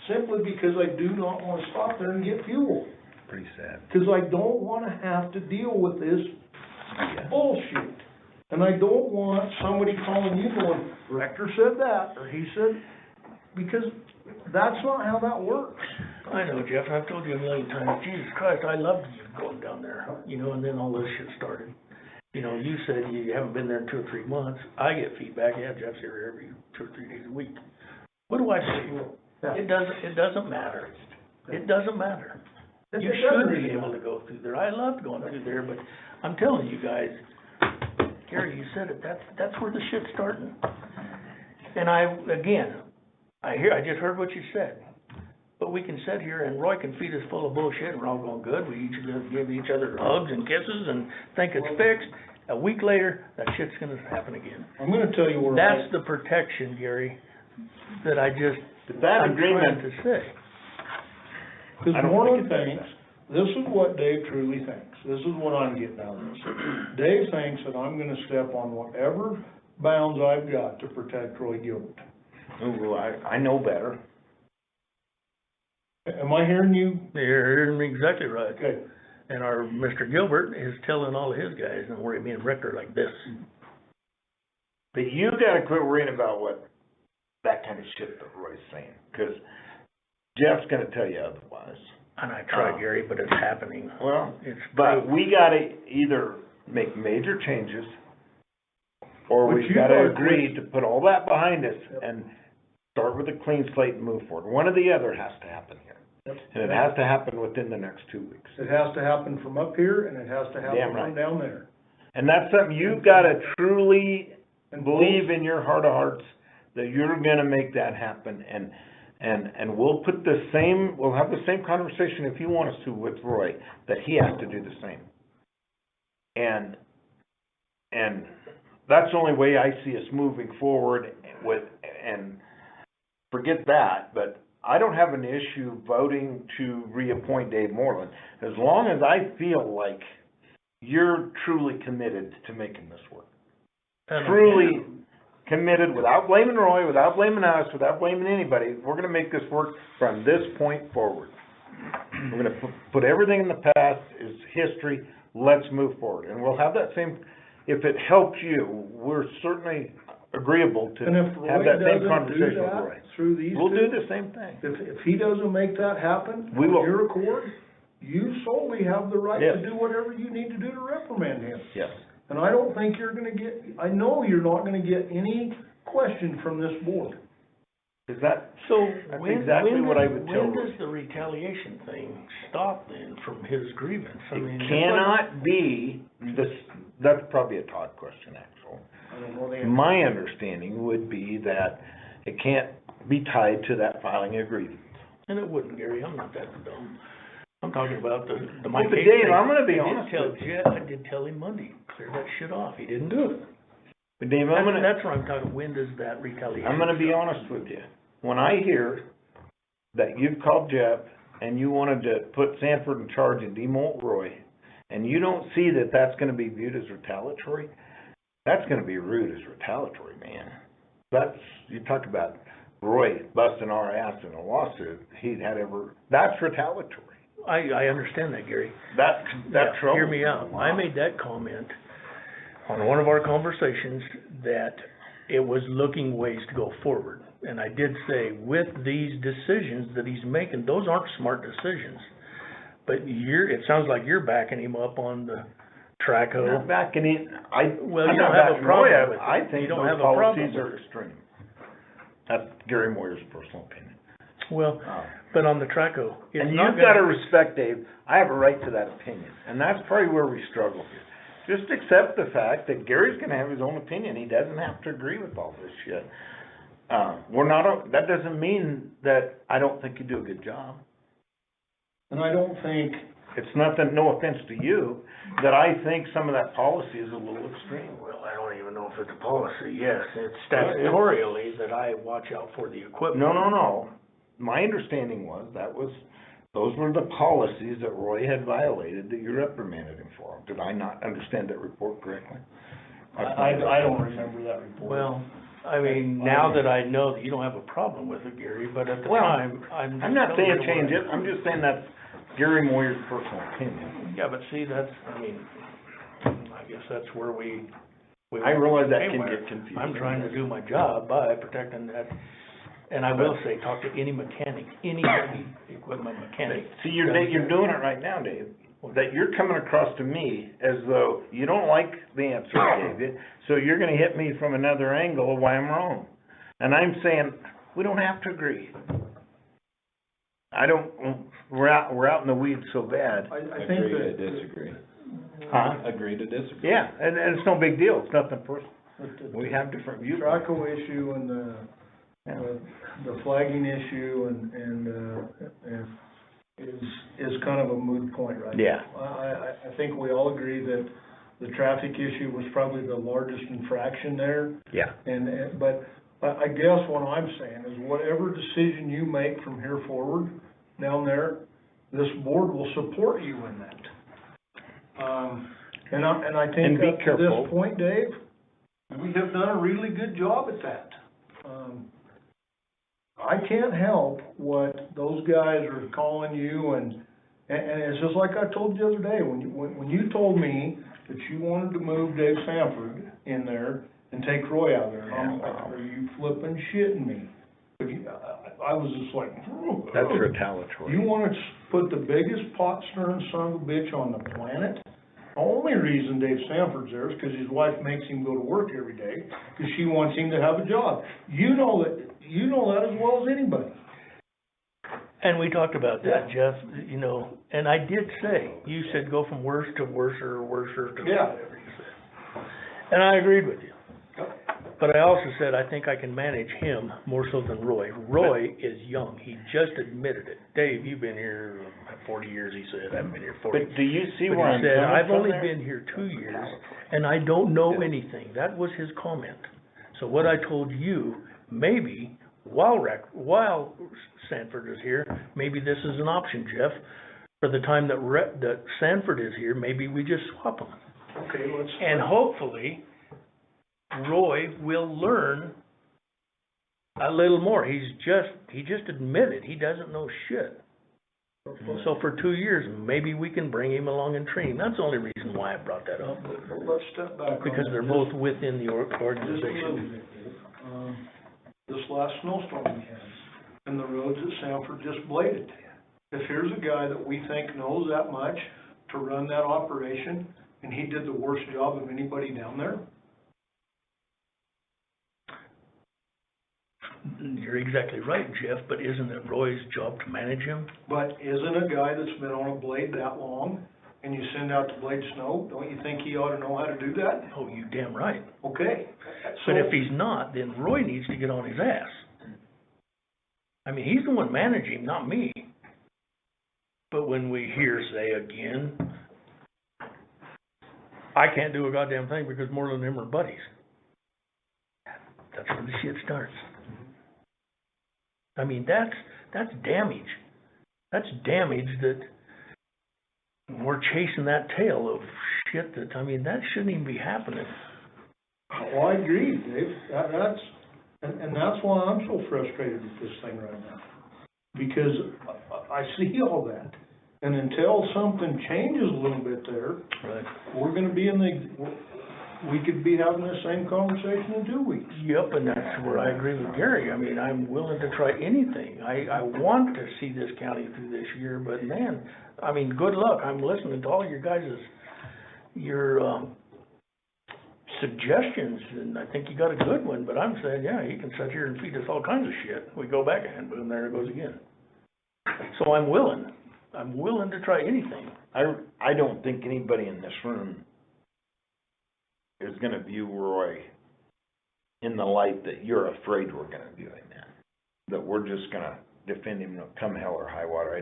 [SPEAKER 3] simply because I do not wanna stop there and get fuel.
[SPEAKER 1] pretty sad.
[SPEAKER 3] Cause I don't wanna have to deal with this bullshit. And I don't want somebody calling you going, Rector said that, or he said, because that's not how that works.
[SPEAKER 2] I know, Jeff, and I've told you a million times, Jesus Christ, I loved you going down there, and then all this shit started. You said you haven't been there in 2 or 3 months. I get feedback, yeah, Jeff's here every 2 or 3 days a week. What do I say? It doesn't matter. It doesn't matter. You should be able to go through there. I loved going through there, but I'm telling you guys, Gary, you said it, that's where the shit's starting. And I just heard what you said. But we can sit here and Roy can feed us full of bullshit and we're all going good. We each give each other hugs and kisses and think it's fixed. A week later, that shit's gonna happen again.
[SPEAKER 3] I'm gonna tell you where
[SPEAKER 2] That's the protection, Gary, that I'm trying
[SPEAKER 1] agreement,
[SPEAKER 2] to say.
[SPEAKER 3] Because
[SPEAKER 1] I don't
[SPEAKER 3] Morlan
[SPEAKER 1] think it's
[SPEAKER 3] thinks, this is what Dave truly thinks, this is what I'm getting out of this. Dave thinks that I'm gonna step on whatever bounds I've got to protect Roy Gilbert.
[SPEAKER 1] ooh, I know better.
[SPEAKER 3] Am I hearing you?
[SPEAKER 2] You're hearing me exactly right.
[SPEAKER 3] Okay.
[SPEAKER 2] And our Mr. Gilbert is telling all of his guys, don't worry, me and Rick are like this.
[SPEAKER 1] But you gotta quit worrying about that kind of shit that Roy's saying, cause Jeff's gonna tell you otherwise.
[SPEAKER 2] And I tried, Gary, but it's happening.
[SPEAKER 1] Well,
[SPEAKER 2] It's
[SPEAKER 1] but we gotta either make major changes, or
[SPEAKER 3] But
[SPEAKER 1] we've
[SPEAKER 3] you
[SPEAKER 1] gotta
[SPEAKER 3] gotta
[SPEAKER 1] agree to put all that behind us and start with a clean slate and move forward. One or the other has to happen here.
[SPEAKER 3] Yep.
[SPEAKER 1] And it has to happen within the next 2 weeks.
[SPEAKER 3] It has to happen from up here and it has to
[SPEAKER 1] Damn
[SPEAKER 3] happen
[SPEAKER 1] right.
[SPEAKER 3] from down there.
[SPEAKER 1] And that's something you've gotta truly
[SPEAKER 3] And
[SPEAKER 1] believe in your heart of hearts that you're gonna make that happen, and we'll have the same conversation if you want us to with Roy, that he has to do the same. And that's the only way I see us moving forward and forget that, but I don't have an issue voting to reappoint Dave Morlan, as long as I feel like you're truly committed to making this work. Truly committed, without blaming Roy, without blaming us, without blaming anybody. We're gonna make this work from this point forward. We're gonna put everything in the past is history, let's move forward. And we'll have that same, if it helps you, we're certainly agreeable to
[SPEAKER 3] And if Roy
[SPEAKER 1] have that same
[SPEAKER 3] doesn't do
[SPEAKER 1] conversation with Roy.
[SPEAKER 3] that through these
[SPEAKER 1] We'll do
[SPEAKER 3] two,
[SPEAKER 1] the same thing.
[SPEAKER 3] if he doesn't make that happen,
[SPEAKER 1] We
[SPEAKER 3] on
[SPEAKER 1] will.
[SPEAKER 3] your accord, you solely have the right
[SPEAKER 1] Yes.
[SPEAKER 3] to do whatever you need to do to reprimand him.
[SPEAKER 1] Yes.
[SPEAKER 3] And I don't think I know you're not gonna get any question from this board.
[SPEAKER 1] Is that,
[SPEAKER 2] So
[SPEAKER 1] That's
[SPEAKER 2] when
[SPEAKER 1] exactly what I would tell
[SPEAKER 2] when
[SPEAKER 1] Roy.
[SPEAKER 2] does the retaliation thing stop then from his grievance? I mean,
[SPEAKER 1] it
[SPEAKER 2] it's
[SPEAKER 1] cannot be this, that's probably a Todd question, actually.
[SPEAKER 3] I don't know the answer.
[SPEAKER 1] My understanding would be that it can't be tied to that filing a grievance.
[SPEAKER 2] And it wouldn't, Gary, I'm not that dumb. I'm talking about the my
[SPEAKER 1] Well, but
[SPEAKER 2] case
[SPEAKER 1] Dave,
[SPEAKER 2] thing.
[SPEAKER 1] I'm gonna be honest with you.
[SPEAKER 2] I did tell him Monday, clear that shit off, he didn't do it.
[SPEAKER 1] But Dave, I'm gonna,
[SPEAKER 2] That's where I'm talking, when does that retaliation?
[SPEAKER 1] I'm gonna be honest with you. When I hear that you've called Jeff and you wanted to put Sanford in charge and demote Roy, and you don't see that that's gonna be viewed as retaliatory, that's gonna be rude as retaliatory, man. That's, you talk about Roy busting our ass in a lawsuit, that's retaliatory.
[SPEAKER 2] I understand that, Gary.
[SPEAKER 1] That
[SPEAKER 2] Yeah,
[SPEAKER 1] troubles
[SPEAKER 2] hear me out.
[SPEAKER 1] a lot.
[SPEAKER 2] I made that comment on one of our conversations that it was looking ways to go forward. And I did say, with these decisions that he's making, those aren't smart decisions. But it sounds like you're backing him up on the
[SPEAKER 1] I'm
[SPEAKER 2] Traco.
[SPEAKER 1] not backing in,
[SPEAKER 2] Well,
[SPEAKER 1] I'm
[SPEAKER 2] you
[SPEAKER 1] not
[SPEAKER 2] don't have a
[SPEAKER 1] backing
[SPEAKER 2] problem
[SPEAKER 1] Roy up.
[SPEAKER 2] with it.
[SPEAKER 1] I
[SPEAKER 2] You
[SPEAKER 1] think
[SPEAKER 2] don't
[SPEAKER 1] those
[SPEAKER 2] have a problem
[SPEAKER 1] policies
[SPEAKER 2] with
[SPEAKER 1] are
[SPEAKER 2] it.
[SPEAKER 1] extreme. That's Gary Moyer's personal opinion.
[SPEAKER 2] Well, but on the Traco, it's
[SPEAKER 1] And
[SPEAKER 2] not
[SPEAKER 1] you've gotta
[SPEAKER 2] gonna,
[SPEAKER 1] respect, Dave, I have a right to that opinion, and that's probably where we struggle here. Just accept the fact that Gary's gonna have his own opinion, he doesn't have to agree with all this shit. That doesn't mean that I don't think you do a good job.
[SPEAKER 3] And I don't think,
[SPEAKER 1] It's nothing, no offense to you, that I think some of that policy is a little extreme.
[SPEAKER 2] well, I don't even know if it's a policy, yes, it's statutorily that I watch out for the equipment.
[SPEAKER 1] No. My understanding was, those were the policies that Roy had violated that you reprimanded him for. Did I not understand that report correctly?
[SPEAKER 3] I don't remember that report.
[SPEAKER 2] Well, I mean, now that I know that you don't have a problem with it, Gary, but at the
[SPEAKER 1] Well,
[SPEAKER 2] time, I'm.
[SPEAKER 1] I'm not
[SPEAKER 2] telling
[SPEAKER 1] saying
[SPEAKER 2] you
[SPEAKER 1] change
[SPEAKER 2] what-
[SPEAKER 1] it, I'm just saying that's Gary Moyer's personal opinion.
[SPEAKER 2] Yeah, but see, I guess that's where we.
[SPEAKER 1] I realize that
[SPEAKER 2] came
[SPEAKER 1] can
[SPEAKER 2] where
[SPEAKER 1] get confusing.
[SPEAKER 2] I'm trying to do my job by protecting that, and I will say, talk to any mechanic, any heavy equipment mechanic.
[SPEAKER 1] See, you're doing it right now, Dave, that you're coming across to me as though you don't like the answer I gave you, so you're gonna hit me from another angle of why I'm wrong. And I'm saying, we don't have to agree. We're out in the weeds so bad.
[SPEAKER 3] I think
[SPEAKER 6] Agree to
[SPEAKER 3] that.
[SPEAKER 6] disagree.
[SPEAKER 1] Huh?
[SPEAKER 6] Agree to disagree.
[SPEAKER 1] Yeah, and it's no big deal, it's nothing personal.
[SPEAKER 3] that
[SPEAKER 1] We have different
[SPEAKER 3] The
[SPEAKER 1] viewpoints.
[SPEAKER 3] Traco issue and
[SPEAKER 1] Yeah.
[SPEAKER 3] the flagging issue is kind of a moot point right now.
[SPEAKER 1] Yeah.
[SPEAKER 3] I think we all agree that the traffic issue was probably the largest infraction there.
[SPEAKER 1] Yeah.
[SPEAKER 3] But I guess what I'm saying is whatever decision you make from here forward down there, this board will support you in that. And I
[SPEAKER 1] And
[SPEAKER 3] think
[SPEAKER 1] be
[SPEAKER 3] up to
[SPEAKER 1] careful.
[SPEAKER 3] this point, Dave, we have done a really good job at that. I can't help what those guys are calling you and it's just like I told you the other day, when you told me that you wanted to move Dave Sanford in there and take Roy out of there, I'm like, are you flipping shitting me? I was just like,
[SPEAKER 1] That's retaliatory.
[SPEAKER 3] you wanna put the biggest pot stirring son of a bitch on the planet? The only reason Dave Sanford's there is because his wife makes him go to work every day, because she wants him to have a job. You know that as well as anybody.
[SPEAKER 2] And we talked about that, Jeff, and I did say, you said go from worse to worser to whatever you said. And I agreed with you. But I also said, I think I can manage him more so than Roy. Roy is young, he just admitted it. Dave, you've been here 40 years, he said, I've been here 40.
[SPEAKER 1] But do you see
[SPEAKER 2] But
[SPEAKER 1] where I'm
[SPEAKER 2] he
[SPEAKER 1] coming
[SPEAKER 2] said,
[SPEAKER 1] from
[SPEAKER 2] I've only
[SPEAKER 1] there?
[SPEAKER 2] been here 2 years, and I don't know anything. That was his comment. So what I told you, maybe, while Sanford is here, maybe this is an option, Jeff. For the time that Sanford is here, maybe we just swap them.
[SPEAKER 3] Okay,
[SPEAKER 2] And hopefully, Roy will learn a little more. He just admitted he doesn't know shit. So for 2 years, maybe we can bring him along and train him. That's the only reason why I brought that up.
[SPEAKER 3] Let's step back on
[SPEAKER 2] Because
[SPEAKER 3] that.
[SPEAKER 2] they're both within the
[SPEAKER 3] Just a little
[SPEAKER 2] organization.
[SPEAKER 3] bit, Dave. This last snowstorm we had, and the roads that Sanford just bladed. If here's a guy that we think knows that much to run that operation, and he did the worst job of anybody down there,
[SPEAKER 2] You're exactly right, Jeff, but isn't it Roy's job to manage him?
[SPEAKER 3] but isn't a guy that's been on a blade that long, and you send out to blade snow, don't you think he ought to know how to do that?
[SPEAKER 2] Oh, you damn right.
[SPEAKER 3] Okay,
[SPEAKER 2] But if he's not, then Roy needs to get on his ass. I mean, he's the one managing him, not me. But when we hearsay again, I can't do a goddamn thing because Morlan and him are buddies. That's where the shit starts. I mean, that's damage. That's damage that we're chasing that tail of shit that, I mean, that shouldn't even be happening.
[SPEAKER 3] Well, I agree, Dave, that's why I'm so frustrated with this thing right now. Because I see all that, and until something changes a little bit there,
[SPEAKER 2] Right.
[SPEAKER 3] we're gonna be we could be having the same conversation in 2 weeks.
[SPEAKER 2] Yep, and that's where I agree with Gary. I mean, I'm willing to try anything. I want to see this county through this year, but man, I mean, good luck. I'm listening to all your guys' suggestions, and I think you got a good one, but I'm saying, yeah, he can sit here and feed us all kinds of shit. We go back and boom, there it goes again. So I'm willing to try anything.
[SPEAKER 1] I don't think anybody in this room is gonna view Roy in the light that you're afraid we're gonna view him in. That we're just gonna defend him come hell or high water.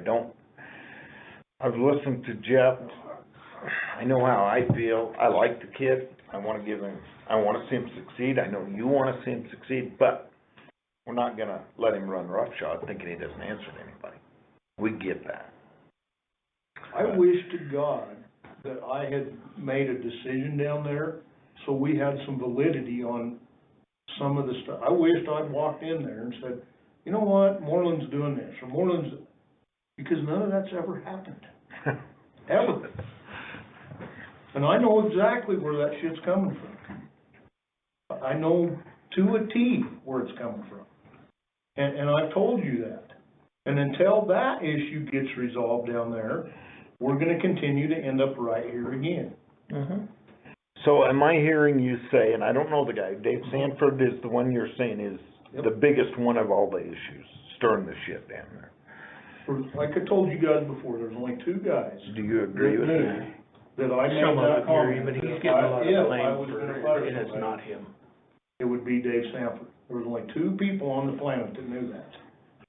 [SPEAKER 1] I've listened to Jeff. I know how I feel. I like the kid. I wanna see him succeed. I know you wanna see him succeed, but we're not gonna let him run roughshod thinking he doesn't answer to anybody. We get that.
[SPEAKER 3] I wish to God that I had made a decision down there, so we had some validity on some of the stuff. I wished I'd walked in there and said, you know what, Morlan's doing this, or Morlan's, because none of that's ever happened, ever. And I know exactly where that shit's coming from. I know to a T where it's coming from. And I've told you that. And until that issue gets resolved down there, we're gonna continue to end up right here again.
[SPEAKER 2] Mm-hmm.
[SPEAKER 1] So am I hearing you say, and I don't know the guy, Dave Sanford is the one you're saying is the biggest one of all the issues, stirring the shit down there.
[SPEAKER 3] Like I told you guys before, there's only two guys
[SPEAKER 1] Do you agree with that?
[SPEAKER 3] that I made
[SPEAKER 2] Some of
[SPEAKER 3] that
[SPEAKER 2] it, Gary,
[SPEAKER 3] comment.
[SPEAKER 2] but he's
[SPEAKER 3] If
[SPEAKER 2] getting a lot
[SPEAKER 3] I
[SPEAKER 2] of blame
[SPEAKER 3] was gonna
[SPEAKER 2] for
[SPEAKER 3] fire
[SPEAKER 2] it, and it's
[SPEAKER 3] somebody,
[SPEAKER 2] not him.
[SPEAKER 3] it would be Dave Sanford. There was only two people on the planet that knew that.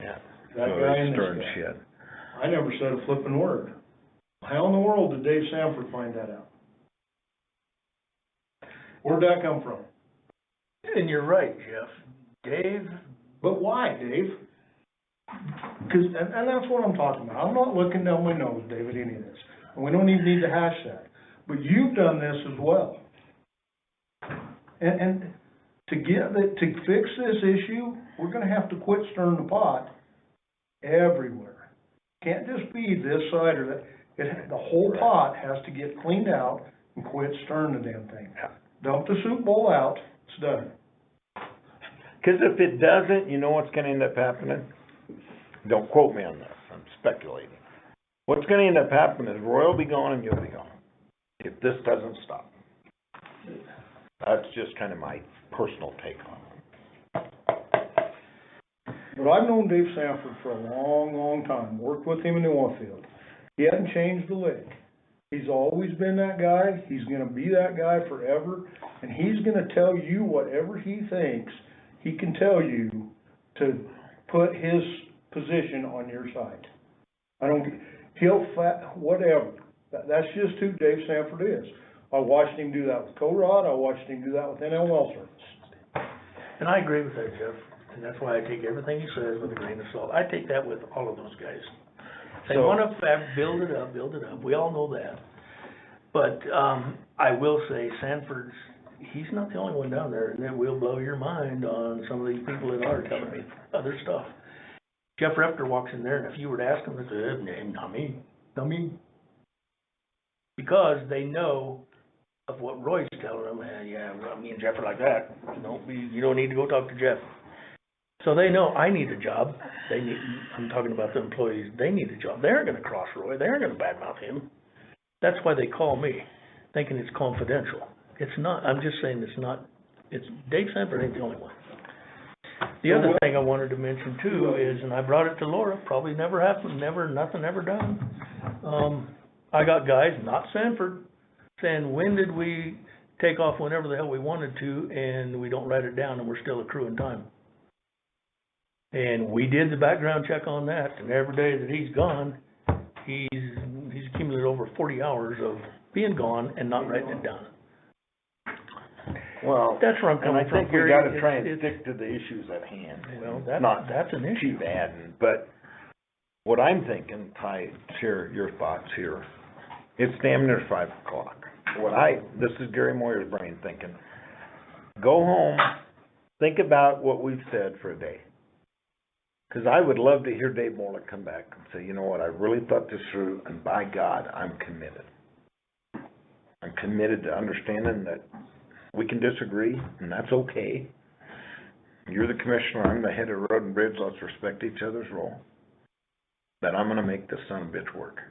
[SPEAKER 1] Yeah.
[SPEAKER 3] That
[SPEAKER 1] So
[SPEAKER 3] guy
[SPEAKER 1] he's
[SPEAKER 3] and
[SPEAKER 1] stirring
[SPEAKER 3] this guy.
[SPEAKER 1] shit.
[SPEAKER 3] I never said a flipping word. How in the world did Dave Sanford find that out? Where'd that come from?
[SPEAKER 2] And you're right, Jeff. Dave,
[SPEAKER 3] But why, Dave? And that's what I'm talking about. I'm not looking down my nose, David, any of this. And we don't even need to hash that. But you've done this as well. And to fix this issue, we're gonna have to quit stirring the pot everywhere. Can't just be this side or that. The whole pot has to get cleaned out and quit stirring the damn thing. Dump the soup bowl out, it's done.
[SPEAKER 1] Cause if it doesn't, you know what's gonna end up happening? Don't quote me on this, I'm speculating. What's gonna end up happening is Roy will be gone and you'll be gone, if this doesn't stop. That's just kind of my personal take on it.
[SPEAKER 3] But I've known Dave Sanford for a long, long time, worked with him in the oil field. He hasn't changed a lick. He's always been that guy, he's gonna be that guy forever, and he's gonna tell you whatever he thinks he can tell you to put his position on your side. Whatever. That's just who Dave Sanford is. I watched him do that with Co-Rod, I watched him do that with NL Well Service.
[SPEAKER 2] and I agree with that, Jeff, and that's why I take everything he says with a grain of salt. I take that with all of those guys. They
[SPEAKER 1] So-
[SPEAKER 2] wanna build it up, we all know that. But, I will say Sanford's, he's not the only one down there, and it will blow your mind on some of these people that are telling me other stuff. Jeff Repter walks in there, and if you were to ask him, they say, not me. Because they know of what Roy's telling them, and yeah, well, me and Jeff are like that, you don't need to go talk to Jeff. So they know I need a job, I'm talking about the employees, they need a job, they aren't gonna cross Roy, they aren't gonna badmouth him. That's why they call me, thinking it's confidential. It's not, I'm just saying it's Dave Sanford ain't the only one. The other thing I wanted to mention too is, and I brought it to Laura, probably never happened, nothing ever done. I got guys, not Sanford, saying, when did we take off whenever the hell we wanted to, and we don't write it down, and we're still accruing time. And we did the background check on that, and every day that he's gone, he's accumulated over 40 hours of being gone and not writing it down.
[SPEAKER 1] Well,
[SPEAKER 2] That's where I'm
[SPEAKER 1] and
[SPEAKER 2] coming
[SPEAKER 1] I
[SPEAKER 2] from,
[SPEAKER 1] think we
[SPEAKER 2] Gary.
[SPEAKER 1] gotta try and
[SPEAKER 2] It's-
[SPEAKER 1] stick to the issues at hand.
[SPEAKER 2] Well,
[SPEAKER 1] Not
[SPEAKER 2] that's an issue.
[SPEAKER 1] keep adding, but what I'm thinking, Ty, share your thoughts here. It's damn near 5 o'clock. This is Gary Moyer's brain thinking. Go home, think about what we've said for a day. 'Cause I would love to hear Dave Morlan come back and say, you know what, I really thought this through, and by God, I'm committed. I'm committed to understanding that we can disagree, and that's okay. You're the commissioner, I'm the head of road and bridge, let's respect each other's role. But I'm gonna make this son of a bitch work.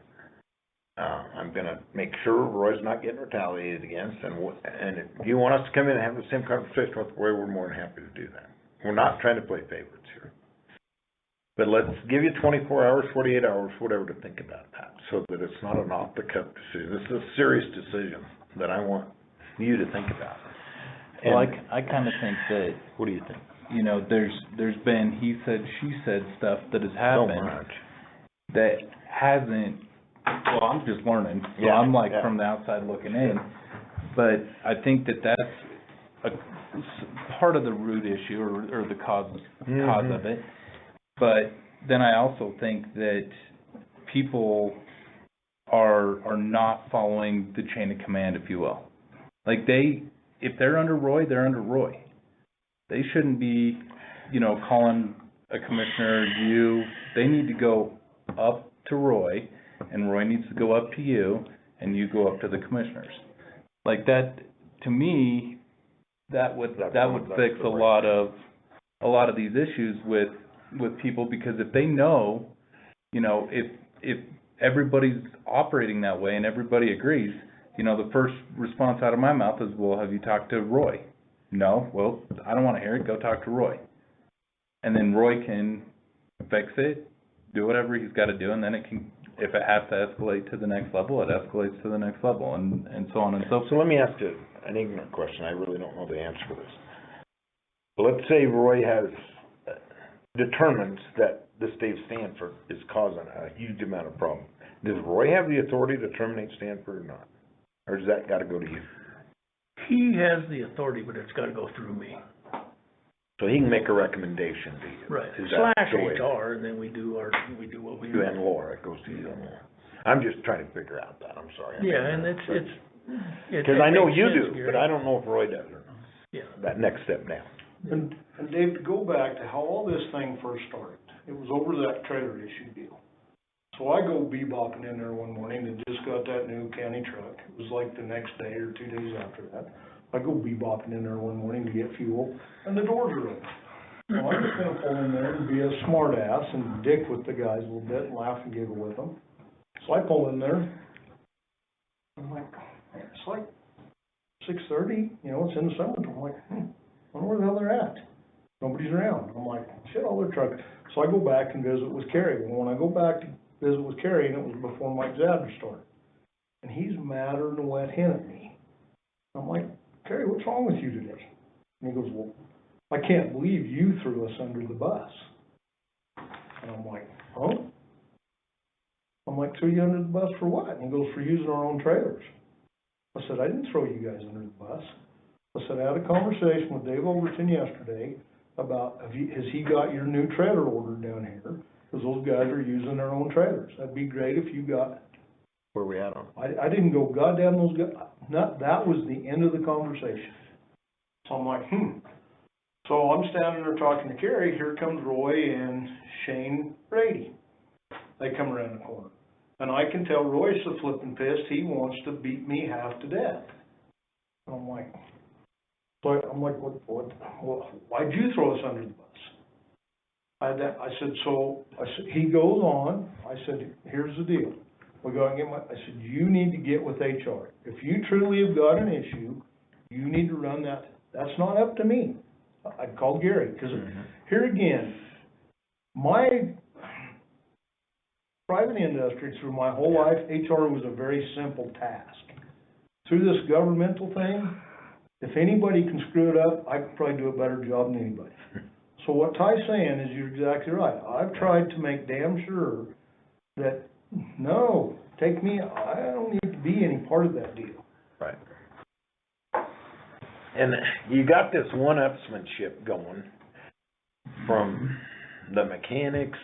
[SPEAKER 1] I'm gonna make sure Roy's not getting retaliated against, and if you want us to come in and have the same conversation with Roy, we're more than happy to do that. We're not trying to play favorites here. But let's give you 24 hours, 48 hours, whatever, to think about that, so that it's not an off-the-cuff decision. This is a serious decision that I want you to think about.
[SPEAKER 6] Well,
[SPEAKER 1] And
[SPEAKER 6] I kinda think that,
[SPEAKER 1] what do you think?
[SPEAKER 6] you know, there's been he said, she said stuff that has
[SPEAKER 1] So
[SPEAKER 6] happened
[SPEAKER 1] much.
[SPEAKER 6] that hasn't, well, I'm just learning, so
[SPEAKER 1] Yeah,
[SPEAKER 6] I'm like
[SPEAKER 1] yeah.
[SPEAKER 6] from the outside looking in. But I think that that's part of the root issue or the cause of it. But then I also think that people are not following the chain of command, if you will. Like if they're under Roy, they're under Roy. They shouldn't be, you know, calling a commissioner you. They need to go up to Roy, and Roy needs to go up to you, and you go up to the commissioners. Like that, to me, that would fix a lot of these issues with people, because if they know, you know, if everybody's operating that way and everybody agrees, you know, the first response out of my mouth is, well, have you talked to Roy? No. Well, I don't wanna hear it, go talk to Roy. And then Roy can fix it, do whatever he's gotta do, and then it can, if it has to escalate to the next level, it escalates to the next level, and so on and so forth.
[SPEAKER 1] So let me ask you an ignorant question, I really don't know the answer to this. Let's say Roy determines that this Dave Stanford is causing a huge amount of problem. Does Roy have the authority to terminate Stanford or not? Or does that gotta go to you?
[SPEAKER 2] He has the authority, but it's gotta go through me.
[SPEAKER 1] So he can make a recommendation to you?
[SPEAKER 2] Right.
[SPEAKER 1] Is that
[SPEAKER 2] Slash
[SPEAKER 1] the way?
[SPEAKER 2] HR, and then we do what we
[SPEAKER 1] You
[SPEAKER 2] do.
[SPEAKER 1] and Laura, it goes to you and Laura. I'm just trying to figure out that, I'm sorry.
[SPEAKER 2] Yeah, and it's.
[SPEAKER 1] Cause I know
[SPEAKER 2] makes
[SPEAKER 1] you
[SPEAKER 2] sense,
[SPEAKER 1] do,
[SPEAKER 2] Gary.
[SPEAKER 1] but I don't know if Roy does or not,
[SPEAKER 2] Yeah.
[SPEAKER 1] that next step down.
[SPEAKER 3] And Dave, to go back to how all this thing first started, it was over that trailer issue deal. So I go bebopping in there one morning and just got that new county truck. It was like the next day or 2 days after that. I go bebopping in there one morning to get fuel, and the doors are open. Well, I'm just gonna pull in there and be a smart ass and dick with the guys a little bit and laugh and giggle with them. So I pull in there. I'm like, it's like 6:30, you know, it's in the summertime. I'm like, wonder where the hell they're at. Nobody's around. I'm like, shit, all their trucks. So I go back and visit with Kerry. Well, when I go back to visit with Kerry, and it was before Mike Zadler started, and he's madder than a wet hen at me. I'm like, Kerry, what's wrong with you today? And he goes, well, I can't believe you threw us under the bus. And I'm like, huh? I'm like, threw you under the bus for what? And he goes, for using our own trailers. I said, I didn't throw you guys under the bus. I said, I had a conversation with Dave Overton yesterday about, has he got your new trailer ordered down here? Because those guys are using their own trailers. That'd be great if you got.
[SPEAKER 1] Where we at on?
[SPEAKER 3] I didn't go, goddamn those guys, that was the end of the conversation. So I'm like, So I'm standing there talking to Kerry, here comes Roy and Shane Brady. They come around the corner. And I can tell Roy's so flippin' pissed, he wants to beat me half to death. And I'm like, why'd you throw us under the bus? He goes on, I said, here's the deal. We go and get I said, you need to get with HR. If you truly have got an issue, you need to run that. That's not up to me. I'd call Gary, because here again, my private industry through my whole life, HR was a very simple task. Through this governmental thing, if anybody can screw it up, I can probably do a better job than anybody. So what Ty's saying is, you're exactly right. I've tried to make damn sure that, no, take me, I don't need to be any part of that deal.
[SPEAKER 1] Right. And you got this one-upsmanship going from the mechanics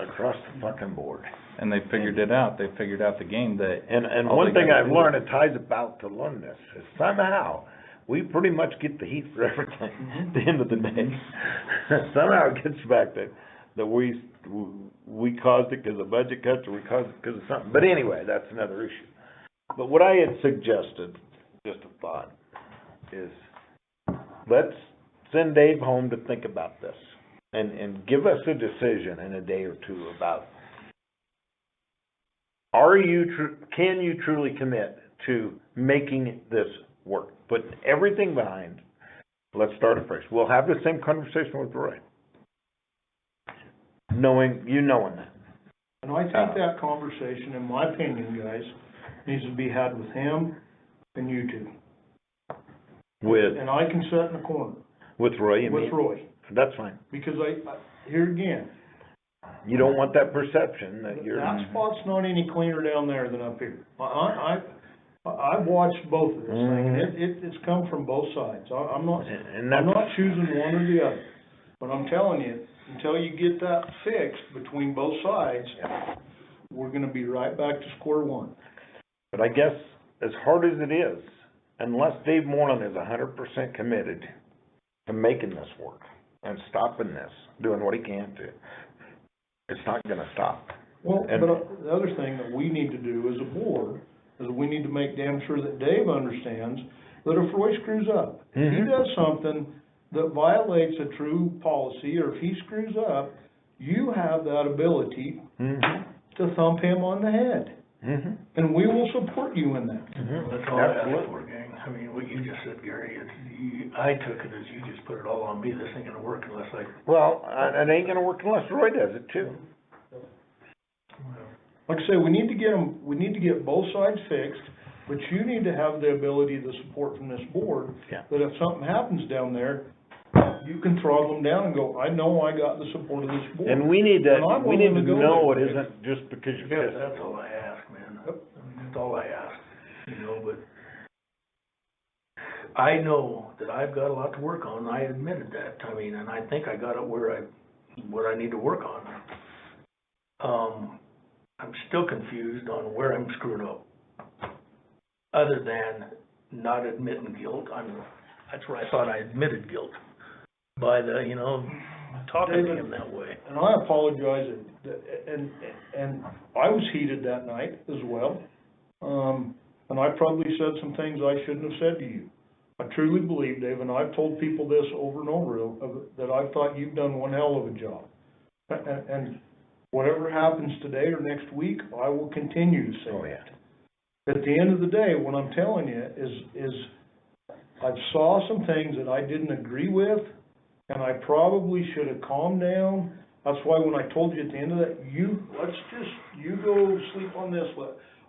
[SPEAKER 1] across the fucking board.
[SPEAKER 6] And they figured it out, they figured out the game that.
[SPEAKER 1] And
[SPEAKER 6] all
[SPEAKER 1] one
[SPEAKER 6] they
[SPEAKER 1] thing
[SPEAKER 6] gotta
[SPEAKER 1] I've
[SPEAKER 6] do-
[SPEAKER 1] learned, and Ty's about to learn this, is somehow, we pretty much get the heat for everything at the end of the day. Somehow it gets back that we caused it because of budget cuts, or we caused it because of something. But anyway, that's another issue. But what I had suggested, just a thought, is let's send Dave home to think about this and give us a decision in a day or two about, can you truly commit to making this work? Put everything behind, let's start afresh. We'll have the same conversation with Roy. Knowing that.
[SPEAKER 3] And I think that conversation, in my opinion, guys, needs to be had with him and you two. And I can sit in the corner
[SPEAKER 1] With Roy, you mean?
[SPEAKER 3] with Roy,
[SPEAKER 1] That's fine.
[SPEAKER 3] because here again,
[SPEAKER 1] You don't want that perception that you're.
[SPEAKER 3] that spot's not any cleaner down there than up here. I've watched both of this thing, and it's come from both sides. I'm not choosing one or the other. But I'm telling you, until you get that fixed between both sides, we're gonna be right back to square one.
[SPEAKER 1] But I guess, as hard as it is, unless Dave Morlan is 100% committed to making this work and stopping this, doing what he can to, it's not gonna stop.
[SPEAKER 3] Well,
[SPEAKER 1] And-
[SPEAKER 3] but the other thing that we need to do as a board is we need to make damn sure that Dave understands that if Roy screws up, if he does something that violates a true policy, or if he screws up, you have that ability to thump him on the head. And we will support you in that.
[SPEAKER 2] That's all I ask for, gang. I mean, what you just said, Gary, I took it as you just put it all on me. This ain't gonna work unless I.
[SPEAKER 1] Well, it ain't gonna work unless Roy does it too.
[SPEAKER 3] Like I say, we need to get both sides fixed, but you need to have the ability, the support from this board,
[SPEAKER 1] Yeah.
[SPEAKER 3] that if something happens down there, you can throttle them down and go, I know I got the support of this board.
[SPEAKER 1] And we need to
[SPEAKER 3] And I'm willing to go
[SPEAKER 1] know it
[SPEAKER 3] there.
[SPEAKER 1] isn't just because you're
[SPEAKER 2] Yeah,
[SPEAKER 1] pissed.
[SPEAKER 2] that's all I ask, man. I mean, that's all I ask, but I know that I've got a lot to work on. I admitted that. I mean, and I think I got it what I need to work on. I'm still confused on where I'm screwed up. Other than not admitting guilt, that's where I thought I admitted guilt. By talking to him that way.
[SPEAKER 3] And I apologize, and I was heated that night as well. And I probably said some things I shouldn't have said to you. I truly believe, Dave, and I've told people this over and over, that I thought you've done one hell of a job. And whatever happens today or next week, I will continue to say that. At the end of the day, what I'm telling you is I've saw some things that I didn't agree with, and I probably should have calmed down. That's why when I told you at the end of that, you go sleep on this.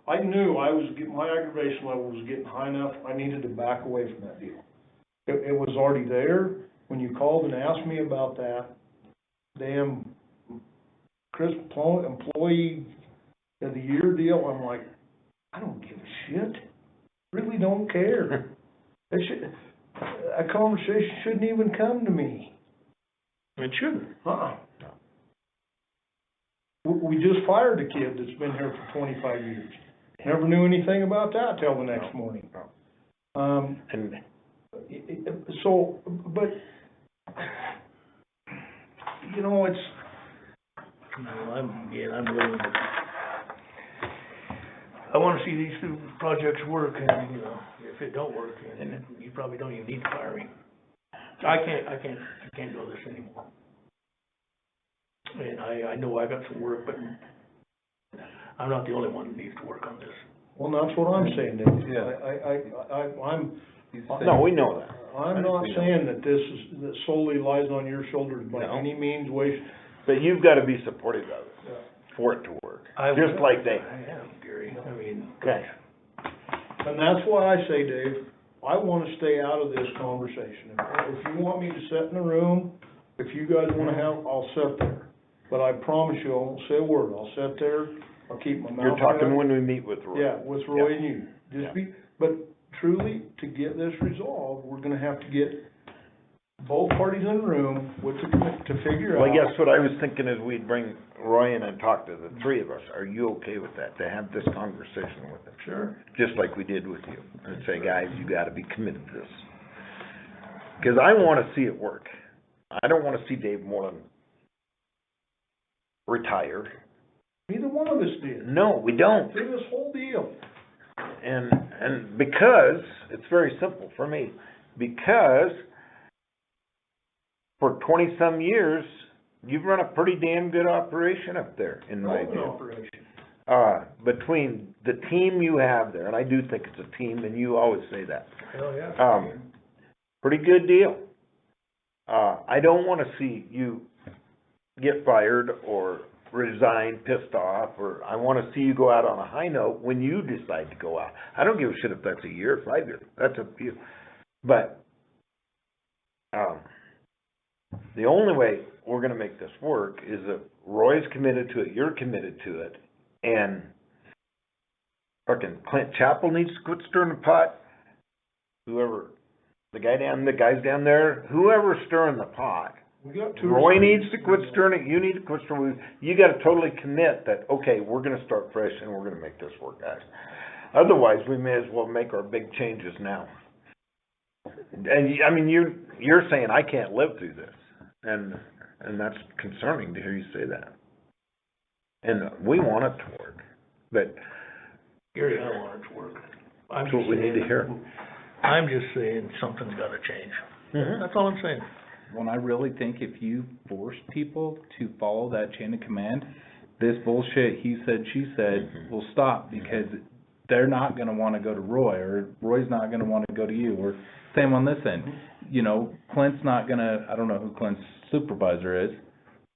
[SPEAKER 3] I knew my aggravation level was getting high enough, I needed to back away from that deal. It was already there. When you called and asked me about that damn employee of the year deal, I'm like, I don't give a shit. Really don't care. A conversation shouldn't even come to me.
[SPEAKER 2] It shouldn't.
[SPEAKER 3] We just fired a kid that's been here for 25 years. Never knew anything about that till the next morning. But it's.
[SPEAKER 2] I'm willing to. I want to see these two projects work, and if it don't work, and you probably don't even need to fire me. I can't do this anymore. And I know I got some work, but I'm not the only one that needs to work on this.
[SPEAKER 3] Well, that's what I'm saying, Dave.
[SPEAKER 1] No, we know that.
[SPEAKER 3] I'm not saying that that solely lies on your shoulders by any means, way.
[SPEAKER 1] But you've got to be supportive of it for it to work. Just like Dave.
[SPEAKER 2] I am, Gary. I mean.
[SPEAKER 1] Okay.
[SPEAKER 3] And that's why I say, Dave, I wanna stay out of this conversation. If you want me to sit in the room, if you guys wanna have, I'll sit there. But I promise you, I won't say a word. I'll sit there, I'll keep my mouth
[SPEAKER 1] You're
[SPEAKER 3] shut.
[SPEAKER 1] talking when we meet with Roy.
[SPEAKER 3] Yeah, with Roy and you.
[SPEAKER 1] Yeah.
[SPEAKER 3] Just be, but truly, to get this resolved, we're gonna have to get both parties in the room with the, to figure out.
[SPEAKER 1] Well, I guess what I was thinking is we'd bring Roy in and talk to the three of us. Are you okay with that, to have this conversation with him?
[SPEAKER 3] Sure.
[SPEAKER 1] Just like we did with you, and say, guys, you gotta be committed to this. Cause I wanna see it work. I don't wanna see Dave Morlan retire.
[SPEAKER 3] Neither one of us did,
[SPEAKER 1] No, we don't.
[SPEAKER 3] through this whole deal.
[SPEAKER 1] And because, it's very simple for me, because for 20-some years, you've run a pretty damn good operation up there, in my
[SPEAKER 3] Open
[SPEAKER 1] view.
[SPEAKER 3] operation.
[SPEAKER 1] Between the team you have there, and I do think it's a team, and you always say that,
[SPEAKER 2] Hell, yeah.
[SPEAKER 1] pretty good deal. I don't wanna see you get fired or resign pissed off, or I wanna see you go out on a high note when you decide to go out. I don't give a shit if that's a year or 5 years, that's up to you. But, the only way we're gonna make this work is if Roy's committed to it, you're committed to it, and fucking Clint Chappell needs to quit stirring the pot, whoever, the guys down there, whoever's stirring the pot,
[SPEAKER 3] We got two.
[SPEAKER 1] Roy needs to quit stirring it, you need to quit stirring it, you gotta totally commit that, okay, we're gonna start fresh and we're gonna make this work, guys. Otherwise, we may as well make our big changes now. And, I mean, you're saying I can't live through this, and that's concerning to hear you say that. And we want it to work, but
[SPEAKER 2] Gary, I want it to work. I'm
[SPEAKER 1] that's what
[SPEAKER 2] just
[SPEAKER 1] we need to
[SPEAKER 2] saying-
[SPEAKER 1] hear.
[SPEAKER 2] I'm just saying, something's gotta change.
[SPEAKER 1] Mhm.
[SPEAKER 2] That's all I'm saying.
[SPEAKER 6] When I really think if you force people to follow that chain of command, this bullshit, he said, she said, will stop, because they're not gonna wanna go to Roy, or Roy's not gonna wanna go to you, or same on this end. You know, Clint's not gonna, I don't know who Clint's supervisor is,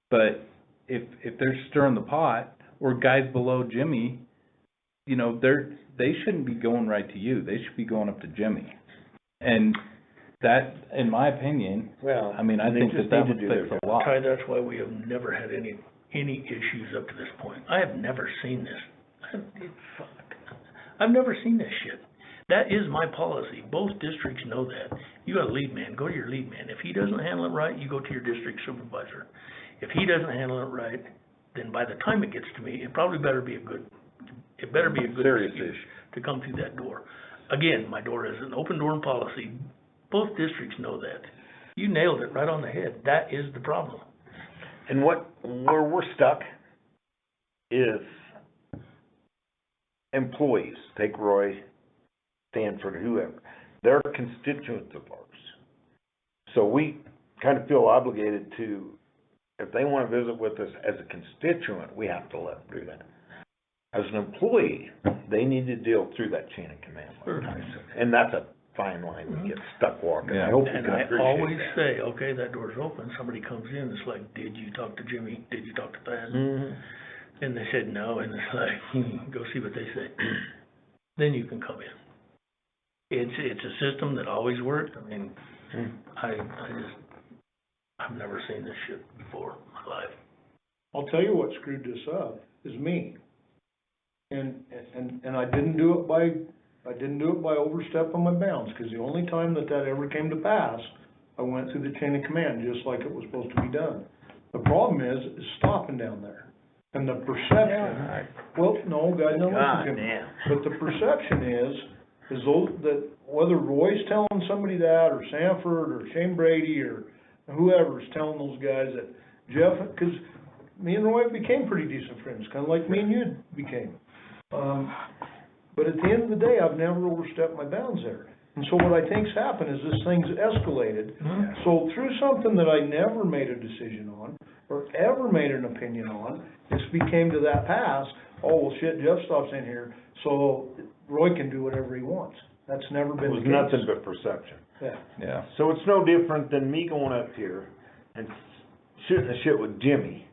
[SPEAKER 6] but if they're stirring the pot, or guys below Jimmy, you know, they shouldn't be going right to you, they should be going up to Jimmy. And that, in my opinion,
[SPEAKER 1] Well,
[SPEAKER 6] I mean, I
[SPEAKER 1] they
[SPEAKER 6] think
[SPEAKER 1] just
[SPEAKER 6] that
[SPEAKER 1] need
[SPEAKER 6] would
[SPEAKER 1] to do
[SPEAKER 6] fix
[SPEAKER 1] their
[SPEAKER 6] a lot.
[SPEAKER 2] Ty, that's why we have never had any issues up to this point. I have never seen this. I've never seen this shit. That is my policy. Both districts know that. You got a lead man, go to your lead man. If he doesn't handle it right, you go to your district supervisor. If he doesn't handle it right, then by the time it gets to me, it better be a good
[SPEAKER 1] Serious
[SPEAKER 2] excuse
[SPEAKER 1] issue.
[SPEAKER 2] to come through that door. Again, my door is an open door policy. Both districts know that. You nailed it right on the head. That is the problem.
[SPEAKER 1] And where we're stuck is employees, take Roy, Stanford, whoever, they're constituents of ours. So we kind of feel obligated to, if they wanna visit with us as a constituent, we have to let them do that. As an employee, they need to deal through that chain of command, like Ty said, and that's a fine line to get stuck walking. I
[SPEAKER 6] Yeah.
[SPEAKER 1] hope you
[SPEAKER 2] And
[SPEAKER 1] can
[SPEAKER 2] I
[SPEAKER 1] appreciate
[SPEAKER 2] always
[SPEAKER 1] that.
[SPEAKER 2] say, okay, that door's open, somebody comes in, it's like, did you talk to Jimmy? Did you talk to Thad?
[SPEAKER 1] Mhm.
[SPEAKER 2] And they said no, and it's like, go see what they say. Then you can come in. It's a system that always worked. I mean, I've never seen this shit before in my life.
[SPEAKER 3] I'll tell you what screwed this up, is me. And I didn't do it by overstepping my bounds, because the only time that ever came to pass, I went through the chain of command, just like it was supposed to be done. The problem is stopping down there. And the perception, well, no, guys, no,
[SPEAKER 1] God
[SPEAKER 3] listen to me.
[SPEAKER 1] damn.
[SPEAKER 3] But the perception is those, that whether Roy's telling somebody that, or Sanford, or Shane Brady, or whoever's telling those guys that Jeff, because me and Roy became pretty decent friends, kind of like me and you became. But at the end of the day, I've never overstepped my bounds there. And so what I think's happened is this thing's escalated. So through something that I never made a decision on, or ever made an opinion on, it's became to that pass, oh, well, shit, Jeff stops in here, so Roy can do whatever he wants. That's never
[SPEAKER 1] It
[SPEAKER 3] been the
[SPEAKER 1] was
[SPEAKER 3] case.
[SPEAKER 1] nothing but perception.
[SPEAKER 3] Yeah.
[SPEAKER 6] Yeah.
[SPEAKER 1] So it's no different than me going up here and shooting the shit with Jimmy,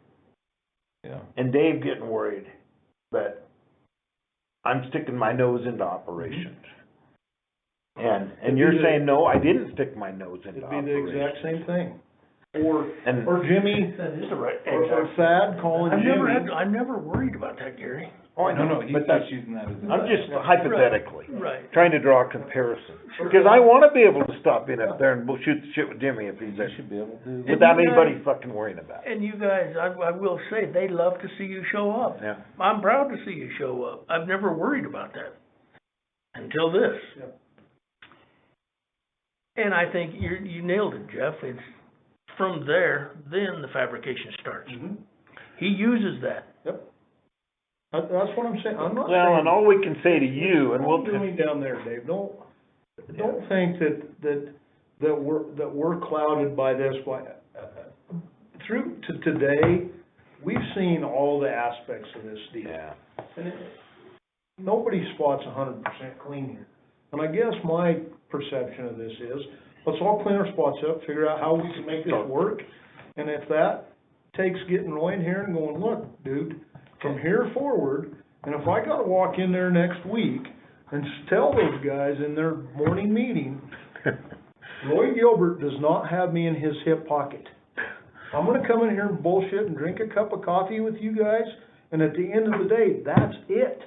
[SPEAKER 6] Yeah.
[SPEAKER 1] and Dave getting worried that I'm sticking my nose into operations. And you're saying, no, I didn't stick my nose into
[SPEAKER 3] It'd be the
[SPEAKER 1] operations.
[SPEAKER 3] exact same thing. Or
[SPEAKER 1] And-
[SPEAKER 3] Jimmy,
[SPEAKER 2] That is the right,
[SPEAKER 3] or Thad calling Jimmy.
[SPEAKER 2] I've never worried about that, Gary.
[SPEAKER 1] Oh, I know,
[SPEAKER 6] No, he's
[SPEAKER 1] but that's,
[SPEAKER 6] just using that as
[SPEAKER 1] I'm
[SPEAKER 6] a,
[SPEAKER 1] just hypothetically,
[SPEAKER 2] Right.
[SPEAKER 1] trying to draw a comparison.
[SPEAKER 2] Sure.
[SPEAKER 1] Because I wanna be able to stop in up there and we'll shoot the shit with Jimmy if he's
[SPEAKER 6] you
[SPEAKER 1] there,
[SPEAKER 6] should be able to.
[SPEAKER 1] without
[SPEAKER 2] you guys-
[SPEAKER 1] anybody fucking worrying about it.
[SPEAKER 2] And you guys, I will say, they love to see you show up.
[SPEAKER 1] Yeah.
[SPEAKER 2] I'm proud to see you show up. I've never worried about that until this.
[SPEAKER 3] Yep.
[SPEAKER 2] And I think you nailed it, Jeff. It's from there, then the fabrication starts.
[SPEAKER 3] Mhm.
[SPEAKER 2] He uses that.
[SPEAKER 3] Yep. That's what I'm saying, I'm not
[SPEAKER 1] Well, and
[SPEAKER 3] saying,
[SPEAKER 1] all we can say to you, and
[SPEAKER 3] what
[SPEAKER 1] we'll,
[SPEAKER 3] we're doing down there, Dave, don't think that we're clouded by this, through to today, we've seen all the aspects of this deal.
[SPEAKER 1] yeah.
[SPEAKER 3] And nobody spots 100% clean here. And I guess my perception of this is, let's all clean our spots up, figure out how we can make this work. And if that takes getting Roy in here and going, look, dude, from here forward, and if I gotta walk in there next week and tell those guys in their morning meeting, Roy Gilbert does not have me in his hip pocket. I'm gonna come in here and bullshit and drink a cup of coffee with you guys, and at the end of the day, that's it.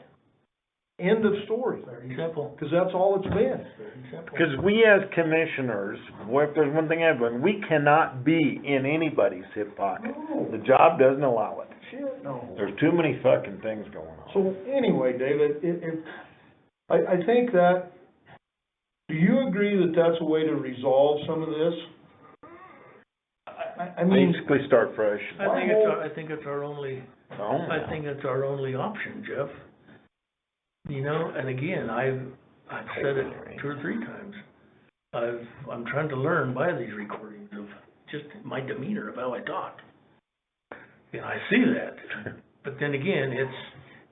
[SPEAKER 3] End of story.
[SPEAKER 2] Very simple.
[SPEAKER 3] Cause that's all it's been.
[SPEAKER 2] Very simple.
[SPEAKER 1] Because we as commissioners, well, if there's one thing I've learned, we cannot be in anybody's hip pocket.
[SPEAKER 3] No.
[SPEAKER 1] The job doesn't allow it.
[SPEAKER 3] Shit, no.
[SPEAKER 1] There's too many fucking things going on.
[SPEAKER 3] So anyway, David, I think that, do you agree that that's a way to resolve some of this? I mean,
[SPEAKER 1] Basically start fresh.
[SPEAKER 2] I think it's our only,
[SPEAKER 1] Oh,
[SPEAKER 2] I think it's our only option, Jeff. You know, and again, I've said it 2 or 3 times. I'm trying to learn by these recordings of just my demeanor of how I talk. And I see that, but then again,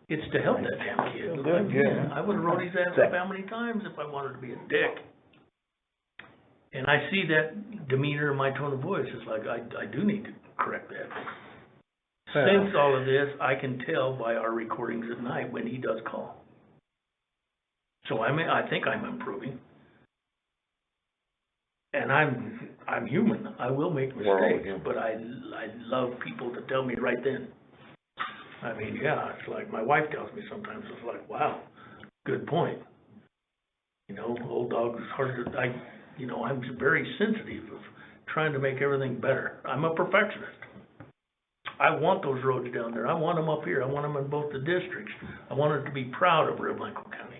[SPEAKER 2] it's to help that damn kid.
[SPEAKER 1] Good,
[SPEAKER 2] Again, I would've wrote his ass up how many times if I wanted to be a dick. And I see that demeanor in my tone of voice, it's like, I do need to correct that. Since all of this, I can tell by our recordings at night when he does call. So I think I'm improving. And I'm human, I will make
[SPEAKER 1] We're all
[SPEAKER 2] mistakes,
[SPEAKER 1] human.
[SPEAKER 2] but I love people to tell me right then. I mean, yeah, it's like, my wife tells me sometimes, it's like, wow, good point. You know, old dog's hard to, I'm very sensitive of trying to make everything better. I'm a perfectionist. I want those roads down there, I want them up here, I want them in both the districts. I want it to be proud of Rio Blanco County.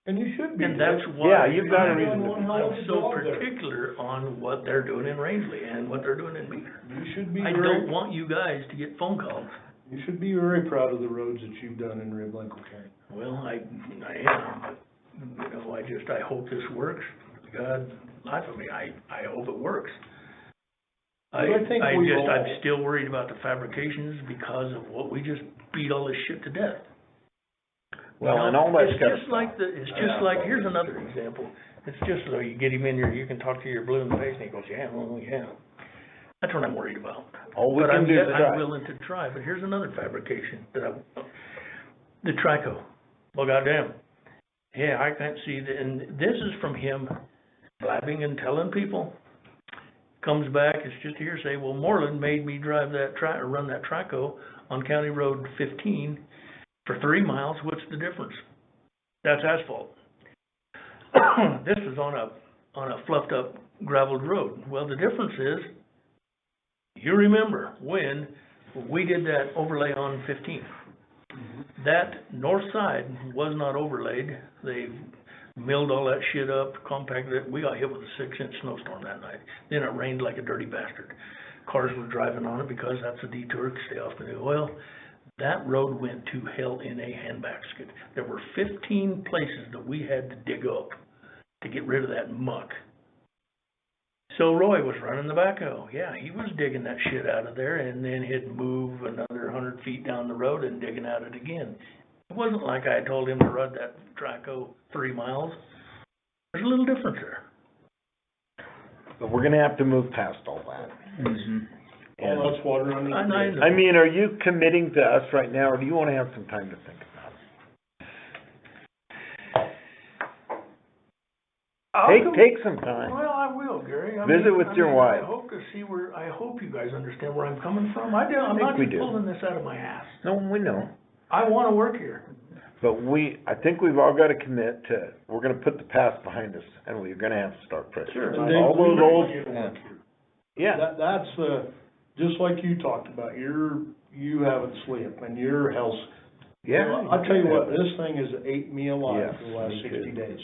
[SPEAKER 3] and you should be.
[SPEAKER 2] And that's
[SPEAKER 3] Dave.
[SPEAKER 2] why
[SPEAKER 1] Yeah, you've got a reason to be.
[SPEAKER 2] I'm so particular on what they're doing in Rangeley and what they're doing in Meeker.
[SPEAKER 3] You should be
[SPEAKER 2] I
[SPEAKER 3] very,
[SPEAKER 2] don't want you guys to get phone calls.
[SPEAKER 3] you should be very proud of the roads that you've done in Rio Blanco County.
[SPEAKER 2] Well, I am, but, I hope this works. God, life of me, I hope it works.
[SPEAKER 3] I think we all-
[SPEAKER 2] I'm still worried about the fabrications because of what we just beat all this shit to death.
[SPEAKER 1] Well,
[SPEAKER 2] You know,
[SPEAKER 1] and all that
[SPEAKER 2] it's
[SPEAKER 1] stuff.
[SPEAKER 2] just like here's another example. It's just so you get him in here, you can talk to your blue in the face, and he goes, yeah, well, yeah. That's what I'm worried about.
[SPEAKER 1] All we
[SPEAKER 2] But
[SPEAKER 1] can do is
[SPEAKER 2] I'm
[SPEAKER 1] try.
[SPEAKER 2] willing to try, but here's another fabrication that the trico. Well, goddamn. Yeah, I can't see and this is from him blabbing and telling people. Comes back, it's just hearsay, well, Morlan made me drive that run that trico on County Road 15 for 3 miles, what's the difference? That's asphalt. This is on a fluffed up gravelled road. Well, the difference is, you remember when we did that overlay on 15. That north side was not overlaid. They milled all that shit up, compacted it. We got hit with a 6-inch snowstorm that night. Then it rained like a dirty bastard. Cars were driving on it because that's a detour to stay off the new oil. That road went to hell in a handbasket. There were 15 places that we had to dig up to get rid of that muck. So Roy was running the backhoe. Yeah, he was digging that shit out of there, and then he'd move another 100 feet down the road and digging at it again. It wasn't like I told him to run that trico 3 miles. There's a little difference there.
[SPEAKER 1] But we're gonna have to move past all that.
[SPEAKER 6] Mm-hmm.
[SPEAKER 1] And,
[SPEAKER 3] All that's water under the
[SPEAKER 2] I
[SPEAKER 3] bridge.
[SPEAKER 2] know.
[SPEAKER 1] I mean, are you committing to us right now, or do you wanna have some time to think about it? Take some time.
[SPEAKER 2] Well, I will, Gary.
[SPEAKER 1] Visit with your wife.
[SPEAKER 2] I hope to see I hope you guys understand where I'm coming from. I'm
[SPEAKER 1] think
[SPEAKER 2] not
[SPEAKER 1] we
[SPEAKER 2] just
[SPEAKER 1] do.
[SPEAKER 2] pulling this out of my ass.
[SPEAKER 1] No, we know.
[SPEAKER 2] I wanna work here.
[SPEAKER 1] But I think we've all gotta commit to, we're gonna put the past behind us, and we're gonna have to start fresh.
[SPEAKER 2] Sure.
[SPEAKER 3] And
[SPEAKER 1] All those old,
[SPEAKER 6] Yeah.
[SPEAKER 1] yeah,
[SPEAKER 3] That's just like you talked about, you haven't slept and your health.
[SPEAKER 1] yeah.
[SPEAKER 3] I'll tell you what, this thing has ate me alive
[SPEAKER 1] Yes,
[SPEAKER 3] for the last
[SPEAKER 1] me
[SPEAKER 3] 60
[SPEAKER 1] too.
[SPEAKER 3] days.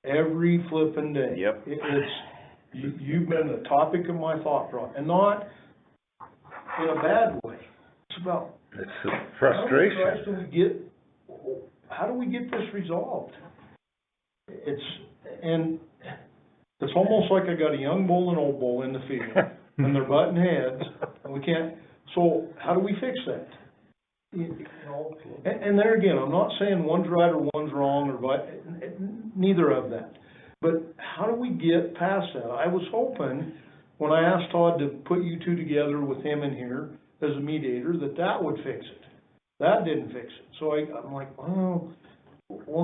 [SPEAKER 3] Every flipping day.
[SPEAKER 1] Yep.
[SPEAKER 3] You've been the topic of my thought process, and not in a bad way. It's about,
[SPEAKER 1] It's frustration.
[SPEAKER 3] how do we get this resolved? It's almost like I got a young bull and old bull in the field, and they're butting heads, and we can't, so how do we fix that? You know, and there again, I'm not saying one's right or one's wrong, neither of that. But how do we get past that? I was hoping, when I asked Todd to put you two together with him in here as a mediator, that would fix it. That didn't fix it. So I'm like, well,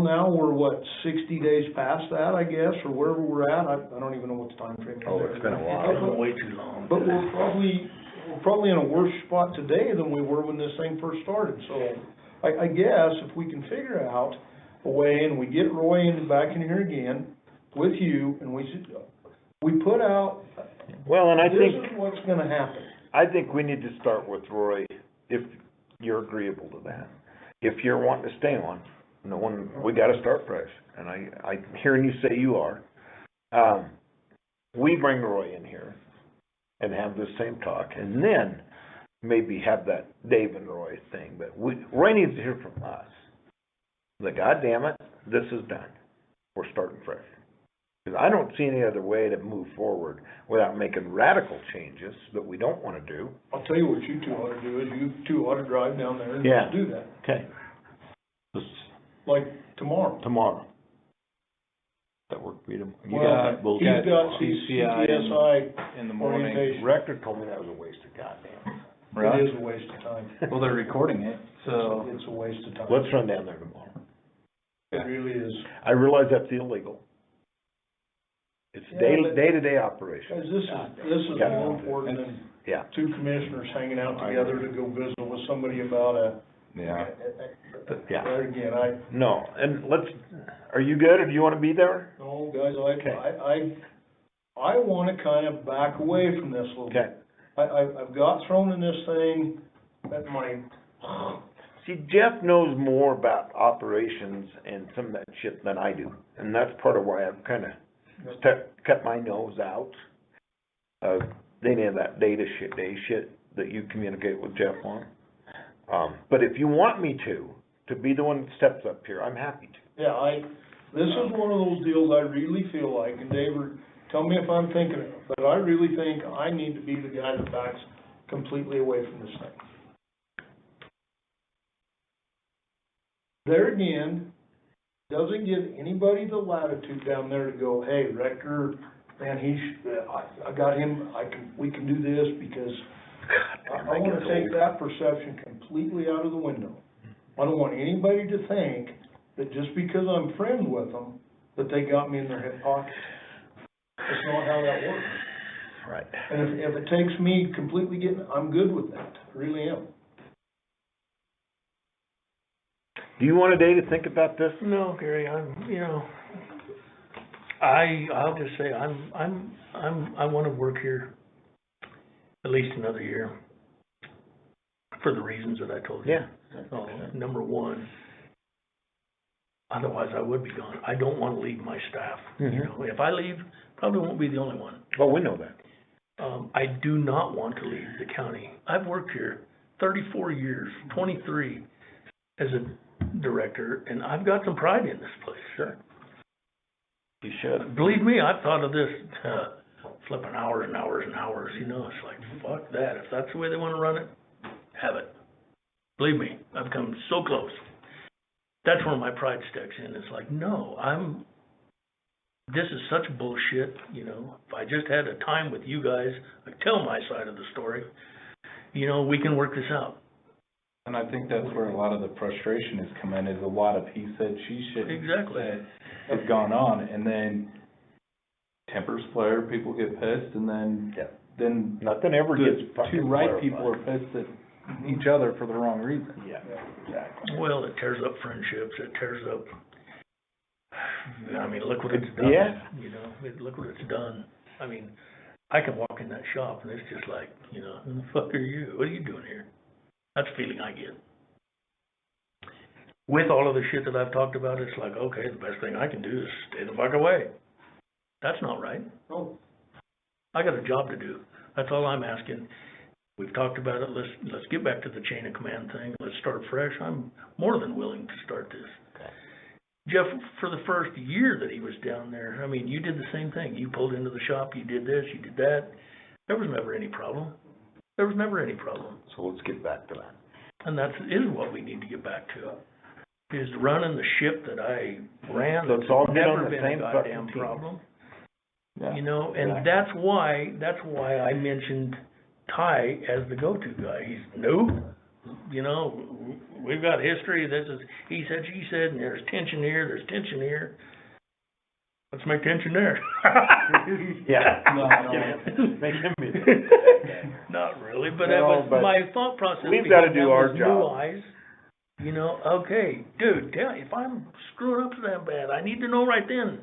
[SPEAKER 3] now we're 60 days past that, I guess, or wherever we're at. I don't even know what the time frame is.
[SPEAKER 1] Oh, it's been a while.
[SPEAKER 2] It's been way too long.
[SPEAKER 3] But we're probably in a worse spot today than we were when this thing first started. So I guess if we can figure out a way, and we get Roy back in here again with you, and we put out,
[SPEAKER 1] Well, and I
[SPEAKER 3] this
[SPEAKER 1] think,
[SPEAKER 3] is what's gonna happen.
[SPEAKER 1] I think we need to start with Roy, if you're agreeable to that. If you're wanting to stay on, we gotta start fresh, and I'm hearing you say you are. We bring Roy in here and have this same talk, and then maybe have that Dave and Roy thing, but Roy needs to hear from us. That, goddamn it, this is done. We're starting fresh. Because I don't see any other way to move forward without making radical changes that we don't wanna do.
[SPEAKER 3] I'll tell you what you two ought to do, is you two ought to drive down there and
[SPEAKER 1] Yeah.
[SPEAKER 3] do that,
[SPEAKER 1] Okay. This,
[SPEAKER 3] like tomorrow.
[SPEAKER 1] tomorrow. That work for you?
[SPEAKER 6] We'll
[SPEAKER 3] He's
[SPEAKER 6] get
[SPEAKER 3] got
[SPEAKER 6] CCI
[SPEAKER 3] CTSI
[SPEAKER 6] in the morning.
[SPEAKER 3] orientation.
[SPEAKER 1] Rector told me that was a waste of goddamn.
[SPEAKER 6] Right?
[SPEAKER 3] It is a waste of time.
[SPEAKER 6] Well, they're recording it, so.
[SPEAKER 3] It's a waste of time.
[SPEAKER 1] Let's run down there tomorrow.
[SPEAKER 3] It really is.
[SPEAKER 1] I realize that's illegal. It's
[SPEAKER 3] Yeah, but-
[SPEAKER 1] day-to-day operation.
[SPEAKER 3] Guys, this is
[SPEAKER 1] Yeah.
[SPEAKER 3] more important than
[SPEAKER 1] Yeah.
[SPEAKER 3] two commissioners hanging out together to go visit with somebody about
[SPEAKER 1] Yeah. Yeah.
[SPEAKER 3] there again,
[SPEAKER 1] No, and are you good, or do you wanna be there?
[SPEAKER 3] no, guys,
[SPEAKER 1] Okay.
[SPEAKER 3] I wanna kind of back away from this a little bit.
[SPEAKER 1] Okay.
[SPEAKER 3] I've got thrown in this thing at my,
[SPEAKER 1] See, Jeff knows more about operations and some of that shit than I do, and that's part of why I've kinda cut my nose out of any of that day shit that you communicate with Jeff on. But if you want me to be the one that steps up here, I'm happy to.
[SPEAKER 3] yeah, this is one of those deals I really feel like, and Dave, tell me if I'm thinking it, but I really think I need to be the guy that backs completely away from this thing. There again, doesn't give anybody the latitude down there to go, hey, Rector, man, I got him, we can do this, because I wanna take that perception completely out of the window. I don't want anybody to think that just because I'm friends with them, that they got me in their hip pocket. That's not how that works.
[SPEAKER 1] Right.
[SPEAKER 3] And if it takes me completely I'm good with that, I really am.
[SPEAKER 1] Do you want a day to think about this?
[SPEAKER 2] No, Gary, I'll just say, I wanna work here at least another year, for the reasons that I told you.
[SPEAKER 1] Yeah.
[SPEAKER 2] Number one, otherwise I would be gone. I don't wanna leave my staff. You know, if I leave, probably won't be the only one.
[SPEAKER 1] Well, we know that.
[SPEAKER 2] I do not want to leave the county. I've worked here 34 years, 23 as a director, and I've got some pride in this place.
[SPEAKER 1] Sure. You should.
[SPEAKER 2] Believe me, I've thought of this, flipping hours and hours and hours, you know, it's like, fuck that. If that's the way they wanna run it, have it. Believe me, I've come so close. That's where my pride sticks in. It's like, no, this is such bullshit, you know. If I just had a time with you guys, I tell my side of the story, you know, we can work this out.
[SPEAKER 6] And I think that's where a lot of the frustration has come in, is a lot of he said, she said.
[SPEAKER 2] Exactly.
[SPEAKER 6] Has gone on, and then tempers flare, people get pissed, and then,
[SPEAKER 1] Yeah.
[SPEAKER 6] then
[SPEAKER 1] Nothing ever
[SPEAKER 6] the
[SPEAKER 1] gets fucking
[SPEAKER 6] two right
[SPEAKER 1] clarified.
[SPEAKER 6] people are pissed at each other for the wrong reason.
[SPEAKER 1] Yeah, exactly.
[SPEAKER 2] Well, it tears up friendships, it tears up, I mean, look what it's done.
[SPEAKER 1] Yeah.
[SPEAKER 2] You know, look what it's done. I mean, I can walk in that shop and it's just like, you know, who the fuck are you? What are you doing here? That's the feeling I get. With all of the shit that I've talked about, it's like, okay, the best thing I can do is stay the fuck away. That's not right.
[SPEAKER 3] No.
[SPEAKER 2] I got a job to do. That's all I'm asking. We've talked about it. Let's get back to the chain of command thing. Let's start fresh. I'm more than willing to start this.
[SPEAKER 1] Okay.
[SPEAKER 2] Jeff, for the first year that he was down there, I mean, you did the same thing. You pulled into the shop, you did this, you did that. There was never any problem. There was never any problem.
[SPEAKER 1] So let's get back to that.
[SPEAKER 2] And is what we need to get back to. Is running the ship that I ran.
[SPEAKER 1] Let's all get on
[SPEAKER 2] Never
[SPEAKER 1] the
[SPEAKER 2] been
[SPEAKER 1] same
[SPEAKER 2] a
[SPEAKER 1] fucking
[SPEAKER 2] goddamn
[SPEAKER 1] team.
[SPEAKER 2] problem.
[SPEAKER 6] Yeah.
[SPEAKER 2] You know, and
[SPEAKER 1] Exactly.
[SPEAKER 2] that's why I mentioned Ty as the go-to guy. He's new, you know, we've got history, this is, he said, she said, and there's tension here. Let's make tension there.
[SPEAKER 1] Yeah.
[SPEAKER 2] No,
[SPEAKER 1] Make him be.
[SPEAKER 2] not really, but
[SPEAKER 1] No,
[SPEAKER 2] that was
[SPEAKER 1] but
[SPEAKER 2] my thought process.
[SPEAKER 1] we've
[SPEAKER 2] because
[SPEAKER 1] gotta do
[SPEAKER 2] that
[SPEAKER 1] our
[SPEAKER 2] was
[SPEAKER 1] job.
[SPEAKER 2] New eyes, you know, okay, dude, if I'm screwing up that bad, I need to know right then.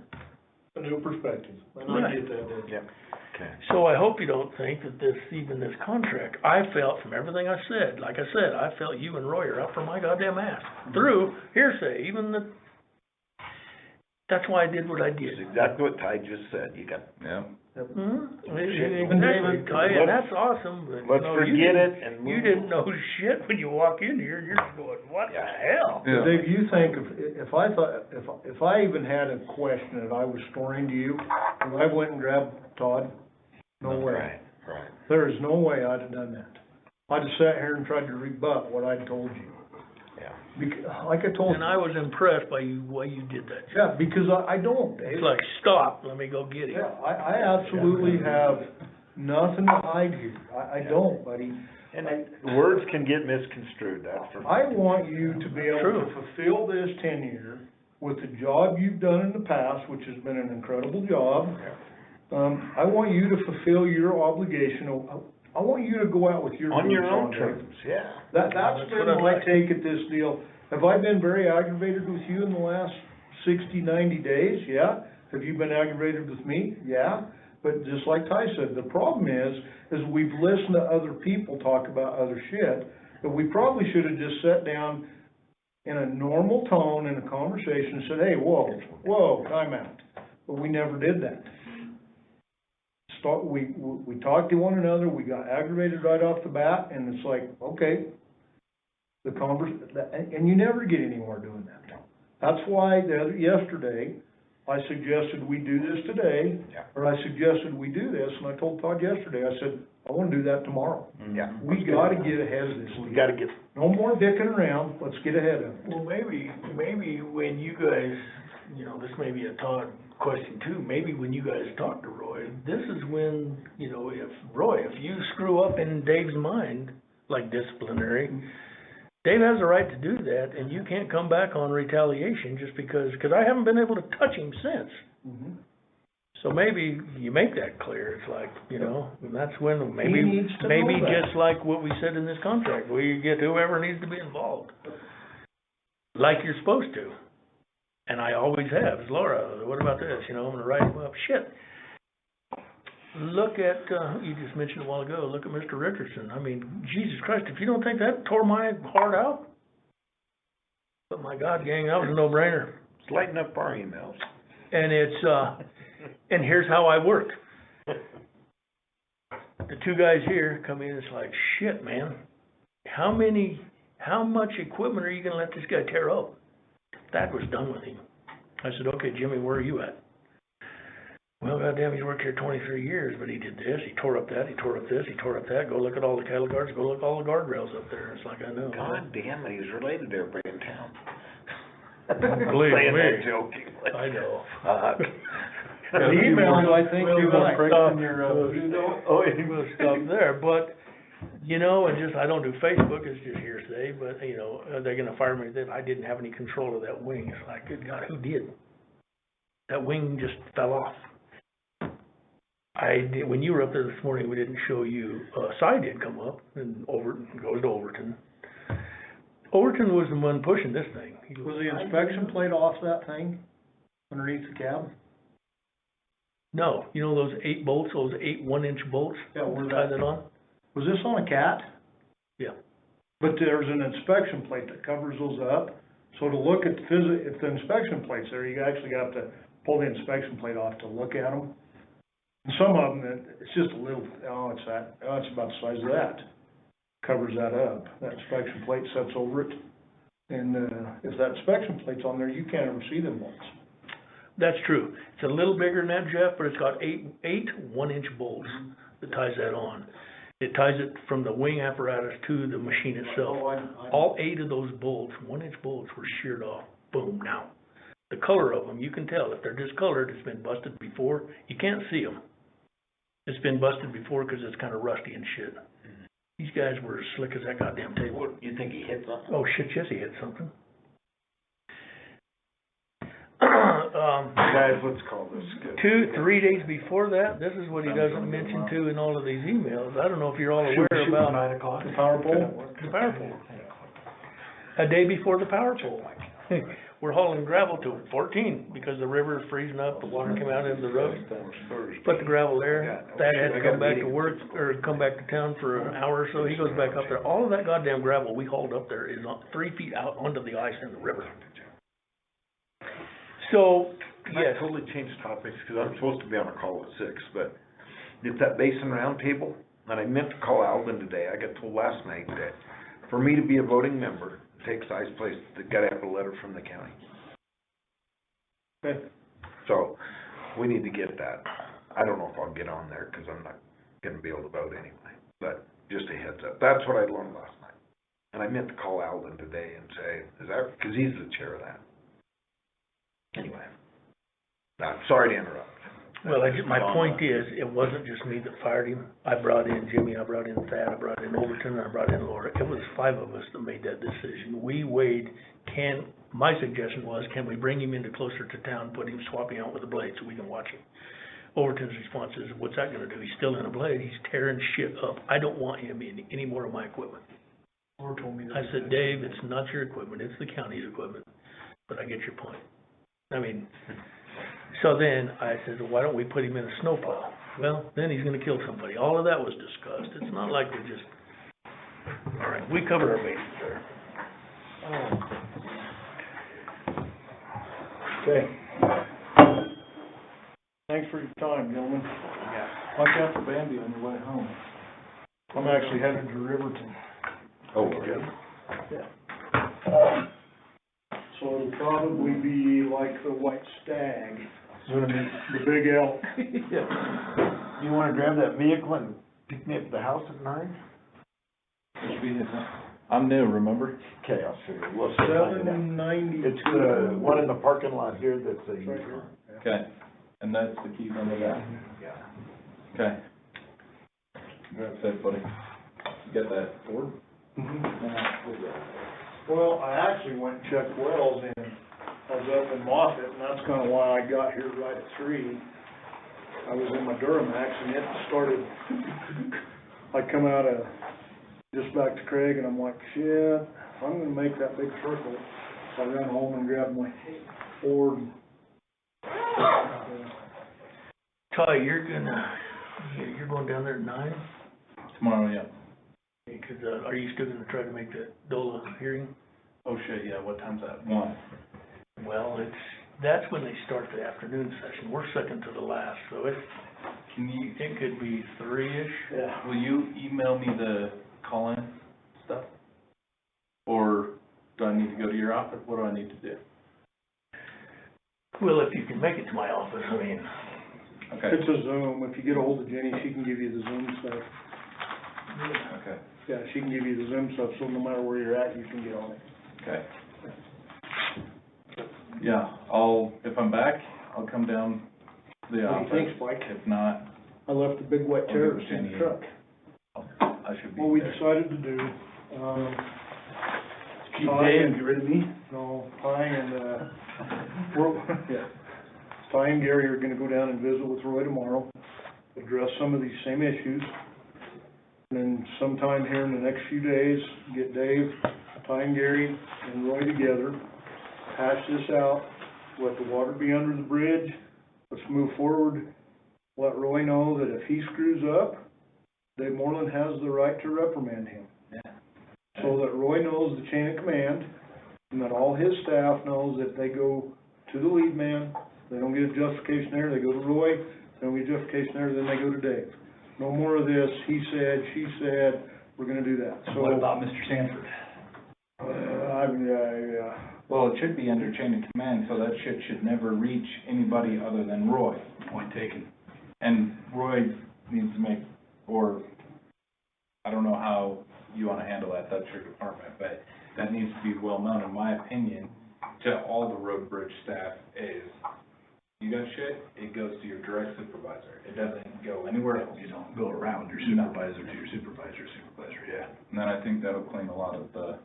[SPEAKER 3] A new perspective, and I
[SPEAKER 2] Right.
[SPEAKER 3] get that.
[SPEAKER 1] Yeah, okay.
[SPEAKER 2] So I hope you don't think that this contract, I felt from everything I said, like I said, I felt you and Roy are up for my goddamn ass. Through hearsay, that's why I did what I did.
[SPEAKER 1] It's exactly what Ty just said. You got,
[SPEAKER 6] Yeah.
[SPEAKER 2] Exactly, Ty, and that's awesome, but,
[SPEAKER 1] let's
[SPEAKER 2] you know,
[SPEAKER 1] forget it and move.
[SPEAKER 2] you didn't know shit when you walk in here, you're just going, what the
[SPEAKER 1] Yeah.
[SPEAKER 2] hell?
[SPEAKER 6] Yeah.
[SPEAKER 3] Dave, you think if I even had a question that I was storing to you, and I went and grabbed Todd, no way.
[SPEAKER 1] Right.
[SPEAKER 3] There is no way I'd have done that. I'd have sat here and tried to rebut what I told you.
[SPEAKER 1] Yeah.
[SPEAKER 3] Like I told
[SPEAKER 2] And
[SPEAKER 3] you.
[SPEAKER 2] I was impressed by you, why you did that.
[SPEAKER 3] Yeah, because I don't, Dave.
[SPEAKER 2] It's like, stop, let me go get him.
[SPEAKER 3] Yeah, I absolutely have nothing to hide here. I don't, buddy.
[SPEAKER 1] And words can get misconstrued, that's for.
[SPEAKER 3] I want you to be able
[SPEAKER 2] True.
[SPEAKER 3] to fulfill this tenure with the job you've done in the past, which has been an incredible job. I want you to fulfill your obligation. I want you to go out with your
[SPEAKER 1] On your
[SPEAKER 3] boots
[SPEAKER 1] own
[SPEAKER 3] Dave.
[SPEAKER 1] terms, yeah.
[SPEAKER 3] That's
[SPEAKER 2] That's
[SPEAKER 3] been
[SPEAKER 2] what I'd
[SPEAKER 3] my
[SPEAKER 2] like.
[SPEAKER 3] take at this deal. Have I been very aggravated with you in the last 60, 90 days? Yeah. Have you been aggravated with me? Yeah. But just like Ty said, the problem is we've listened to other people talk about other shit, but we probably should have just sat down in a normal tone in a conversation and said, hey, whoa, time out. But we never did that. We talked to one another, we got aggravated right off the bat, and it's like, okay, and you never get anywhere doing that. That's why yesterday, I suggested we do this today,
[SPEAKER 1] Yeah.
[SPEAKER 3] or I suggested we do this, and I told Todd yesterday, I said, I wanna do that tomorrow.
[SPEAKER 1] Yeah.
[SPEAKER 3] We gotta get ahead of this.
[SPEAKER 1] We gotta get,
[SPEAKER 3] No more dicking around, let's get ahead of it.
[SPEAKER 2] Well, maybe when you guys, you know, this may be a Todd question too, maybe when you guys talk to Roy, this is when, you know, if you screw up in Dave's mind, like disciplinary, Dave has the right to do that, and you can't come back on retaliation just because I haven't been able to touch him since. So maybe you make that clear, it's like, you know, and that's when maybe,
[SPEAKER 3] He needs to know that.
[SPEAKER 2] just like what we said in this contract, we get whoever needs to be involved. Like you're supposed to. And I always have, is Laura, what about this, you know, I'm gonna write him up, shit. Look at, you just mentioned a while ago, look at Mr. Richardson, I mean, Jesus Christ, if you don't think that tore my heart out, but my God, gang, that was a no-brainer.
[SPEAKER 1] let's lighten up our emails.
[SPEAKER 2] And it's, and here's how I work. The two guys here come in, it's like, shit, man, how much equipment are you gonna let this guy tear up? That was done with him. I said, okay, Jimmy, where are you at? Well, goddamn, he's worked here 23 years, but he did this, he tore up that, he tore up this, he tore up that, go look at all the cattle guards, go look at all the guardrails up there. It's like, I know.
[SPEAKER 1] God damn it, he's related to everybody in town.
[SPEAKER 2] Believe
[SPEAKER 1] Saying
[SPEAKER 2] me.
[SPEAKER 1] that jokingly.
[SPEAKER 2] I know.
[SPEAKER 3] The emails, I think
[SPEAKER 2] We'll
[SPEAKER 3] you're gonna
[SPEAKER 2] stop.
[SPEAKER 3] prick in your,
[SPEAKER 2] Oh, he will stop there, but You know, and just, I don't do Facebook, it's just hearsay, but, you know, they're gonna fire me that I didn't have any control of that wing. It's like, good God, who did? That wing just fell off. When you were up there this morning, we didn't show you, Si did come up, and Overton, goes to Overton. Overton was the one pushing this thing. He goes,
[SPEAKER 3] Was the inspection plate off that thing, underneath the cab?
[SPEAKER 2] no, you know those 8 bolts, those 8 1-inch bolts?
[SPEAKER 3] Yeah, where
[SPEAKER 2] Tie
[SPEAKER 3] that,
[SPEAKER 2] that on?
[SPEAKER 3] was this on a cat?
[SPEAKER 2] Yeah.
[SPEAKER 3] But there's an inspection plate that covers those up, so to look at if the inspection plate's there, you actually got to pull the inspection plate off to look at them. And some of them, it's just a little, it's about the size of that, covers that up. That inspection plate sets over it, and, if that inspection plate's on there, you can't ever see them bolts.
[SPEAKER 2] That's true. It's a little bigger than that, Jeff, but it's got 8 1-inch bolts that ties that on. It ties it from the wing apparatus to the machine itself. All 8 of those bolts, 1-inch bolts, were sheared off. Boom, now. The color of them, you can tell. If they're discolored, it's been busted before. You can't see them. It's been busted before because it's kind of rusty and shit. These guys were as slick as that goddamn table.
[SPEAKER 5] You think he hit something?
[SPEAKER 2] Oh, shit, yes, he hit something.
[SPEAKER 1] Guys, let's call this good.
[SPEAKER 2] 3 days before that, this is what he doesn't mention too in all of these emails. I don't know if you're all aware about
[SPEAKER 5] 9 o'clock?
[SPEAKER 3] The power pole?
[SPEAKER 2] the power pole. A day before the power pole. We're hauling gravel to 14 because the river is freezing up, the water came out into the road. Put the gravel there. Thad had to come back to work, or come back to town for an hour or so. He goes back up there. All of that goddamn gravel we hauled up there is 3 feet out onto the ice in the river. So,
[SPEAKER 1] Can I
[SPEAKER 2] yes,
[SPEAKER 1] totally change topics, because I'm supposed to be on a call at 6, but it's that Basin Roundtable, and I meant to call Alvin today. I got told last night that for me to be a voting member, it takes I's place, they gotta have a letter from the county.
[SPEAKER 3] Okay.
[SPEAKER 1] So, we need to get that. I don't know if I'll get on there, because I'm not gonna be able to vote anyway, but just a heads up. That's what I learned last night. And I meant to call Alvin today and say, is that, because he's the chair of that. Anyway, sorry to interrupt.
[SPEAKER 2] well, my point is, it wasn't just me that fired him. I brought in Jimmy, I brought in Thad, I brought in Overton, I brought in Laura. It was 5 of us that made that decision. We weighed, my suggestion was, can we bring him into closer to town, put him swapping out with a blade so we can watch him? Overton's response is, what's that gonna do? He's still in a blade, he's tearing shit up. I don't want him in any more of my equipment.
[SPEAKER 3] Or told me that.
[SPEAKER 2] I said, Dave, it's not your equipment, it's the county's equipment, but I get your point. I mean, so then I said, well, why don't we put him in a snowplow? Well, then he's gonna kill somebody. All of that was discussed. It's not like we just, all right, we covered our bases there.
[SPEAKER 3] Okay. Thanks for your time, gentlemen. Watch out for Bambi on your way home. I'm actually headed to Riverton.
[SPEAKER 1] Oh, good.
[SPEAKER 3] Yeah. So it'll probably be like the white stag, the big elk.
[SPEAKER 1] You wanna grab that vehicle and pick me up at the house at 9?
[SPEAKER 6] I'm new, remember?
[SPEAKER 1] Okay, I'll show you. We'll find it out.
[SPEAKER 3] 792.
[SPEAKER 1] It's the one in the parking lot here that's a.
[SPEAKER 3] Right here.
[SPEAKER 6] Okay, and that's the key number that?
[SPEAKER 1] Yeah.
[SPEAKER 6] Okay. That's it, buddy. You got that Ford?
[SPEAKER 3] Well, I actually went and checked wells and I was up in Moffett, and that's kinda why I got here right at 3. I was in my Duramax and it started, I come out of, just back to Craig, and I'm like, shit, I'm gonna make that big circle. So I ran home and grabbed my Ford.
[SPEAKER 2] Ty, you're going down there at 9?
[SPEAKER 6] Tomorrow, yeah.
[SPEAKER 2] Because, are you still gonna try to make that DOLA hearing?
[SPEAKER 6] Oh, shit, yeah, what time's that? 1.
[SPEAKER 2] Well, that's when they start the afternoon session. We're second to the last, so it could be 3-ish.
[SPEAKER 3] Yeah.
[SPEAKER 6] Will you email me the call-in stuff? Or do I need to go to your office? What do I need to do?
[SPEAKER 2] Well, if you can make it to my office, I mean.
[SPEAKER 6] Okay.
[SPEAKER 3] It's a Zoom. If you get a hold of Jenny, she can give you the Zoom stuff.
[SPEAKER 6] Okay.
[SPEAKER 3] Yeah, she can give you the Zoom stuff, so no matter where you're at, you can get on it.
[SPEAKER 6] Okay. Yeah, if I'm back, I'll come down to the
[SPEAKER 3] What
[SPEAKER 6] office.
[SPEAKER 3] do you think, Spike?
[SPEAKER 6] If not,
[SPEAKER 3] I left the big wet
[SPEAKER 6] I'll
[SPEAKER 3] chairs
[SPEAKER 6] give
[SPEAKER 3] in the
[SPEAKER 6] Jenny
[SPEAKER 3] truck.
[SPEAKER 4] I should be
[SPEAKER 3] what we
[SPEAKER 4] there.
[SPEAKER 3] decided to do,
[SPEAKER 4] Keep Dave and get rid of me?
[SPEAKER 3] no, Ty and, Ty and Gary are gonna go down and visit with Roy tomorrow, address some of these same issues. And then sometime here in the next few days, get Dave, Ty and Gary and Roy together, hash this out, let the water be under the bridge, let's move forward. Let Roy know that if he screws up, Dave Morlan has the right to reprimand him.
[SPEAKER 4] Yeah.
[SPEAKER 3] So that Roy knows the chain of command, and that all his staff knows that they go to the lead man, they don't get a justification there, they go to Roy, they don't get a justification there, then they go to Dave. No more of this, he said, she said, we're gonna do that, so.
[SPEAKER 4] What about Mr. Sanford?
[SPEAKER 6] Well, it should be under chain of command, so that shit should never reach anybody other than Roy.
[SPEAKER 4] Point taken.
[SPEAKER 6] And Roy needs to make, or, I don't know how you wanna handle that, that's your department, but that needs to be well known, in my opinion, to all the road bridge staff is, you got shit, it goes to your direct supervisor. It doesn't go anywhere else.
[SPEAKER 4] You don't go around your supervisor to your supervisor, yeah.
[SPEAKER 6] And then I think that'll clean a lot of the,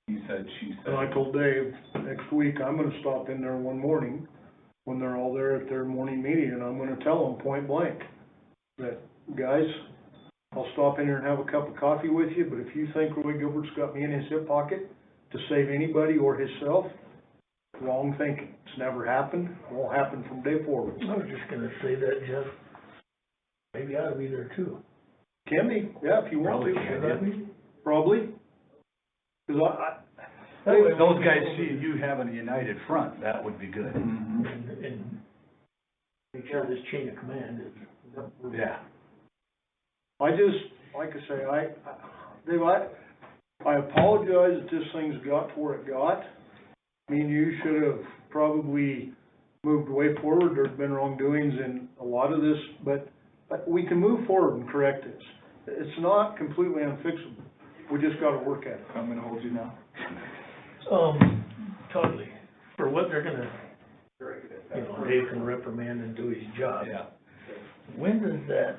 [SPEAKER 6] he said, she said.
[SPEAKER 3] And I told Dave, next week, I'm gonna stop in there one morning, when they're all there at their morning meeting, and I'm gonna tell them point blank, that, guys, I'll stop in here and have a cup of coffee with you, but if you think Roy Gilbert's got me in his hip pocket to save anybody or himself, wrong thinking. It's never happened, won't happen from day forward.
[SPEAKER 2] I was just gonna say that, Jeff. Maybe I ought to be there too.
[SPEAKER 3] Can be, yeah, if you want
[SPEAKER 4] Probably
[SPEAKER 3] to.
[SPEAKER 4] can,
[SPEAKER 2] Should I be?
[SPEAKER 3] Probably. Cause
[SPEAKER 2] That way
[SPEAKER 4] If those guys see you having a united front, that would be good.
[SPEAKER 2] and make sure this chain of command is.
[SPEAKER 4] Yeah.
[SPEAKER 3] I just, like I say, Dave, I apologize that this thing's got to where it got. Me and you should have probably moved way forward. There's been wrongdoings in a lot of this, but we can move forward and correct this. It's not completely unfixable. We just gotta work at it.
[SPEAKER 4] I'm gonna hold you now.
[SPEAKER 2] Totally. For what they're gonna, you know, Dave can reprimand and do his job.
[SPEAKER 4] Yeah.
[SPEAKER 2] When does that,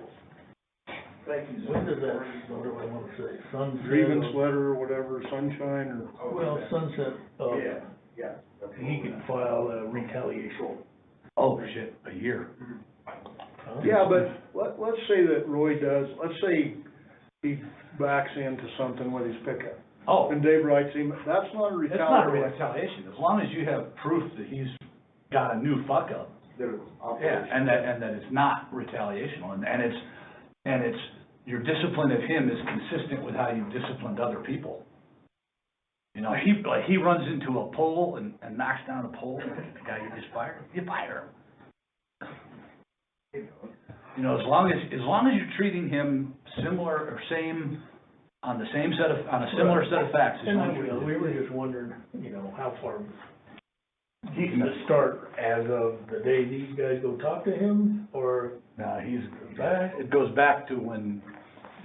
[SPEAKER 2] what do I wanna say, sunset?
[SPEAKER 3] Grievance letter or whatever, sunshine or.
[SPEAKER 2] Well, sunset, he can file a retaliation.
[SPEAKER 4] Oh, shit, a year.
[SPEAKER 2] Huh?
[SPEAKER 3] Yeah, but let's say that Roy does, let's say he backs into something with his pickup.
[SPEAKER 4] Oh,
[SPEAKER 3] And Dave writes him, that's not a
[SPEAKER 4] it's not a
[SPEAKER 3] retaliation.
[SPEAKER 4] retaliation, as long as you have proof that he's got a new fuck up. Yeah, and that it's not retaliational, and it's, your discipline of him is consistent with how you've disciplined other people. You know, he runs into a pole and knocks down a pole, and the guy you just fired, you fire him. You know, as long as you're treating him similar or same, on a similar set of facts. as
[SPEAKER 2] And
[SPEAKER 4] long
[SPEAKER 2] I
[SPEAKER 4] as you're-
[SPEAKER 2] will, we were just wondering, you know, how far,
[SPEAKER 4] He can,
[SPEAKER 2] to start as of the day these guys go talk to him, or
[SPEAKER 4] no,
[SPEAKER 2] back?
[SPEAKER 4] it goes back to when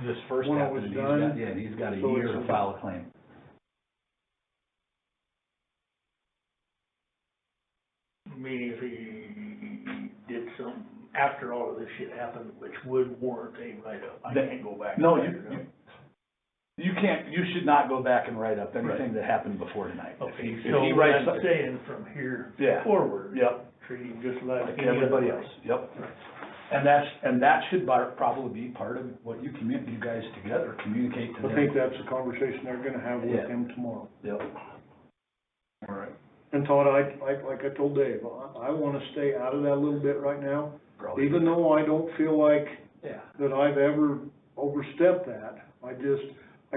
[SPEAKER 4] this first
[SPEAKER 3] When it
[SPEAKER 4] happened.
[SPEAKER 3] was
[SPEAKER 4] and
[SPEAKER 3] done.
[SPEAKER 4] he's got a
[SPEAKER 3] So
[SPEAKER 4] year
[SPEAKER 3] it's-
[SPEAKER 4] to file a claim.
[SPEAKER 2] meaning if he did something after all of this shit happened, which would warrant a write-up, I can't go back. and
[SPEAKER 4] No,
[SPEAKER 2] write it up.
[SPEAKER 4] you can't, you should not go back and write up anything that happened before tonight. If
[SPEAKER 2] Okay,
[SPEAKER 4] he
[SPEAKER 2] so
[SPEAKER 4] writes
[SPEAKER 2] I'm
[SPEAKER 4] something-
[SPEAKER 2] saying from here
[SPEAKER 4] Yeah.
[SPEAKER 2] forward,
[SPEAKER 4] Yep,
[SPEAKER 2] treat him just like
[SPEAKER 4] like
[SPEAKER 2] any other
[SPEAKER 4] everybody
[SPEAKER 2] way.
[SPEAKER 4] else, yep.
[SPEAKER 2] Right.
[SPEAKER 4] And that should probably be part of what you guys together communicate to them.
[SPEAKER 3] I think that's a conversation they're gonna have with
[SPEAKER 4] Yeah.
[SPEAKER 3] him tomorrow.
[SPEAKER 4] Yep. All right.
[SPEAKER 3] And Todd, like I told Dave, I wanna stay out of that a little bit right now, even though I don't feel like
[SPEAKER 4] Yeah.
[SPEAKER 3] that I've ever overstepped that. I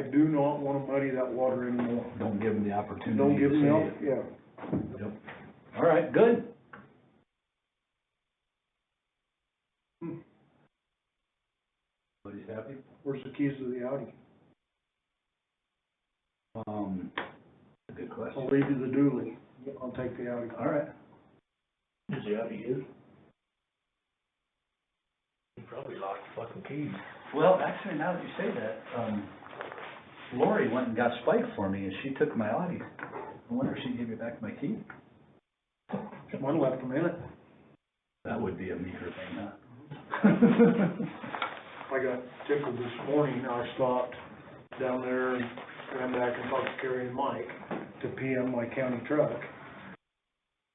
[SPEAKER 3] do not wanna muddy that water anymore.
[SPEAKER 4] Don't give them the opportunity
[SPEAKER 3] Don't give
[SPEAKER 4] to
[SPEAKER 3] them,
[SPEAKER 4] say
[SPEAKER 3] yeah.
[SPEAKER 4] it. Yep. All right, good. Everybody's happy?
[SPEAKER 3] Where's the keys to the Audi?
[SPEAKER 4] A good
[SPEAKER 3] I'll
[SPEAKER 4] question.
[SPEAKER 3] leave you the dually. I'll take the Audi.
[SPEAKER 4] All right.
[SPEAKER 2] Is he out, he is? He probably lost the fucking keys.
[SPEAKER 4] Well, actually, now that you say that, Lori went and got Spike for me, and she took my Audi. I wonder if she gave me back my key.
[SPEAKER 3] Mine left a minute.
[SPEAKER 4] That would be a meager thing, huh?
[SPEAKER 3] I got tickled this morning, I stopped down there and ran back and talked to Kerry and Mike to PM my county truck.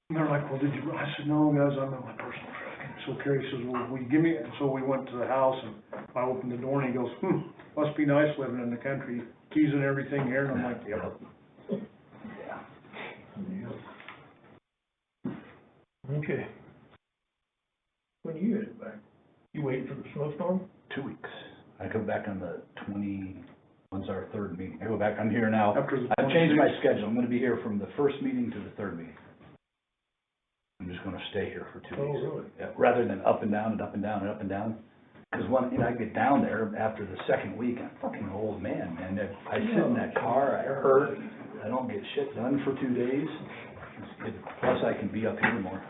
[SPEAKER 3] And they're like, well, did you, I said, no, guys, I'm in my personal truck. And so Kerry says, well, will you give me, and so we went to the house and I opened the door and he goes, must be nice living in the country, keys and everything here, and I'm like, yep.
[SPEAKER 2] Okay. When you headed back? You waiting for the snowstorm?
[SPEAKER 4] 2 weeks. I go back on the when's our third meeting? I go back, I'm here now.
[SPEAKER 3] After the
[SPEAKER 4] I've changed my
[SPEAKER 3] 26th.
[SPEAKER 4] schedule. I'm gonna be here from the first meeting to the third meeting. I'm just gonna stay here for 2
[SPEAKER 2] Oh,
[SPEAKER 4] weeks.
[SPEAKER 2] really?
[SPEAKER 4] Yeah, rather than up and down and up and down and up and down. Cause I get down there after the second week, I'm a fucking old man. I sit in that car, I hurt, I don't get shit done for 2 days. Plus I can be up here more.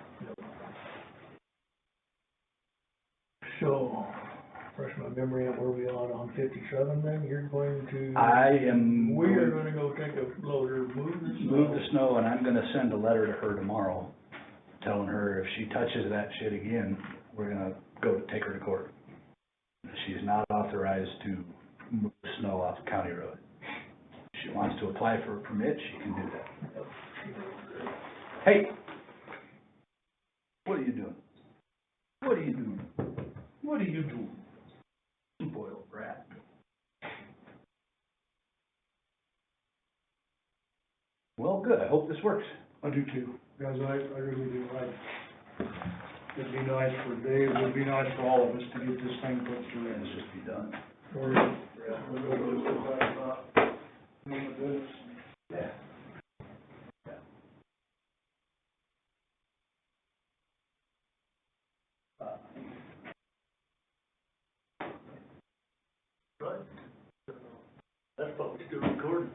[SPEAKER 2] So, fresh my memory on where we are on 57 then, you're going to... We are gonna go take a loader,
[SPEAKER 4] move the snow, and I'm gonna send a letter to her tomorrow, telling her if she touches that shit again, we're gonna go take her to court. She's not authorized to move snow off the county road. If she wants to apply for a permit, she can do that. Hey! What are you doing? What are you doing?
[SPEAKER 2] What are you doing?
[SPEAKER 4] Spoiled brat. Well, good, I hope this works.
[SPEAKER 3] I do too, guys, I really do, it'd be nice for Dave, it'd be nice for all of us to get this thing put through.
[SPEAKER 4] Let's just be done. Yeah.
[SPEAKER 2] Right. That's probably still recording.